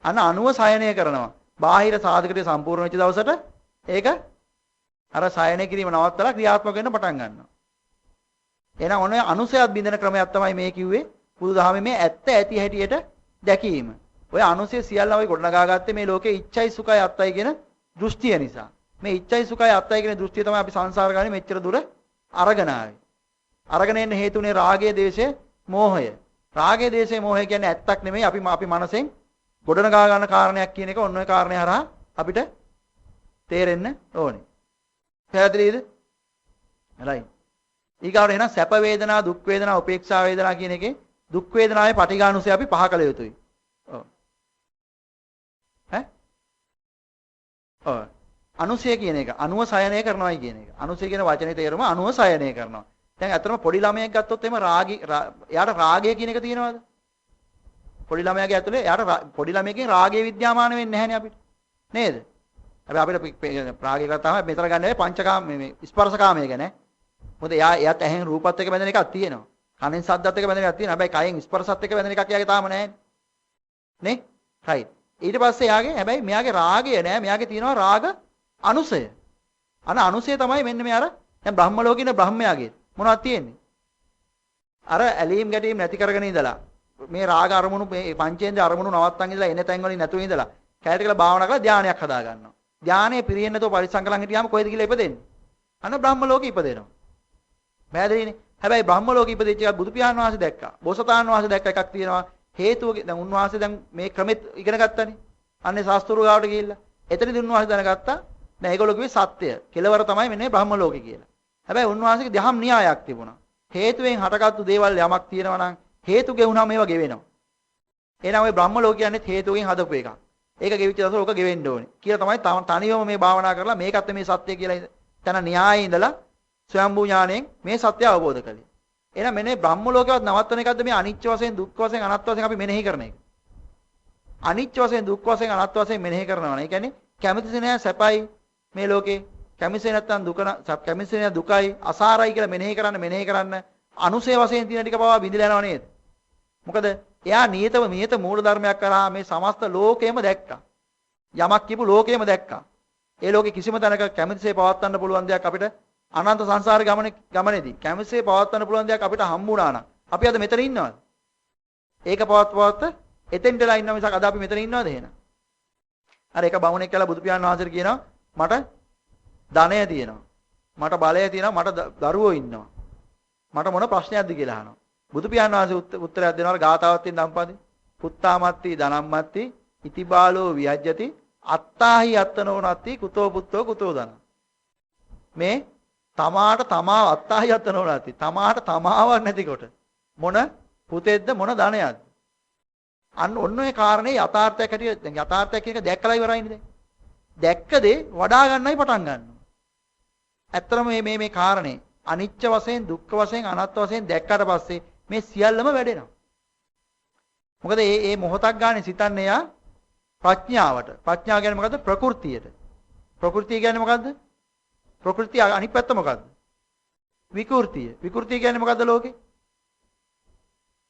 අනුව සයනය කරනවා. බාහිර සාධකයේ සම්පූර්ණ වෙච්ච දවසට ඒක අර සයනය කිරීම නවත්තලා ක්‍රියාත්මක වෙන්න පටන් ගන්නවා. එහෙනම් ඔන්න අනුසයත් බින්දන ක්‍රමයක් තමයි මේ කිව්වේ බුදුදහමේ මේ ඇත්ත ඇති හැටියට දැකීම. ඔය අනුසය සියල්ලම ඔය ගොඩනගා ගත්තේ මේ ලෝකේ ඉච්ඡයි සුඛයි අත්තයි කියන දෘෂ්ටිය නිසා. මේ ඉච්ඡයි සුඛයි අත්තයි කියන දෘෂ්ටිය තමයි අපි සංසාර ගානේ මෙච්චර දුර අරගෙන ආවේ. අරගෙන එන්න හේතුනේ රාගය, දේශය, මෝහය. රාගය, දේශය, මෝහය කියන්නේ ඇත්තක් නෙමෙයි අපි මනසෙන් ගොඩනගා ගන්න කාරණයක් කියන එක ඔන්න ඔය කාරණේ හරහා අපිට තේරෙන්න ඕනේ. පැහැදිලිද? හරි. ඊගාවට එහෙනම් සැප වේදනා, දුක් වේදනා, උපේක්ෂා වේදනා කියන එකේ දුක් වේදනාවේ පටිඝානුසය අපි පහ කළ යුතුයි. ඔව්. අනුසය කියන එක අනුව සයනය කරනවායි කියන එක. අනුසය කියන වචනේ තේරුම අනුව සයනය කරනවා. දැන් අතරම පොඩි ළමයෙක් ගත්තොත් එහෙම එයාට රාගය කියන එක තියෙනවද? පොඩි ළමයාගේ ඇතුලේ එයාට පොඩි ළමයකින් රාගය විද්‍යාමාන වෙන්නේ නැහැනේ අපිට. නේද? හැබැයි අපිට රාගය ගත්තාම මෙතන ගන්න පංචකාම මේ ස්පර්ශකාමය ගැන. මොකද එයාත් ඇහෙන් රූපත් එක්ක බැඳෙන එකක් තියෙනවා. කනෙන් ශබ්දත් එක්ක බැඳෙන එකක් තියෙනවා. හැබැයි කයෙන් ස්පර්ශත් එක්ක බැඳෙන එකක් එයාගේ තාම නැහැ. නේ? right. ඊට පස්සේ හැබැයි මෙයාගේ රාගය නෑ. මෙයාගේ තියෙනවා රාග අනුසය. අනුසය තමයි මෙන්න මේ අර දැන් බ්‍රහ්ම ලෝකේ ඉන්න බ්‍රහ්මයාගේ මොනවද තියෙන්නේ? අර ඇලීම් ගැටීම් නැති කරගෙන ඉඳලා මේ රාග අරමුණු මේ පංචේන්ද්‍ර අරමුණු නවත්තන් ඉඳලා එන තැන් වලින් නැතුව ඉඳලා කැලේට කියලා භාවනා කරලා ධානයක් හදා ගන්නවා. ධානයේ පිරියෙන්නේ නැතුව පරිසං කරන් හිටියාම කොහෙද කියලා ඉපදෙන්නේ? අන්න බ්‍රහ්ම ලෝකෙ ඉපදෙනවා. පැහැදිලිනේ? හැබැයි බ්‍රහ්ම ලෝකෙ ඉපදෙච්ච එක බුදු පියාණන් වහන්සේ දැක්කා. බෝසතාණන් වහන්සේ දැක්ක එකක් තියෙනවා. හේතුව දැන් උන්වහන්සේ දැන් මේ ක්‍රමෙත් ඉගෙන ගත්තානේ. අන්නේ ශාස්ත්‍රු ගාවට ගිහිල්ලා. එතනදී උන්වහන්සේ දැනගත්තා දැන් ඒගොල්ලෝ කිව්වේ සත්‍ය. කෙලවර තමයි මෙන්නේ බ්‍රහ්ම ලෝකෙ කියලා. හැබැයි උන්වහන්සේගේ දහම් න්‍යායක් තිබුණා. හේතුවෙන් හටගත්තු දේවල් යමක් තියෙනවා නම් හේතු ගෙවුනම ඒවා ගෙවෙනවා. එහෙනම් ওই බ්‍රහ්ම ලෝක කියන්නේ හේතුවෙන් හදපු එකක්. ඒක ගෙවිච්ච දවසට ඕක ගෙවෙන්න ඕනේ. කියලා තමයි තනියම මේ භාවනා කරලා මේකත් මේ සත්‍ය කියලා තන න්‍යායයේ ඉඳලා ස්වයම්බු ඥාණයෙන් මේ සත්‍ය අවබෝධ කළේ. එහෙනම් මෙන්න බ්‍රහ්ම ලෝකවත් නවත්තන එකක්ද මේ අනිත්‍ය වශයෙන්, දුක් වශයෙන්, අනාත්ම වශයෙන් අපි මෙනෙහි කරන එක. අනිත්‍ය වශයෙන්, දුක් වශයෙන්, අනාත්ම වශයෙන් මෙනෙහි කරනවා නේ. ඒ කියන්නේ කැමතිසේ නෑ සැපයි මේ ලෝකේ. කැමතිසේ නැත්තම් දුක කැමතිසේ නෑ දුකයි, අසාරයි කියලා මෙනෙහි කරන්න අනුසය වශයෙන් තියෙන ටික පවා බිඳිලා යනවා නේද? මොකද එයා නියත මූල ධර්මයක් කරා මේ සමස්ත ලෝකෙම දැක්කා. යමක් කියපු ලෝකෙම දැක්කා. ඒ ලෝකෙ කිසිම තැනක කැමතිසේ පවත්වන්න පුළුවන් දෙයක් අපිට අනන්ත සංසාර ගමනේදී කැමතිසේ පවත්වන්න පුළුවන් දෙයක් අපිට හම්බුණා නම් අපි අද මෙතන ඉන්නවද? ඒක පවත්වවත් එතෙන්ටලා ඉන්නවා මිසක් අද අපි මෙතන ඉන්නවද එහෙනම්? අර එක බමුණෙක් කියලා බුදු පියාණන් වහන්සේට කියනවා මට ධනය තියෙනවා. මට බලය තියෙනවා. මට දරුවෝ ඉන්නවා. මට මොන ප්‍රශ්නයක්ද කියලා අහනවා. බුදු පියාණන් වහන්සේ උත්තරයක් දෙනවා ගාතාවක් තියෙන ධම්පදේ. පුත්තාමත්ති ධනම්මත්ති ඉතිබාලෝ විහජ්ජති අත්තාහි අත්තනෝනත්ති කුතෝ පුත්තෝ කුතෝ ධන. මේ තමාට තමා අත්තාහි අත්තනෝනත්ති තමාට තමාවක් නැතිකොට මොන පුතෙක්ද මොන ධනයක්ද? අන්න ඔන්න ඔය කාරණේ යථාර්ථයක් හැටියට දැන් යථාර්ථයක් කියන එක දැක්කලා ඉවරයිනේ දැන්. දැක්ක දේ වඩා ගන්නයි පටන් ගන්නවා. ඇත්තටම මේ කාරණේ අනිච්ච වශයෙන් දුක්ඛ වශයෙන් අනාත්ම වශයෙන් දැක්කට පස්සේ මේ සියල්ලම වැඩෙනවා. මොකද මේ මොහොතක් ගන්න සිතන්නේ යා ප්‍රඥාවට. ප්‍රඥාව කියන්නේ මොකද්ද? ප්‍රകൃතියට. ප්‍රകൃතිය කියන්නේ මොකද්ද? ප්‍රകൃතිය අනිත් පැත්ත මොකද්ද? විකෘතිය. විකෘතිය කියන්නේ මොකද්ද ලෝකේ?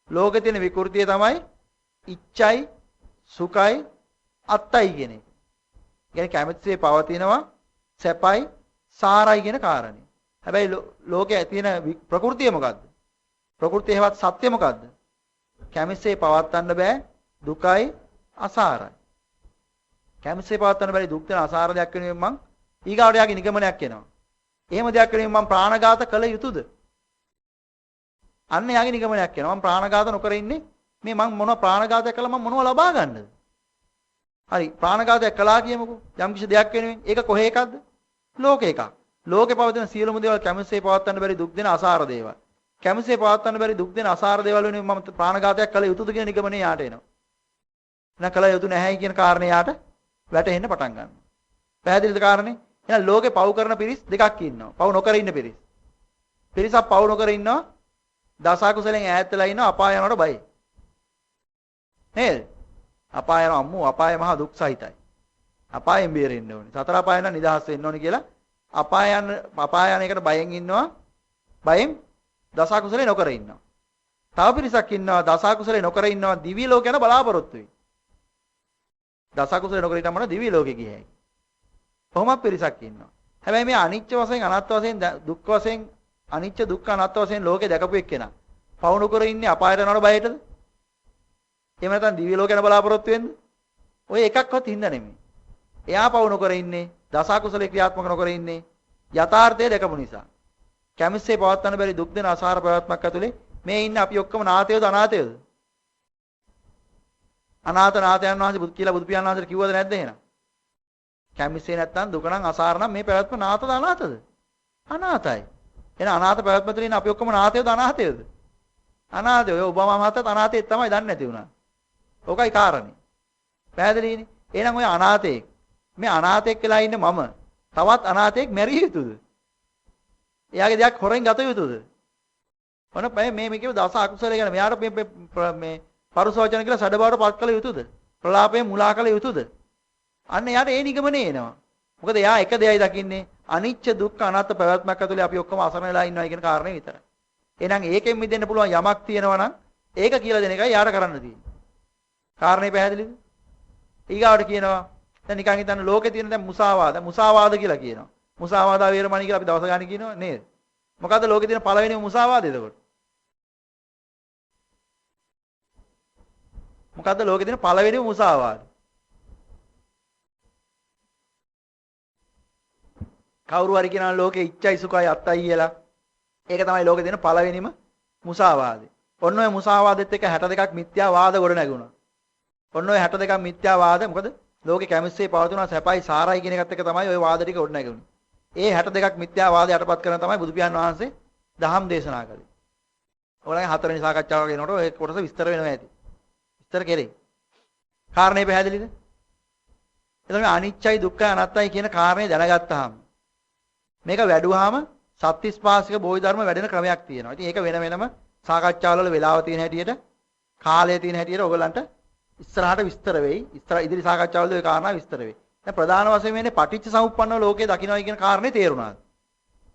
ලෝකේ තියෙන විකෘතිය තමයි ඉච්ඡයි සුඛයි අත්තයි කියන එක. කියන්නේ කැමැතිසේ පවතිනවා සැපයි සාරයි කියන කාරණේ. හැබැයි ලෝකයේ තියෙන ප්‍රകൃතිය මොකද්ද? ප්‍රകൃතිය හේවත් සත්‍ය මොකද්ද? කැමැතිසේ පවත්වන්න බෑ දුකයි අසාරයි. කැමැතිසේ පවත්වන්න බැරි දුක් දෙන අසාර දෙයක් වෙනුවෙන් මං ඊගාවට යාගේ නිගමනයක් එනවා. එහෙම දෙයක් වෙනුවෙන් මං ප්‍රාණඝාත කළ යුතුද? අන්න යාගේ නිගමනයක් එනවා. මං ප්‍රාණඝාත නොකර ඉන්නේ මේ මං මොන ප්‍රාණඝාතයක් කළා මං මොනව ලබා ගන්නද? හරි ප්‍රාණඝාතයක් කළා කියමුකෝ. යම් කිසි දෙයක් වෙනුවෙන් ඒක කොහේ එකක්ද? ලෝකේ එකක්. ලෝකේ පවතින සියලුම දේවල් කැමැතිසේ පවත්වන්න බැරි දුක් දෙන අසාර දේවල්. කැමැතිසේ පවත්වන්න බැරි දුක් දෙන අසාර දේවල් වෙනුවෙන් මම ප්‍රාණඝාතයක් කළ යුතුද කියන නිගමනය යාට එනවා. නැහ කළ යුතු නැහැයි කියන කාරණේ යාට වැටහෙන්න පටන් ගන්නවා. පැහැදිලිද කාරණේ? එහෙනම් ලෝකේ පව් කරන පිරිස් දෙකක් ඉන්නවා. පව් නොකර ඉන්න පිරිස්. පිරිසක් පව් නොකර ඉන්නවා. දස අකුසලෙන් ඈත් වෙලා ඉන්නවා අපාය යනකොට බයයි. නේද? අපාය යන අම්මෝ අපාය මහා දුක් සහිතයි. අපායෙන් බේරෙන්න ඕනේ. සතර අපාය යන නිදහස් වෙන්න ඕනේ කියලා අපාය යන එකට බයෙන් ඉන්නවා. බයෙන් දස අකුසලේ නොකර ඉන්නවා. තව පිරිසක් ඉන්නවා දස අකුසලේ නොකර ඉන්නවා දිවි ලෝක යන බලාපොරොත්තු වෙයි. දස අකුසලේ නොකර ඉන්නම දිවි ලෝකෙ ගියයි. කොහොමද පිරිසක් ඉන්නවා. හැබැයි මේ අනිච්ච වශයෙන් අනාත්ම වශයෙන් දුක් වශයෙන් අනිච්ච දුක්ඛ අනාත්ම වශයෙන් ලෝකේ දැකපු එක්කෙනා පවුණු කර ඉන්නේ අපායට යනවට බයටද? එහෙම නැත්නම් දිව්‍ය ලෝක යන බලාපොරොත්තු වෙන්නේ? ඔය එකක්වත් හින්දා නෙමෙයි. එයා පවුණු කර ඉන්නේ දස අකුසලේ ක්‍රියාත්මක නොකර ඉන්නේ යථාර්ථය දැකපු නිසා. කැමැස්සේ පවත්වන්න බැරි දුක් දෙන අසාර ප්‍රවත්මක් ඇතුලේ මේ ඉන්න අපි ඔක්කොම නාතයෝද අනාතයෝද? අනාත නාතයන් වහන්සේ බුදු කියලා බුදු පියාණන් වහන්සේට කිව්වද නැද්ද එහෙනම්? කැමැස්සේ නැත්නම් දුක නම් අසාර නම් මේ පැවැත්ම නාතද අනාතද? අනාතයි. එහෙනම් අනාත පැවැත්ම තුළ ඉන්න අපි ඔක්කොම නාතයෝද අනාතයෝද? අනාතයෝ. ඔය ඔබාමා මහත්තයාත් අනාතයෙක් තමයි දන්නේ නැති වුණා. ඕකයි කාරණේ. පැහැදිලිනේ? එහෙනම් ඔය අනාතයෙක් මේ අනාතයෙක් වෙලා ඉන්න මම තවත් අනාතයෙක් මැරිය යුතුද? එයාගේ දෙයක් හොරෙන් ගත යුතුද? ඔන්න මේ කියව දස අකුසලයේ ගැන මෙයාට මේ පරුස වචන කියලා සඩබවට පත් කළ යුතුද? ප්‍රලාපයෙන් මුලා කළ යුතුද? අන්න එයාට ඒ නිගමනේ එනවා. මොකද එයා එක දෙයයි දකින්නේ අනිච්ච දුක්ඛ අනාත්ම පැවැත්මක් ඇතුලේ අපි ඔක්කොම අසරණ වෙලා ඉන්නවා කියන කාරණේ විතරයි. එහෙනම් ඒකෙන් මිදෙන්න පුළුවන් යමක් තියෙනවා නම් ඒක කියලා දෙන එකයි යාට කරන්න තියෙන්නේ. කාරණේ පැහැදිලිද? ඊගාවට කියනවා දැන් නිකන් හිතන්න ලෝකේ තියෙන දැන් මුසාවාද කියලා කියනවා. මුසාවාදා වේරමණී කියලා අපි දවස ගන්න කියනවා නේද? මොකද්ද ලෝකේ තියෙන පළවෙනිම මුසාවාදය එතකොට? මොකද්ද ලෝකේ තියෙන පළවෙනිම මුසාවාද? කවුරු හරි කියනවා ලෝකේ ඉච්ඡයි සුඛයි අත්තයි කියලා. ඒක තමයි ලෝකේ තියෙන පළවෙනිම මුසාවාදය. ඔන්න ඔය මුසාවාදෙත් එක්ක 62ක් මිත්‍යා වාද ගොඩ නැගුණා. ඔන්න ඔය 62ක් මිත්‍යා වාද මොකද? ලෝකේ කැමැස්සේ පවතුනා සැපයි සාරයි කියන එකත් එක්ක තමයි ওই වාද ටික ගොඩ නැගුණේ. ඒ 62ක් මිත්‍යා වාදය යටපත් කරන තමයි බුදු පියාණන් වහන්සේ දහම් දේශනා කළේ. ඔයගොල්ලන්ගේ හතරවෙනි සාකච්ඡාව කියනකොට ඔය කොටස විස්තර වෙනවා ඇති. විස්තර කෙරේ. කාරණේ පැහැදිලිද? එතකොට අනිච්චයි දුක්ඛයි අනාත්තයි කියන කාරණේ දැනගත්තාම මේක වැඩුවාම සත්‍තිස්පාසික බෝධි ධර්ම වැඩෙන ක්‍රමයක් තියෙනවා. ඉතින් ඒක වෙන වෙනම සාකච්ඡාවල වෙලාව තියෙන හැටියට කාලය තියෙන හැටියට ඔයගලන්ට ඉස්සරහට විස්තර වෙයි. ඉදිරි සාකච්ඡාවලදී ওই කාරණා විස්තර වෙයි. දැන් ප්‍රධාන වශයෙන් වෙන්නේ පටිච්ච සමුප්පන්නව ලෝකේ දකින්නයි කියන කාරණේ තේරුණාද?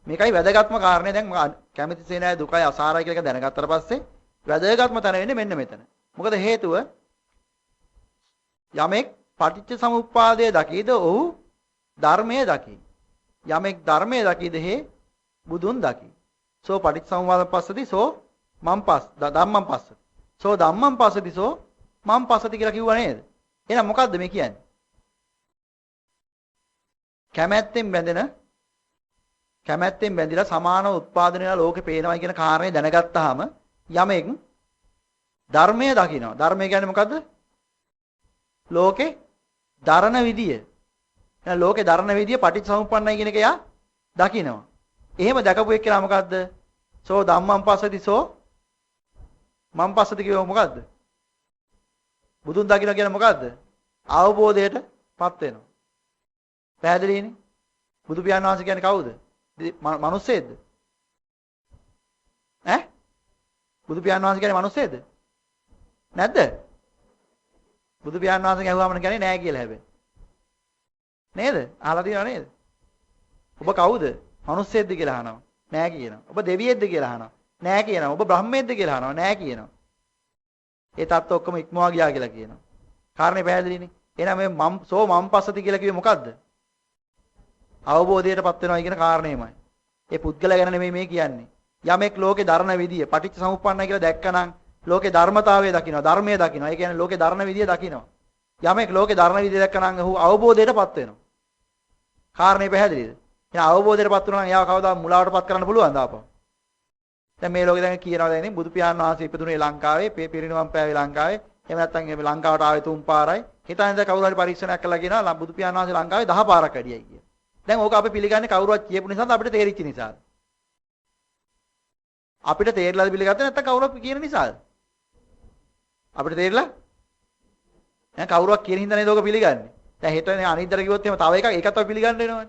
මේකයි වැදගත්ම කාරණේ. දැන් කැමැතිසේ නැහැ දුකයි අසාරයි කියලා දැනගත්තට පස්සේ වැදගත්ම තැන වෙන්නේ මෙන්න මෙතන. මොකද හේතුව යමෙක් පටිච්ච සමුප්පාදයේ දකීද ඔහු ධර්මයේ දකී. යමෙක් ධර්මයේ දකීද හේ බුදුන් දකී. සෝ පටිච්චසමුප්පාද පස්සති සෝ මම්පස් ධම්මං පස්සති. සෝ ධම්මං පස්සති සෝ මම පස්සති කියලා කිව්වා නේද? එහෙනම් මොකද්ද මේ කියන්නේ? කැමැත්තෙන් බැඳිලා සමානව උත්පාදනය වෙලා ලෝකේ පේනවා කියන කාරණේ දැනගත්තාම යමෙක් ධර්මයේ දකිනවා. ධර්මය කියන්නේ මොකද්ද? ලෝකේ දරණ විදිය. එහෙනම් ලෝකේ දරණ විදිය පටිච්චසමුප්පන්නයි කියන එක එයා දකිනවා. එහෙම දැකපු එක්කලා මොකද්ද? සෝ ධම්මං පස්සති සෝ මං පස්සති කියව මොකද්ද? බුදුන් දකින්න කියන්නේ මොකද්ද? අවබෝධයටපත් වෙනවා. පැහැදිලිනේ? බුදු පියාණන් වහන්සේ කියන්නේ කවුද? මිනිස්සෙක්ද? ඈ? බුදු පියාණන් වහන්සේ කියන්නේ මිනිස්සෙක්ද? නැද්ද? බුදු පියාණන් වහන්සේ ගැහුවාම කියන්නේ නෑ කියලා හැබැයි. නේද? අහලා තියෙනව නේද? ඔබ කවුද? මිනිස්සෙක්ද කියලා අහනවා. නෑ කියනවා. ඔබ දෙවියෙක්ද කියලා අහනවා. නෑ කියනවා. ඔබ බ්‍රහ්මයෙක්ද කියලා අහනවා. නෑ කියනවා. ඒ தත්ත්ව ඔක්කොම ඉක්මවා ගියා කියලා කියනවා. කාරණේ පැහැදිලිනේ. එහෙනම් මේ මම් පස්සති කියලා කිව්වේ මොකද්ද? අවබෝධයටපත් වෙනවා කියන කාරණේමයි. ඒ පුද්ගලයා ගැන නෙමෙයි මේ කියන්නේ. යමෙක් ලෝකේ ධර්ම විදිය පටිච්ච සමුප්පන්නයි කියලා දැක්කනම් ලෝකේ ධර්මතාවය දකිනවා, ධර්මයේ දකිනවා. ඒ කියන්නේ ලෝකේ ධර්ම විදිය දකිනවා. යමෙක් ලෝකේ ධර්ම විදිය දැක්කනම් ඔහු අවබෝධයටපත් වෙනවා. කාරණේ පැහැදිලිද? එහෙනම් අවබෝධයටපත් වුණා නම් එයාව කවදා මුලාවටපත් කරන්න පුළුවන්ද ආපහු? දැන් මේ ලෝකේ දැන් කියනවා දැන් බුදු පියාණන් වහන්සේ ඉපදුනේ ලංකාවේ, පිරිනිවන් පෑවේ ලංකාවේ. එහෙම නැත්නම් මේ ලංකාවට ආවේ 3 පාරයි. හිතන්නේ දැන් කවුරු හරි පරීක්ෂණයක් කළා කියනවා බුදු පියාණන් වහන්සේ ලංකාවේ 10 පාරක් වැඩියයි කියලා. දැන් ඕක අපි පිළිගන්නේ කවුරුවත් කියපු නිසාද අපිට තේරිච්ච නිසාද? අපිට තේරලාද පිළිගත්තේ නැත්නම් කවුරුත් කියන නිසාද? අපිට තේරිලා? දැන් කවුරුවක් කියන හින්දා නේද ඕක පිළිගන්නේ. දැන් හෙටනේ අනිද්දර කිව්වොත් එහෙම තව එකක් ඒකත් අපි පිළිගන්න වෙනවනේ.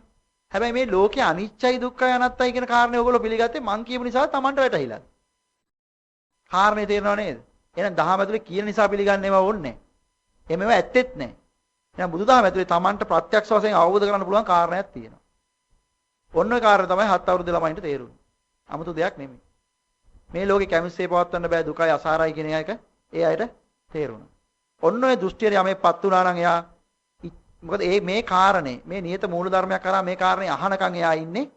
හැබැයි මේ ලෝකේ අනිච්චයි දුක්ඛයි අනාත්තයි කියන කාරණේ ඕගොල්ලෝ පිළිගත්තේ මං කියපු නිසා Tamanට වැටහිලා. කාරණේ තේරෙනව නේද? එහෙනම් දහම ඇතුලේ කියන නිසා පිළිගන්නේව ඕනේ. එහෙමම ඇත්තෙත් නැහැ. එහෙනම් බුදුදහම ඇතුලේ Tamanට ප්‍රත්‍යක්ෂ වශයෙන් අවබෝධ කරගන්න පුළුවන් කාරණයක් තියෙනවා. ඔන්න ඔය කාරණේ තමයි 7 අවුරුදු ළමයින්ට තේරුනේ. 아무තු දෙයක් නෙමෙයි. මේ ලෝකේ කැමැස්සේ පවත්වන්න බෑ දුකයි අසාරයි කියන එක ඒ අයට තේරුණා. ඔන්න ඔය දෘෂ්ටියට යමෙක්පත් වුණා නම් එයා මොකද මේ කාරණේ මේ නියත මූල ධර්මයක් කරා මේ කාරණේ අහනකම් එයා ඉන්නේ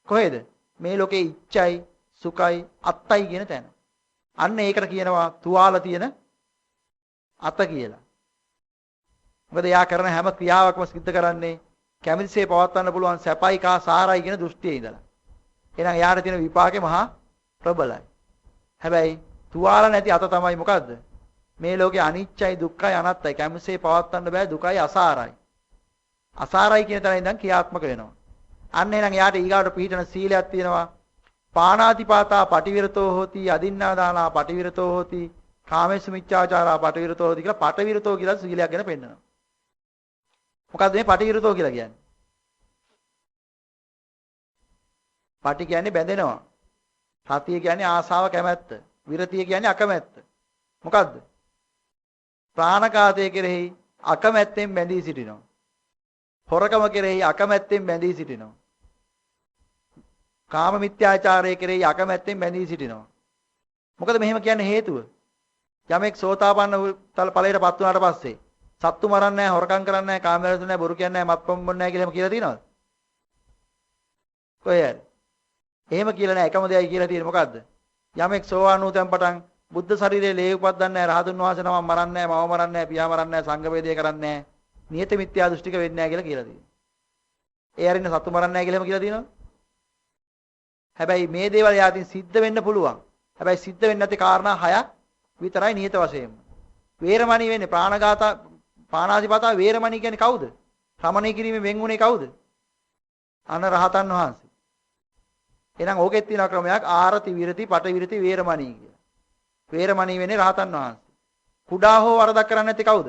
කොහෙද? මේ ලෝකේ ඉච්ඡයි සුඛයි අත්තයි කියන තැන. අන්න ඒකට කියනවා තුවාල තියෙන අත කියලා. මොකද එයා කරන හැම ක්‍රියාවක්ම සිද්ධ කරන්නේ කැමැතිසේ පවත්වන්න පුළුවන් සැපයි කා සාරයි කියන දෘෂ්ටියේ ඉඳලා. එහෙනම් එයාට තියෙන විපාකේ මහා ප්‍රබලයි. හැබැයි තුවාල නැති අත තමයි මොකද්ද? මේ ලෝකේ අනිච්චයි දුක්ඛයි අනාත්තයි කැමැතිසේ පවත්වන්න බෑ දුකයි අසාරයි. අසාරයි කියන තැන ඉඳන් ක්‍රියාත්මක වෙනවා. අන්න එහෙනම් එයාට ඊගාවට පිළිටන සීලයක් තියෙනවා. පාණාතිපාතා පටිවිරතෝ හෝති අදින්නාදානා පටිවිරතෝ හෝති කාමේසු මිච්ඡාචාරා පටිවිරතෝ හෝති කියලා පටිවිරතෝ කියලා සීලයක් ගැන පෙන්නනවා. මොකද්ද මේ පටිවිරතෝ කියලා කියන්නේ? පටි කියන්නේ බැඳෙනවා. සතිය කියන්නේ ආසාව කැමැත්ත. විරතිය කියන්නේ අකමැත්ත. මොකද්ද? ප්‍රාණඝාතය කෙරෙහි අකමැත්තෙන් බැඳී සිටිනවා. හොරකම කෙරෙහි අකමැත්තෙන් බැඳී සිටිනවා. කාම මිත්‍යාචාරය කෙරෙහි අකමැත්තෙන් බැඳී සිටිනවා. මොකද මෙහෙම කියන්නේ හේතුව? යමෙක් සෝතාපන්න ඵලයටපත් වුණාට පස්සේ සත්තු මරන්නේ නැහැ, හොරකම් කරන්නේ නැහැ, කාම වර්ධන නැහැ, බොරු කියන්නේ නැහැ, මත්පැන් බොන්නේ නැහැ කියලා එහෙම කියලා තියෙනවද? කොහේද? එහෙම කියලා නැහැ. එකම දෙයයි කියලා තියෙන්නේ මොකද්ද? යමෙක් සෝවාන් වූ තැන් පටන් බුද්ධ ශරීරයේ ලේ උපදින්නේ නැහැ, රහතුන් වහන්සේ නමක් මරන්නේ නැහැ, මව මරන්නේ නැහැ, පියා මරන්නේ නැහැ, සංඝ වේදේ කරන්නේ නැහැ, නියත මිත්‍යා දෘෂ්ටික වෙන්නේ නැහැ කියලා තියෙනවා. ඒ අරින්න සත්තු මරන්නේ නැහැ කියලා එහෙම කියලා තියෙනවද? හැබැයි මේ දේවල් යාතින් සිද්ධ වෙන්න පුළුවන්. හැබැයි සිද්ධ වෙන්නේ නැති කාරණා 6ක් විතරයි නියත වශයෙන්ම. වේරමණී වෙන්නේ ප්‍රාණඝාත පාණාතිපාතා වේරමණී කියන්නේ කවුද? ශ්‍රමණය කිරීමෙන් වෙන්ුනේ කවුද? අන රහතන් වහන්සේ. එහෙනම් ඕකෙත් තියෙන ක්‍රමයක් ආරති විරති පට විරති වේරමණී කියලා. වේරමණී වෙන්නේ රහතන් වහන්සේ. කුඩා හෝ වරදක් කරන්නේ නැති කවුද?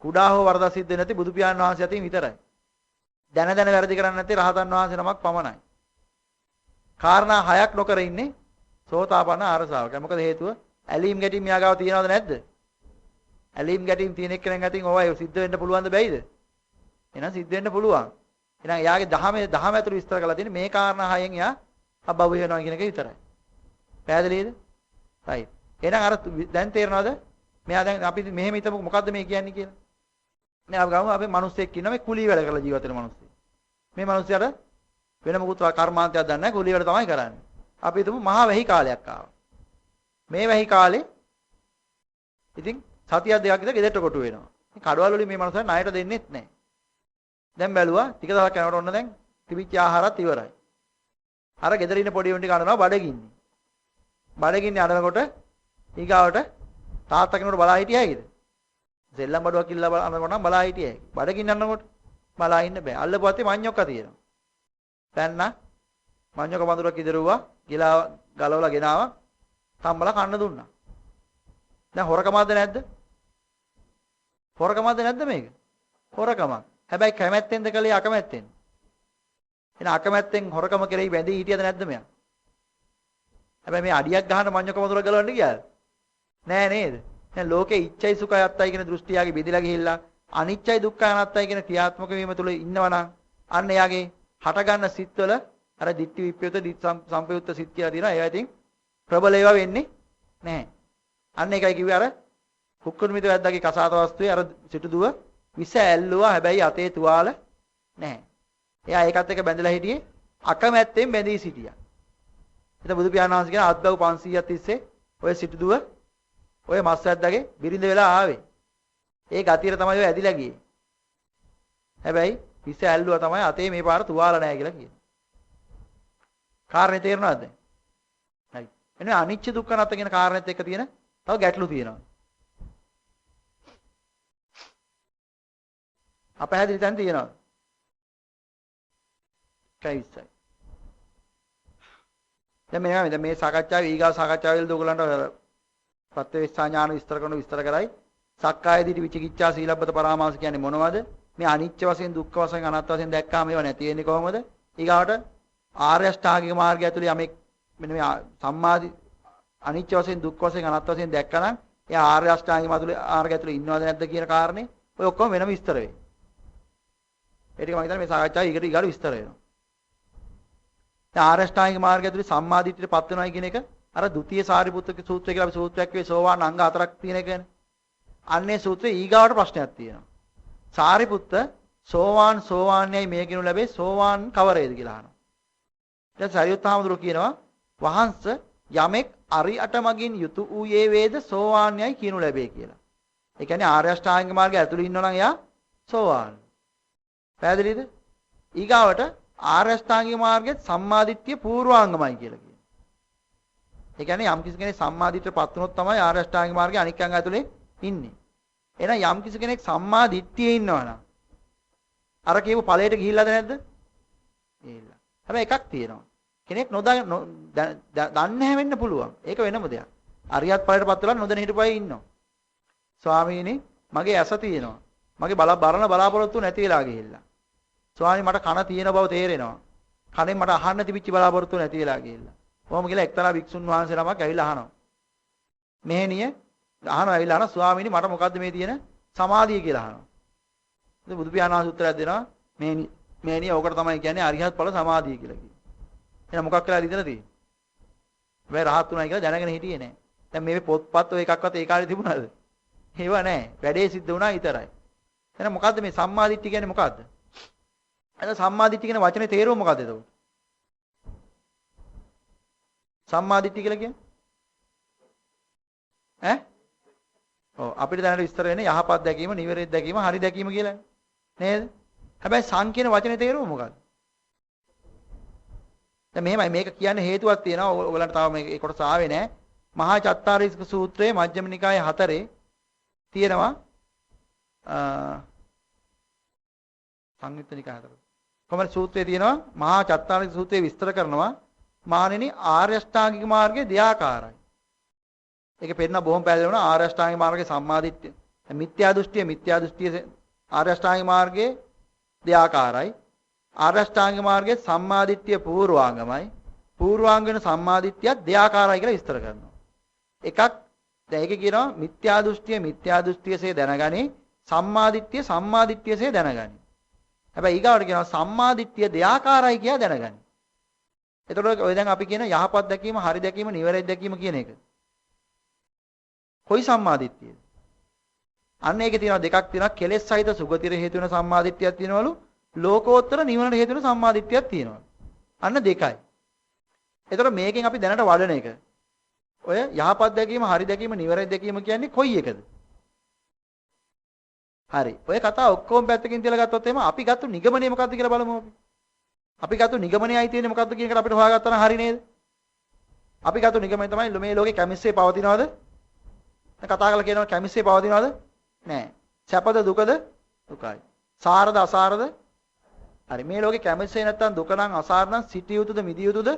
කුඩා හෝ වරදක් සිද්ධ නැති බුදු පියාණන් වහන්සේ අතින් විතරයි. දැන දැන වැරදි කරන්නේ නැති රහතන් වහන්සේ නමක් පමණයි. කාරණා 6ක් නොකර ඉන්නේ සෝතාපන්න ආරසාවක. මොකද හේතුව? ඇලීම් ගැටීම් යාගාව තියනවද නැද්ද? ඇලීම් ගැටීම් තියෙන එක්කෙනෙක් අතින් ඕවා සිද්ධ වෙන්න පුළුවන්ද බැයිද? එහෙනම් සිද්ධ වෙන්න පුළුවන්. එහෙනම් එයාගේ දහම ඇතුළේ විස්තර කරලා තියෙන්නේ මේ කාරණා 6න් එයා අබව වෙනවා කියන එක විතරයි. පැහැදිලිද? right. එහෙනම් අර දැන් තේරෙනවද? මෙයා දැන් අපි මෙහෙම හිතමු මොකද්ද මේ කියන්නේ කියලා. දැන් අපි ගමු අපි මිනිස්සෙක් ඉන්නවා මේ කුලී වැඩ කරලා ජීවත් වෙන මිනිස්සෙක්. මේ මිනිස්සයාට වෙන මොකුත් කර්මාන්තයක් දන්නේ නැහැ කුලී වැඩ තමයි කරන්නේ. අපි හිතමු මහා වැහි කාලයක් ආවා. මේ වැහි කාලේ ඉතින් සතියක් දෙකක් විතර ගෙදරට කොටු වෙනවා. මේ කඩවල වලින් මේ මනුස්සයා ණයට දෙන්නෙත් නැහැ. දැන් බැලුවා ටික දවසක් යනකොට ඔන්න දැන් තිබිච්ච ආහාරات ඉවරයි. අර ගෙදර ඉන්න පොඩි උන්ටි කනවා බඩගින්නේ. බඩගින්නේ අඬනකොට ඊගාවට තාත්තා කෙනෙකුට බලා හිටියයි කිද? සෙල්ලම් බඩුවක් කිල්ලලා අඬනකොට නම් බලා හිටියයි. බඩගින්න අඬනකොට බලා ඉන්න බෑ. අල්ලපුවාත්තේ මඤ්ඤොක්ක තියෙනවා. පැන්න මඤ්ඤොක්ක වඳුරක් ඉදරුවා ගිලා ගලවලා ගෙනාවා. සම්බලා කන්න දුන්නා. දැන් හොරකමක්ද නැද්ද? හොරකමක්ද නැද්ද මේක? හොරකමක්. හැබැයි කැමැත්තෙන්ද කළේ අකමැත්තෙන්? එන අකමැත්තෙන් හොරකම කෙරෙහි බැඳී හිටියද නැද්ද මෙයා? හැබැයි මේ අඩියක් ගහන මඤ්ඤොක වඳුර ගලවන්න ගියාද? නෑ නේද? දැන් ලෝකේ ඉච්ඡයි සුඛයි අත්තයි කියන දෘෂ්ටියගේ බෙදිලා ගිහිල්ලා අනිච්චයි දුක්ඛයි අනාත්තයි කියන ක්‍රියාත්මක වීම තුළ ඉන්නවනම් අන්න එයාගේ හටගන්න සිත්වල අර ditthi විප්පයුත සම්පයුත්ත සිත් කියලා තියෙනවා. ඒවා ඉතින් ප්‍රබල ඒවා වෙන්නේ නැහැ. අන්න ඒකයි කිව්වේ අර කුක්කුරුමිත වැද්දාගේ කසාත වස්තුවේ අර සිටුදුව විස ඇල්ලුවා. හැබැයි අතේ තුවාල නැහැ. එයා ඒකත් එක්ක බැඳලා හිටියේ අකමැත්තෙන් බැඳී සිටියා. එතන බුදු පියාණන් වහන්සේ කියන අත්බව 500ක් තිස්සේ ඔය සිටුදුව ඔය මස් වැද්දාගේ බිරිඳ වෙලා ආවේ. ඒ ගතියට තමයි ඔය ඇදිලා ගියේ. හැබැයි විස ඇල්ලුවා තමයි අතේ මේ පාර තුවාල නැහැ කියලා කියන්නේ. කාරණේ තේරුණාද දැන්? හරි. එන්නේ අනිච්ච දුක්ඛ අනාත්ම කියන කාරණෙත් එක්ක තියෙන තව ගැටලු තියෙනවා. අපහැදිලි තැන් තියෙනවා. කයිසයි. දැන් මේ සාකච්ඡාවේ ඊගා සාකච්ඡාවේදී ඔයගලන්ට ප්‍රත්‍යවේක්ෂා ඥාන විස්තර කරයි. සක්කාය දිට්ඨි විචිකිච්ඡා සීලබ්බත පරාමාස කියන්නේ මොනවද? මේ අනිච්ච වශයෙන් දුක්ඛ වශයෙන් අනාත්ම වශයෙන් දැක්කාම ඒවා නැති වෙන්නේ කොහොමද? ඊගාවට ආර්ය අෂ්ටාංගික මාර්ගය ඇතුලේ යමෙක් මෙන්න මේ සම්මාදි අනිච්ච වශයෙන් දුක්ඛ වශයෙන් අනාත්ම වශයෙන් දැක්කනම් එයා ආර්ය අෂ්ටාංගික මාර්ගය ඇතුලේ ඉන්නවද නැද්ද කියන කාරණේ ඔය ඔක්කොම වෙනම විස්තර වෙයි. ඒ ටික මම හිතන්නේ මේ සාකච්ඡාවේ ඊගාට විස්තර වෙනවා. දැන් ආර්ය අෂ්ටාංගික මාර්ගය ඇතුලේ සම්මාදිට්ඨියටපත් වෙනවයි කියන එක අර ဒုတိ ය සාරිපුත්ත සූත්‍රය කියලා අපි සූත්‍රයක් වේ සෝවාන් අංග 4ක් තියෙන එකනේ. අන්නේ සූත්‍රයේ ඊගාවට ප්‍රශ්නයක් තියෙනවා. සාරිපුත්ත සෝවාන්යයි මේ කියනු ලැබේ සෝවාන් කවරේද කියලා අහනවා. දැන් සරියුත් හාමුදුරුවෝ කියනවා වහන්ස යමෙක් අරියට මගින් යුතු ඌයේ වේද සෝවාන්යයි කියනු ලැබේ කියලා. ඒ කියන්නේ ආර්ය අෂ්ටාංගික මාර්ගය ඇතුළේ ඉන්නවා නම් එයා සෝවාන්. පැහැදිලිද? ඊගාවට ආර්ය අෂ්ටාංගික මාර්ගයේ සම්මාදිට්ඨිය පූර්වාංගමයි කියලා කියනවා. ඒ කියන්නේ යම් කිසි කෙනෙක් සම්මාදිට්ඨියටපත් වුණොත් තමයි ආර්ය අෂ්ටාංගික මාර්ගයේ අනික් අංග ඇතුලේ ඉන්නේ. එහෙනම් යම් කිසි කෙනෙක් සම්මාදිට්ඨියේ ඉන්නවනම් අර කියපු ඵලයට ගිහිල්ලාද නැද්ද? ගිහිල්ලා. හැබැයි එකක් තියෙනවා. කෙනෙක් දන්නේ නැහැ වෙන්න පුළුවන්. ඒක වෙනම දෙයක්. අරියත් ඵලයටපත් වෙලා නොදැන හිටපයි ඉන්නවා. ස්වාමීනි මගේ ඇස තියෙනවා. මගේ බරණ බලාපොරොත්තු නැති වෙලා ගිහිල්ලා. ස්වාමීනි මට කන තියෙන බව තේරෙනවා. කනෙන් මට අහන්න තිබිච්ච බලාපොරොත්තු නැති වෙලා ගිහිල්ලා. කොහොම කියලා එක්තරා භික්ෂුන් වහන්සේ ළමක් ඇවිල්ලා අහනවා. මෙහෙණිය අහනවා ඇවිල්ලා අහනවා ස්වාමීනි මට මොකද්ද මේ තියෙන සමාධිය කියලා අහනවා. ඉතින් බුදු පියාණන් වහන්සේ උත්තරයක් දෙනවා මෙහෙණිය ඕකට තමයි කියන්නේ අරිහත් ඵල සමාධිය කියලා කියන්නේ. එහෙනම් මොකක් කියලා ඉඳලා තියෙන්නේ? මේ රහත් උනායි කියලා දැනගෙන හිටියේ නෑ. දැන් මේ පොත්පත් ඔය එකක්වත් ඒ කාලේ තිබුණාද? ඒව නෑ. වැඩේ සිද්ධ වුණා විතරයි. එහෙනම් මොකද්ද මේ සම්මාදිට්ඨිය කියන්නේ මොකද්ද? එහෙනම් සම්මාදිට්ඨිය කියන වචනේ තේරුම මොකද්ද එතකොට? සම්මාදිට්ඨිය කියලා කියන්නේ ඈ? ඔව් අපිට දැනට විස්තර වෙන්නේ යහපත් දැකීම, නිවැරදි දැකීම, හරි දැකීම කියලා නේද? හැබැයි සං කියන වචනේ තේරුම මොකක්ද? දැන් මෙහෙමයි මේක කියන්නේ හේතුවක් තියෙනවා. ඔයගලන්ට තාම මේක ඒ කොටස ආවේ නැහැ. මහා චත්තාරීස්ක සූත්‍රයේ මජ්ක්‍ධිම නිකායේ 4 තියෙනවා සංයුත්ත නිකාය 4. කොහමද සූත්‍රයේ තියෙනවා මහා චත්තාරීස්ක සූත්‍රයේ විස්තර කරනවා මානෙනි ආර්ය අෂ්ටාංගික මාර්ගයේ දෙආකාරයි. ඒක පෙන්න බොහොම පැහැදිලි වෙනවා ආර්ය අෂ්ටාංගික මාර්ගයේ සම්මාදිට්ඨිය. මිත්‍යා දෘෂ්ටිය ආර්ය අෂ්ටාංගික මාර්ගයේ දෙආකාරයි. ආර්ය අෂ්ටාංගික මාර්ගයේ සම්මාදිට්ඨිය පූර්වාංගමයි. පූර්වාංග වෙන සම්මාදිට්ඨියත් දෙආකාරයි කියලා විස්තර කරනවා. එකක් දැන් ඒක කියනවා මිත්‍යා දෘෂ්ටියසේ දැනගනි සම්මාදිට්ඨිය සම්මාදිට්ඨියසේ දැනගනි. හැබැයි ඊගාවට කියනවා සම්මාදිට්ඨිය දෙආකාරයි කියලා දැනගනි. එතකොට ඔය දැන් අපි කියන යහපත් දැකීම, හරි දැකීම, නිවැරදි දැකීම කියන එක. කොයි සම්මාදිට්ඨියද? අන්න ඒකේ තියෙනවා දෙකක් තියෙනවා. කෙලෙස් සහිත සුගතිර හේතු වෙන සම්මාදිට්ඨියක් තියෙනවලු. ලෝකෝත්තර නිවනට හේතු වෙන සම්මාදිට්ඨියක් තියෙනවා. අන්න දෙකයි. එතකොට මේකෙන් අපි දැනට වඩන එක. ඔය යහපත් දැකීම, හරි දැකීම, නිවැරදි දැකීම කියන්නේ කොයි එකද? හරි. ඔය කතා ඔක්කොම පැත්තකින් තියලා ගත්තොත් එහෙම අපි ගත්ත නිගමනය මොකද්ද කියලා බලමු අපි. අපි ගත්ත නිගමනයයි තියෙන්නේ මොකද්ද කියන එකට අපිට හොයාගත්තා නම් හරි නේද? අපි ගත්ත නිගමනය තමයි මේ ලෝකේ කැමිස්සේ පවතිනවද? කතා කරලා කියනවා කැමිස්සේ පවතිනවද? නෑ. සැපද දුකද? දුකයි. සාරද අසාරද? හරි. මේ ලෝකේ කැමිස්සේ නැත්තම් දුක නම් අසාර නම් සිටිය යුතුද මිදිය යුතුද?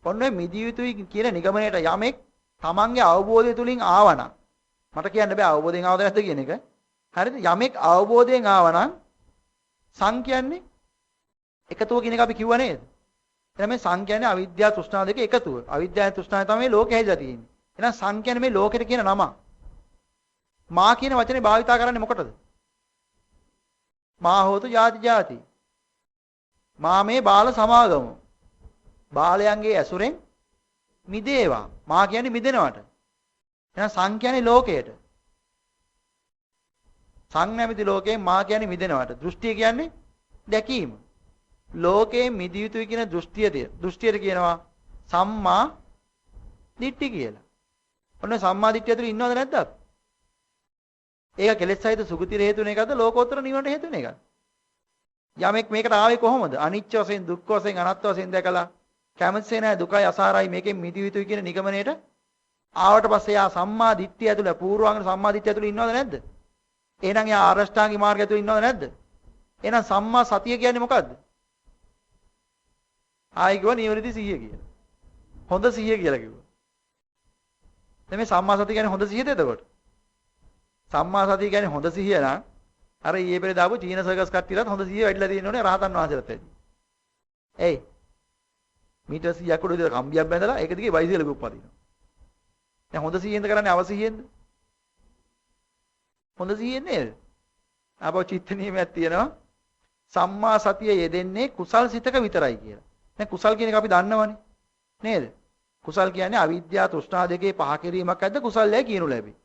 ඔන්න ඔය මිදිය යුතුයි කියන නිගමනයට යමෙක් තමන්ගේ අවබෝධය තුලින් ආවනම් මට කියන්න බෑ අවබෝධයෙන් ආවද නැද්ද කියන එක. හරිද? යමෙක් අවබෝධයෙන් ආවනම් සං කියන්නේ එකතුව කියන එක අපි කිව්වා නේද? එහෙනම් මේ සං කියන්නේ අවිද්‍යාව තෘෂ්ණාව දෙක එකතුව. අවිද්‍යාව තෘෂ්ණාව තමයි ලෝකෙ හැදලා තියෙන්නේ. එහෙනම් සං කියන්නේ මේ ලෝකෙට කියන නම. මා කියන වචනේ භාවිතා කරන්නේ මොකටද? මා හෝතු ජාති ජාති. මා මේ බාල සමාගම. බාලයන්ගේ ඇසුරෙන් මිදේවා. මා කියන්නේ මිදෙනවට. එහෙනම් සං කියන්නේ ලෝකයට. සං නැමැති ලෝකයෙන් මා කියන්නේ මිදෙනවට. දෘෂ්ටිය කියන්නේ දැකීම. ලෝකේ මිදිය යුතුයි කියන දෘෂ්ටියට කියනවා සම්මා දිට්ඨි කියලා. ඔන්න සම්මා දිට්ඨිය ඇතුළේ ඉන්නවද නැද්ද අපි? ඒක කෙලෙස් සහිත සුගතිය හේතු වෙන එකද ලෝකෝත්තර නිවනට හේතු වෙන එකද? යමෙක් මේකට ආවේ කොහොමද? අනිච්ච වශයෙන්, දුක්ඛ වශයෙන්, අනාත්ම වශයෙන් දැකලා කැමතිසේ නැහැ දුකයි අසාරයි මේකෙන් මිදිය යුතුයි කියන නිගමනයට ආවට පස්සේ යා සම්මා දිට්ඨිය ඇතුළේ පූර්වාංග සම්මා දිට්ඨිය ඇතුළේ ඉන්නවද නැද්ද? එහෙනම් යා ආරෂ්ඨාංගික මාර්ගය ඇතුළේ ඉන්නවද නැද්ද? එහෙනම් සම්මා සතිය කියන්නේ මොකද්ද? ආයි කිව්වා නිවැරදි 100 කියලා. හොඳ 100 කියලා කිව්වා. දැන් මේ සම්මා සතිය කියන්නේ හොඳ 100ද එතකොට? සම්මා සතිය කියන්නේ හොඳ 100 නම් අර ඊයේ පෙරේ දාපු චීන සර්කස් කට්ටියලත් හොඳ 100 වැඩිලා තියෙනෝනේ රහතන් වහන්සේලාත් වැඩි. එයි මීටර් 100ක් උඩ විතර කම්බියක් බැඳලා ඒක දිගේ බයිසිකලෙක උප්පදිනවා. දැන් හොඳ 100ෙන්ද කරන්නේ අවශ්‍ය 100ෙන්ද? හොඳ 100ෙන් නේද? ආපහු චිත්ත නියමයක් තියෙනවා. සම්මා සතිය යෙදෙන්නේ කුසල් සිතක විතරයි කියලා. දැන් කුසල් කියන එක අපි දන්නවනේ. නේද? කුසල් කියන්නේ අවිද්‍යාව තෘෂ්ණා දෙකේ පහ කිරීමක් ඇද්ද කුසල්යයි කියනු ලැබේ.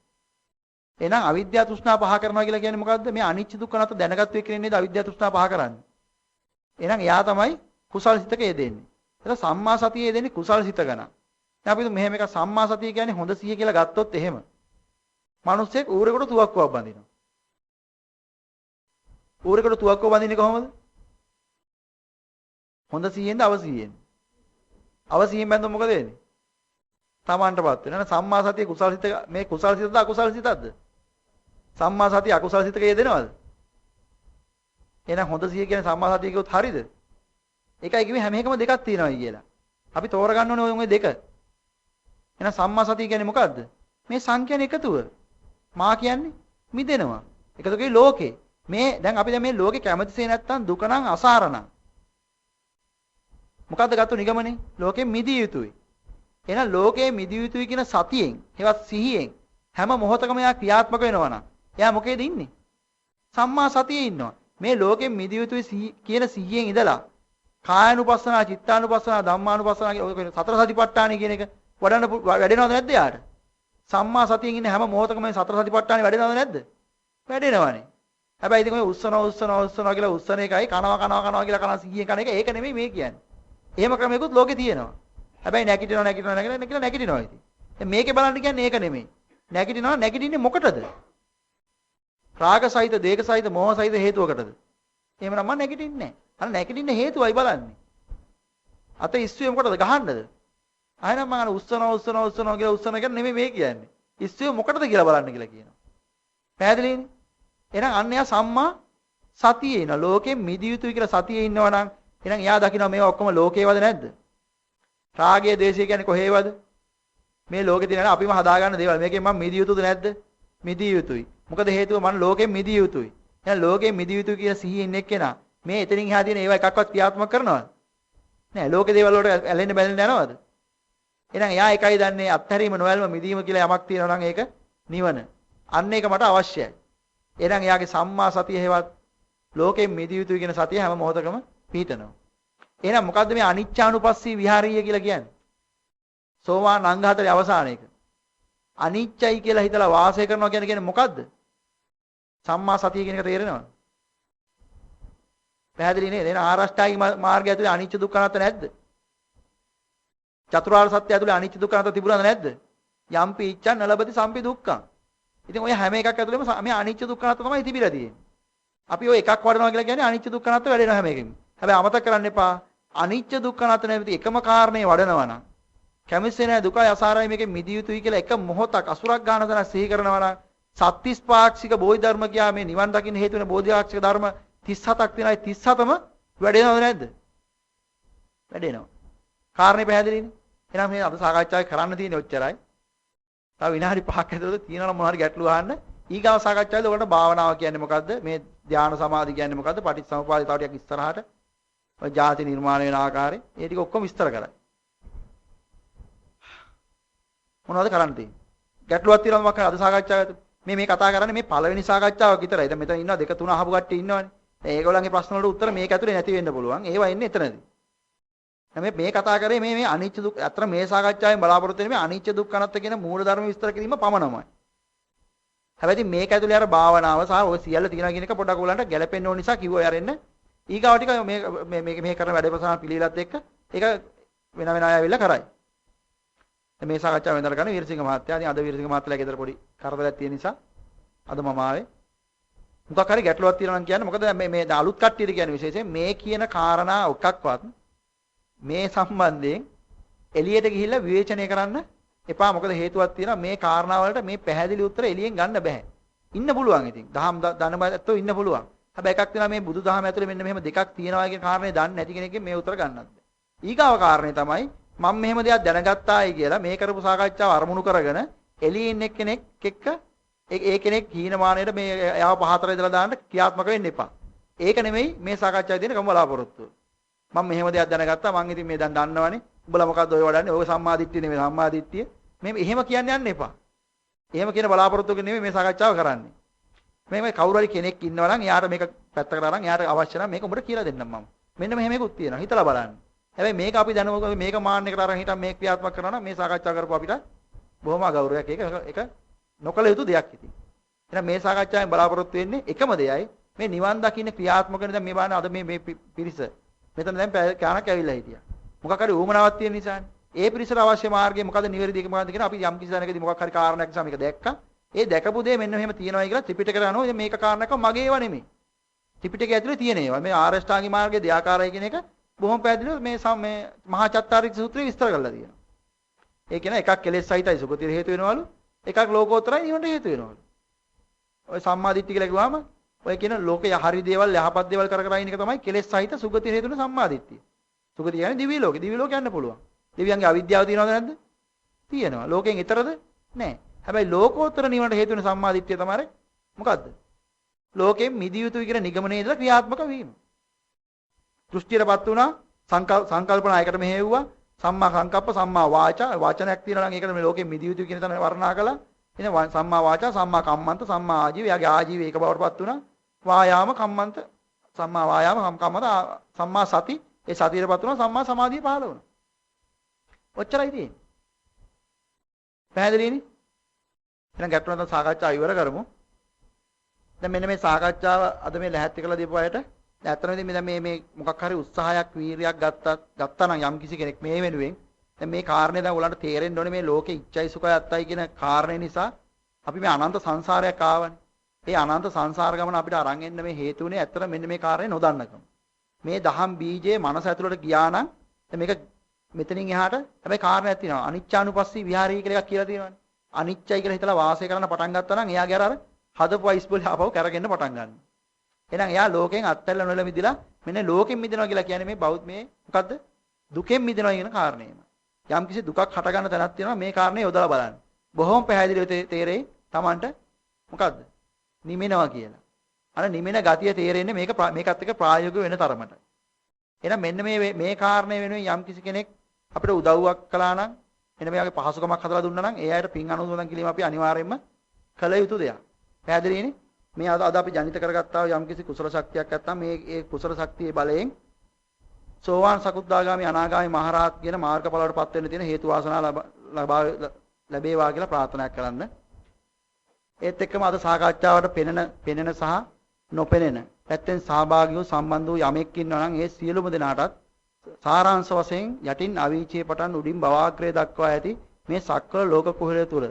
එහෙනම් අවිද්‍යාව තෘෂ්ණා පහ කරනවා කියලා කියන්නේ මොකද්ද? මේ අනිච්ච දුක්ඛ අනාත්ම දැනගත්තු එක්කනේ නේද අවිද්‍යාව තෘෂ්ණා පහ කරන්නේ. එහෙනම් එයා තමයි කුසල් සිතක යෙදෙන්නේ. ඒක සම්මා සතිය යෙදෙන්නේ කුසල් සිත ගන්න. දැන් අපි මෙහෙම එක සම්මා සතිය කියන්නේ හොඳ සිහිය කියලා ගත්තොත් එහෙම. මිනිස්සෙක් ඌරෙකුට තුවක්කුවක් බඳිනවා. ඌරෙකුට තුවක්කුව බඳින්නේ කොහොමද? හොඳ සිහියෙන්ද අවසිහියෙන්ද? අවසිහියෙන් බැලුවොත් මොකද වෙන්නේ? තමන්ටපත් වෙනවා. සම්මා සතිය කුසල් සිත මේ කුසල් සිතද අකුසල් සිතද? සම්මා සතිය අකුසල් සිතක යෙදෙනවද? එහෙනම් හොඳ සිහිය කියන්නේ සම්මා සතිය කිව්වොත් හරියද? ඒකයි කිව්වේ හැම එකම දෙකක් තියෙනවායි කියලා. අපි තෝරගන්න ඕනේ ওই දෙක. එහෙනම් සම්මා සතිය කියන්නේ මොකද්ද? මේ සංඛ්‍යාන එකතුව. මා කියන්නේ මිදෙනවා. එකතුකේ ලෝකේ. මේ දැන් අපි දැන් මේ ලෝකේ කැමතිසේ නැත්තම් දුක නම් අසාර නම්. මොකද්ද ගත්ත නිගමනේ? ලෝකෙ මිදිය යුතුයි. එහෙනම් ලෝකේ මිදිය යුතුයි කියන සතියෙන්, හෙවත් සිහියෙන් හැම මොහොතකම එයා ක්‍රියාත්මක වෙනවා නම් එයා මොකේද ඉන්නේ? සම්මා සතියේ ඉන්නවා. මේ ලෝකෙ මිදිය යුතුයි කියන සිහියෙන් ඉඳලා කායानुපස්සනා, චිත්තානුපස්සනා, ධම්මානුපස්සනා කියන ඔය සතර සතිපට්ඨාන කියන එක වඩන්න වැඩෙනවද නැද්ද යාට? සම්මා සතියෙන් ඉන්න හැම මොහොතකම මේ සතර සතිපට්ඨාන වැඩෙනවද නැද්ද? වැඩෙනවනේ. හැබැයි ඉතින් ඔය උස්සනවා කියලා උස්සන එකයි කනවා කියලා කන සිහියෙන් කන එක ඒක නෙමෙයි මේ කියන්නේ. එහෙම ක්‍රමයකුත් ලෝකේ තියෙනවා. හැබැයි නැගිටිනවා කියලා නැගිටිනවා ඉතින්. දැන් මේකේ බලන්න කියන්නේ ඒක නෙමෙයි. නැගිටින්නේ මොකටද? රාග සහිත, දේග සහිත, මෝහ සහිත හේතුවකටද? එහෙමනම් මම නැගිටින්නේ නැහැ. අර නැගිටින්න හේතුවයි බලන්නේ. අත ඉස්සුවේ මොකටද ගහන්නද? ආයෙනම් මම උස්සනවා කියලා නෙමෙයි මේ කියන්නේ. ඉස්සුවේ මොකටද කියලා බලන්න කියලා කියනවා. පැහැදිලිනේ? එහෙනම් අන්න එයා සම්මා සතියේ ඉන්න. ලෝකෙ මිදිය යුතුයි කියලා සතියේ ඉන්නවා නම් එහෙනම් එයා දකිනවා මේවා ඔක්කොම ලෝකේවද නැද්ද? රාගය, දේශය කියන්නේ කොහේවද? මේ ලෝකේ තියෙන අපිම හදාගන්න දේවල්. මේකෙන් මම මිදිය යුතුද නැද්ද? මිදිය යුතුයි. මොකද හේතුව මම ලෝකෙන් මිදිය යුතුයි. එහෙනම් ලෝකෙන් මිදිය යුතුයි කියලා සිහියේ ඉන්න එක්කෙනා මේ එතනින් එහා තියෙන ඒවා එකක්වත් ක්‍රියාත්මක කරනවද? නෑ. ලෝකේ දේවල් වලට ඇලෙන්න බැලෙන්න යනවද? එහෙනම් එයා එකයි දන්නේ අත්හැරීම නොයල්ම මිදීම කියලා යමක් තියෙනවා නම් ඒක නිවන. අන්න ඒක මට අවශ්‍යයි. එහෙනම් එයාගේ සම්මා සතිය හේවත් ලෝකෙන් මිදිය යුතුයි කියන සතිය හැම මොහොතකම පිහිටනවා. එහෙනම් මොකද්ද මේ අනිච්චානුපස්සී විහාරීය කියලා කියන්නේ? සෝවාන් අංග හතරේ අවසාන එක. අනිච්චයි කියලා හිතලා වාසය කරනවා කියන්නේ මොකද්ද? සම්මා සතිය කියන එක තේරෙනවද? පැහැදිලි නේද? එහෙනම් ආරෂ්ඨායික මාර්ගය ඇතුලේ අනිච්ච දුක්ඛ අනාත්ම නැද්ද? චතුරාර්ය සත්‍ය ඇතුලේ අනිත්‍ය දුක්ඛ අනාත්ම තිබුණාද නැද්ද? යම්පි ඉච්ඡන් නලබති සම්පි දුක්ඛං. ඉතින් ඔය හැම එකක් ඇතුලේම මේ අනිත්‍ය දුක්ඛ අනාත්ම තමයි තිබිලා තියෙන්නේ. අපි ඔය එකක් වඩනවා කියලා කියන්නේ අනිත්‍ය දුක්ඛ අනාත්ම වැඩෙනවා හැම එකකින්ම. හැබැයි අමතක කරන්න එපා. අනිත්‍ය දුක්ඛ අනාත්ම නැති එකම කාරණේ වඩනවා නම් කැමැස්සේ නැහැ දුකයි අසාරයි මේකෙ මිදිය යුතුයි කියලා එක මොහොතක් අසුරක් ගන්න දන සිහි කරනවා නම් සත්‍තිස් පාක්ෂික බෝධි ධර්ම කියා මේ නිවන් දකින්න හේතු වෙන බෝධිආක්ෂික ධර්ම 37ක් තියෙනවා. ඒ 37ම වැඩෙනවද නැද්ද? වැඩෙනවා. කාරණේ පැහැදිලිනේ. එහෙනම් මේ අද සාකච්ඡාවේ කරන්න තියෙන්නේ ඔච්චරයි. තව විනාඩි 5ක් ඇතුළත තියෙනවා මොනවා හරි ගැටලු අහන්න. ඊගාව සාකච්ඡාවේදී ඔයාලට භාවනාව කියන්නේ මොකද්ද? මේ ධ්‍යාන සමාධි කියන්නේ මොකද්ද? පටිච්චසමුප්පාදේ තව ටිකක් ඉස්සරහට ඔය ಜಾති නිර්මාණය වෙන ආකාරය ඒ ටික ඔක්කොම විස්තර කරයි. මොනවද කරන්න තියෙන්නේ? ගැටලුවක් තියෙනවද මොකක්ද අද සාකච්ඡාවේ? මේ කතා කරන්නේ මේ පළවෙනි සාකච්ඡාවක් විතරයි. දැන් මෙතන ඉන්නවා 2 3 අහපු කට්ටිය ඉන්නවනේ. ඒගොල්ලන්ගේ ප්‍රශ්න වලට උත්තර මේක ඇතුලේ නැති වෙන්න පුළුවන්. ඒවා එන්නේ එතනදී. මේ කතා කරේ මේ අනිච්ච දුක් අතර මේ සාකච්ඡාවෙන් බලාපොරොත්තු වෙන්නේ මේ අනිච්ච දුක් අනාත්ම කියන මූල ධර්ම විස්තර කිරීම පමණමයි. හැබැයි මේක ඇතුලේ අර භාවනාව සහ ඔය සියල්ල තියෙනවා කියන එක පොඩක් ඔයගලන්ට ගැලපෙන්න ඕන නිසා කිව්වා යරෙන්න. ඊගාව ටික මේ කරන වැඩපසන පිළිවිලත් එක්ක ඒක වෙන වෙන අය ඇවිල්ලා කරයි. මේ සාකච්ඡාව වෙනදලා කරන වීරසිංහ මහත්තයා. ඉතින් අද වීරසිංහ මහත්තයාලා ගෙදර පොඩි කරදරයක් තියෙන නිසා අද මම ආවේ. මොකක් හරි ගැටලුවක් තියෙනවා නම් කියන්න. මොකද මේ අලුත් කට්ටියට කියන්නේ විශේෂයෙන් මේ කියන කාරණා ඔක්කක්වත් මේ සම්බන්ධයෙන් එළියට ගිහිල්ලා විවේචනය කරන්න එපා. මොකද හේතුවක් තියෙනවා මේ කාරණා වලට මේ පැහැදිලි උත්තර එළියෙන් ගන්න බෑ. ඉන්න පුළුවන් ඉතින්. දහම් දනබැත්තෝ ඉන්න පුළුවන්. හැබැයි එකක් තියෙනවා මේ බුදුදහම ඇතුලේ මෙන්න මෙහෙම දෙකක් තියෙනවා කියන කාරණේ දන්නේ නැති කෙනෙක්ගෙන් මේ උත්තර ගන්නත් බෑ. ඊගාව කාරණේ තමයි මම මෙහෙම දෙයක් දැනගත්තායි කියලා මේ කරපු සාකච්ඡාව අරමුණු කරගෙන එළියේ ඉන්න කෙනෙක් එක්ක ඒ කෙනෙක් හීනමානයට මේ එයාව පහතර ඉදලා දාන්න ක්‍රියාත්මක වෙන්න එපා. ඒක නෙමෙයි මේ සාකච්ඡාවේ තියෙන කම බලාපොරොත්තුව. මම මෙහෙම දෙයක් දැනගත්තා මං ඉතින් මේ දැන් දන්නවනේ. උඹලා මොකද්ද ඔය වඩන්නේ? ඔය සම්මාදිට්ඨිය නෙමෙයි සම්මාදිට්ඨිය. මේ එහෙම කියන්න යන්න එපා. එහෙම කියන බලාපොරොත්තුවක නෙමෙයි මේ සාකච්ඡාව කරන්නේ. මේ කවුරු හරි කෙනෙක් ඉන්නවා නම් එයාට මේක පැත්තකට අරන් එයාට අවශ්‍ය නම් මේක උඹට කියලා දෙන්නම් මම. මෙන්න මෙහෙම එකක් තියෙනවා. හිතලා බලන්න. හැබැයි මේක අපි දැනුම මේක මාන්නයකට අරන් හිටන් මේක ක්‍රියාත්මක කරනවා නම් මේ සාකච්ඡා කරපුව අපිට බොහොම අගෞරවයක්. ඒක නොකළ යුතු දෙයක් ඉතින්. එහෙනම් මේ සාකච්ඡාවෙන් බලාපොරොත්තු වෙන්නේ එකම දෙයයි මේ නිවන් දකින්න ක්‍රියාත්මක වෙන දැන් මේ බාන අද මේ පිරිස මෙතන දැන් කෑනක් ඇවිල්ලා හිටියා. මොකක් හරි ඌමනාවක් තියෙන නිසානේ. ඒ පිරිසට අවශ්‍ය මාර්ගය මොකද නිවැරදි එක මොකද්ද කියන අපි යම් කිසි දැනකදී මොකක් හරි කාරණයක් නිසා මේක දැක්කා. ඒ දැකපු දේ මෙන්න මෙහෙම තියෙනවා කියලා ත්‍රිපිටකයට අනුව මේක කාරණයක් මගේ ඒවා නෙමෙයි. ත්‍රිපිටකය ඇතුලේ තියෙන ඒවා. මේ ආරෂ්ඨාංගික මාර්ගයේ දෙආකාරයි කියන එක බොහොම පැහැදිලිව මේ මහා චත්තාරික සූත්‍රයේ විස්තර කරලා තියෙනවා. ඒ කියන එකක් කෙලෙස් සහිතයි සුගතිය හේතු වෙනවලු. එකක් ලෝකෝත්තරයි නිවනට හේතු වෙනවලු. ඔය සම්මාදිට්ඨිය කියලා කිව්වම ඔය කියන ලෝකේ හරි දේවල් යහපත් දේවල් කර කර ඉන්න එක තමයි කෙලෙස් සහිත සුගතිය හේතු වෙන සම්මාදිට්ඨිය. සුගතිය කියන්නේ දිව්‍ය ලෝකේ. දිව්‍ය ලෝකේ යන්න පුළුවන්. දෙවියන්ගේ අවිද්‍යාව තියෙනවද නැද්ද? තියෙනවා. ලෝකෙන් ඈතරද? නැහැ. හැබැයි ලෝකෝත්තර නිවනට හේතු වෙන සම්මාදිට්ඨිය තමයි මොකද්ද? ලෝකෙන් මිදිය යුතුයි කියන නිගමනයේ ඉඳලා ක්‍රියාත්මක වීම. දෘෂ්ටියටපත් වුණා සංකල්පනා එකකට මෙහෙව්වා සම්මා සංකප්ප සම්මා වාචා වචනයක් තියෙනවා නම් ඒකට මේ ලෝකෙ මිදිය යුතුයි කියන තැන වර්ණනා කළා. එන සම්මා වාචා සම්මා කම්මන්ත සම්මා ආජීව එයාගේ ආජීව ඒක බවටපත් වුණා. වායාම කම්මන්ත සම්මා වායාම කම්මන්ත සම්මා සති ඒ සතියටපත් වුණා සම්මා සමාධිය පහළ වුණා. ඔච්චරයි තියෙන්නේ. පැහැදිලිනේ? එහෙනම් ගැටලුවක් නැත්නම් සාකච්ඡාව ඉවර කරමු. දැන් මෙන්න මේ සාකච්ඡාව අද මේ ලැහැත්ති කරලා දීපු අයට ඇත්තටම ඉතින් මේ මොකක් හරි උත්සාහයක් වීරියක් ගත්තා නම් යම් කිසි කෙනෙක් මේ වෙනුවෙන් දැන් මේ කාරණේ දැන් ඔයාලට තේරෙන්න ඕනේ මේ ලෝකේ ඉච්ඡයි සුඛයි අත්තයි කියන කාරණේ නිසා අපි මේ අනන්ත සංසාරයක් ආවනේ. ඒ අනන්ත සංසාර ගමන අපිට අරන් එන්න මේ හේතු උනේ ඇත්තට මෙන්න මේ කාරණේ නොදන්නකම. මේ දහම් බීජයේ මනස ඇතුළට ගියා නම් මේක මෙතනින් එහාට හැබැයි කාරණයක් තියෙනවා. අනිච්චානුපස්සී විහාරී කියලා එකක් කියලා තියෙනවානේ. අනිච්චයි කියලා හිතලා වාසය කරන්න පටන් ගත්තා නම් එයාගේ අර හදපු අයිස්බෝල් ආපහු කරගෙන පටන් ගන්නවා. එහෙනම් එයා ලෝකෙන් අත්හැරලා නොල මිදිලා මෙන්න ලෝකෙන් මිදෙනවා කියලා කියන්නේ මේ බෞද්ධ මේ මොකද්ද? දුකෙන් මිදෙනවා කියන කාරණේම. යම් කිසි දුකක් හට ගන්න තැනක් තියෙනවා මේ කාරණේ යොදලා බලන්න. බොහොම පැහැදිලිව තේරෙයි Tamanට මොකද්ද? නිමිනවා කියලා. අර නිමින ගතිය තේරෙන්නේ මේකත් එක්ක ප්‍රායෝගික වෙන තරමට. එහෙනම් මෙන්න මේ කාරණේ වෙනුවෙන් යම් කිසි කෙනෙක් අපිට උදව්වක් කළා නම් මෙන්න මේ වගේ පහසුකමක් හදලා දුන්නා නම් ඒ අයට පින් අනුමෝදන් කිරීම අපි අනිවාර්යයෙන්ම කළ යුතු දෙයක්. පැහැදිලිනේ? මේ අද අපි ජනිත කරගත්තා යම් කිසි කුසල ශක්තියක් නැත්නම් මේ කුසල ශක්තියේ බලයෙන් සෝවාන් සකුද්දාගාමි අනාගාමි මහරහත් කියන මාර්ගඵලවලටපත් වෙන්න තියෙන හේතු වාසනා ලැබේවා කියලා ප්‍රාර්ථනා කරන්න. ඒත් එක්කම අද සාකච්ඡාවට පෙනෙන සහ නොපෙනෙන පැත්තෙන් සහභාගී වූ සම්බන්ධ වූ යමෙක් ඉන්නවා නම් ඒ සියලුම දෙනාටත් සාරාංශ වශයෙන් යටින් අවීචයේ පටන් උඩින් භවාග්‍රය දක්වා ඇති මේ සක්වල ලෝක කුහලය තුල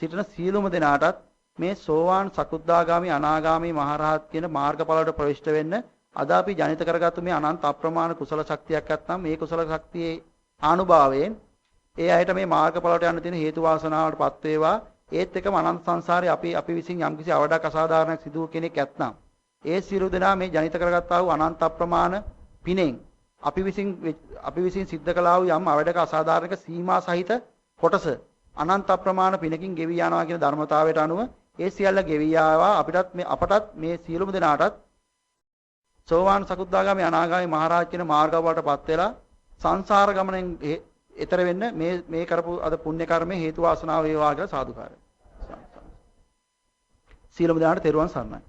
සිටින සියලුම දෙනාටත් මේ සෝවාන් සකුද්දාගාමි අනාගාමි මහරහත් කියන මාර්ගඵලවලට ප්‍රවිෂ්ඨ වෙන්න අද අපි ජනිත කරගත්තු මේ අනන්ත අප්‍රමාණ කුසල ශක්තියක් නැත්නම් මේ කුසල ශක්තියේ ආනුභාවයෙන් ඒ අයට මේ මාර්ගඵලවලට යන්න තියෙන හේතු වාසනාවලටපත් වේවා. ඒත් එකම අනන්ත සංසාරේ අපි විසින් යම්කිසි අවඩක් අසාධාරණයක් සිදු කෙනෙක් ඇත්නම් ඒ සියලු දෙනා මේ ජනිත කරගත්තා වූ අනන්ත අප්‍රමාණ පිනෙන් අපි විසින් සිද්ධ කළා වූ යම් අවඩක අසාධාරණක සීමා සහිත කොටස අනන්ත අප්‍රමාණ පිනකින් ගෙවි යනවා කියන ධර්මතාවයට අනුව ඒ සියල්ල ගෙවි ආවා. අපටත් මේ සියලුම දෙනාටත් සෝවාන් සකුද්දාගාමි අනාගාමි මහරහත් කියන මාර්ගවලටපත් වෙලා සංසාර ගමනෙන් ඈතර වෙන්න මේ කරපු අද පුණ්‍ය කර්මයේ හේතු වාසනාව වේවා කියලා සාදුකාරය. සියලුම දෙනාට තෙරුවන් සරණයි.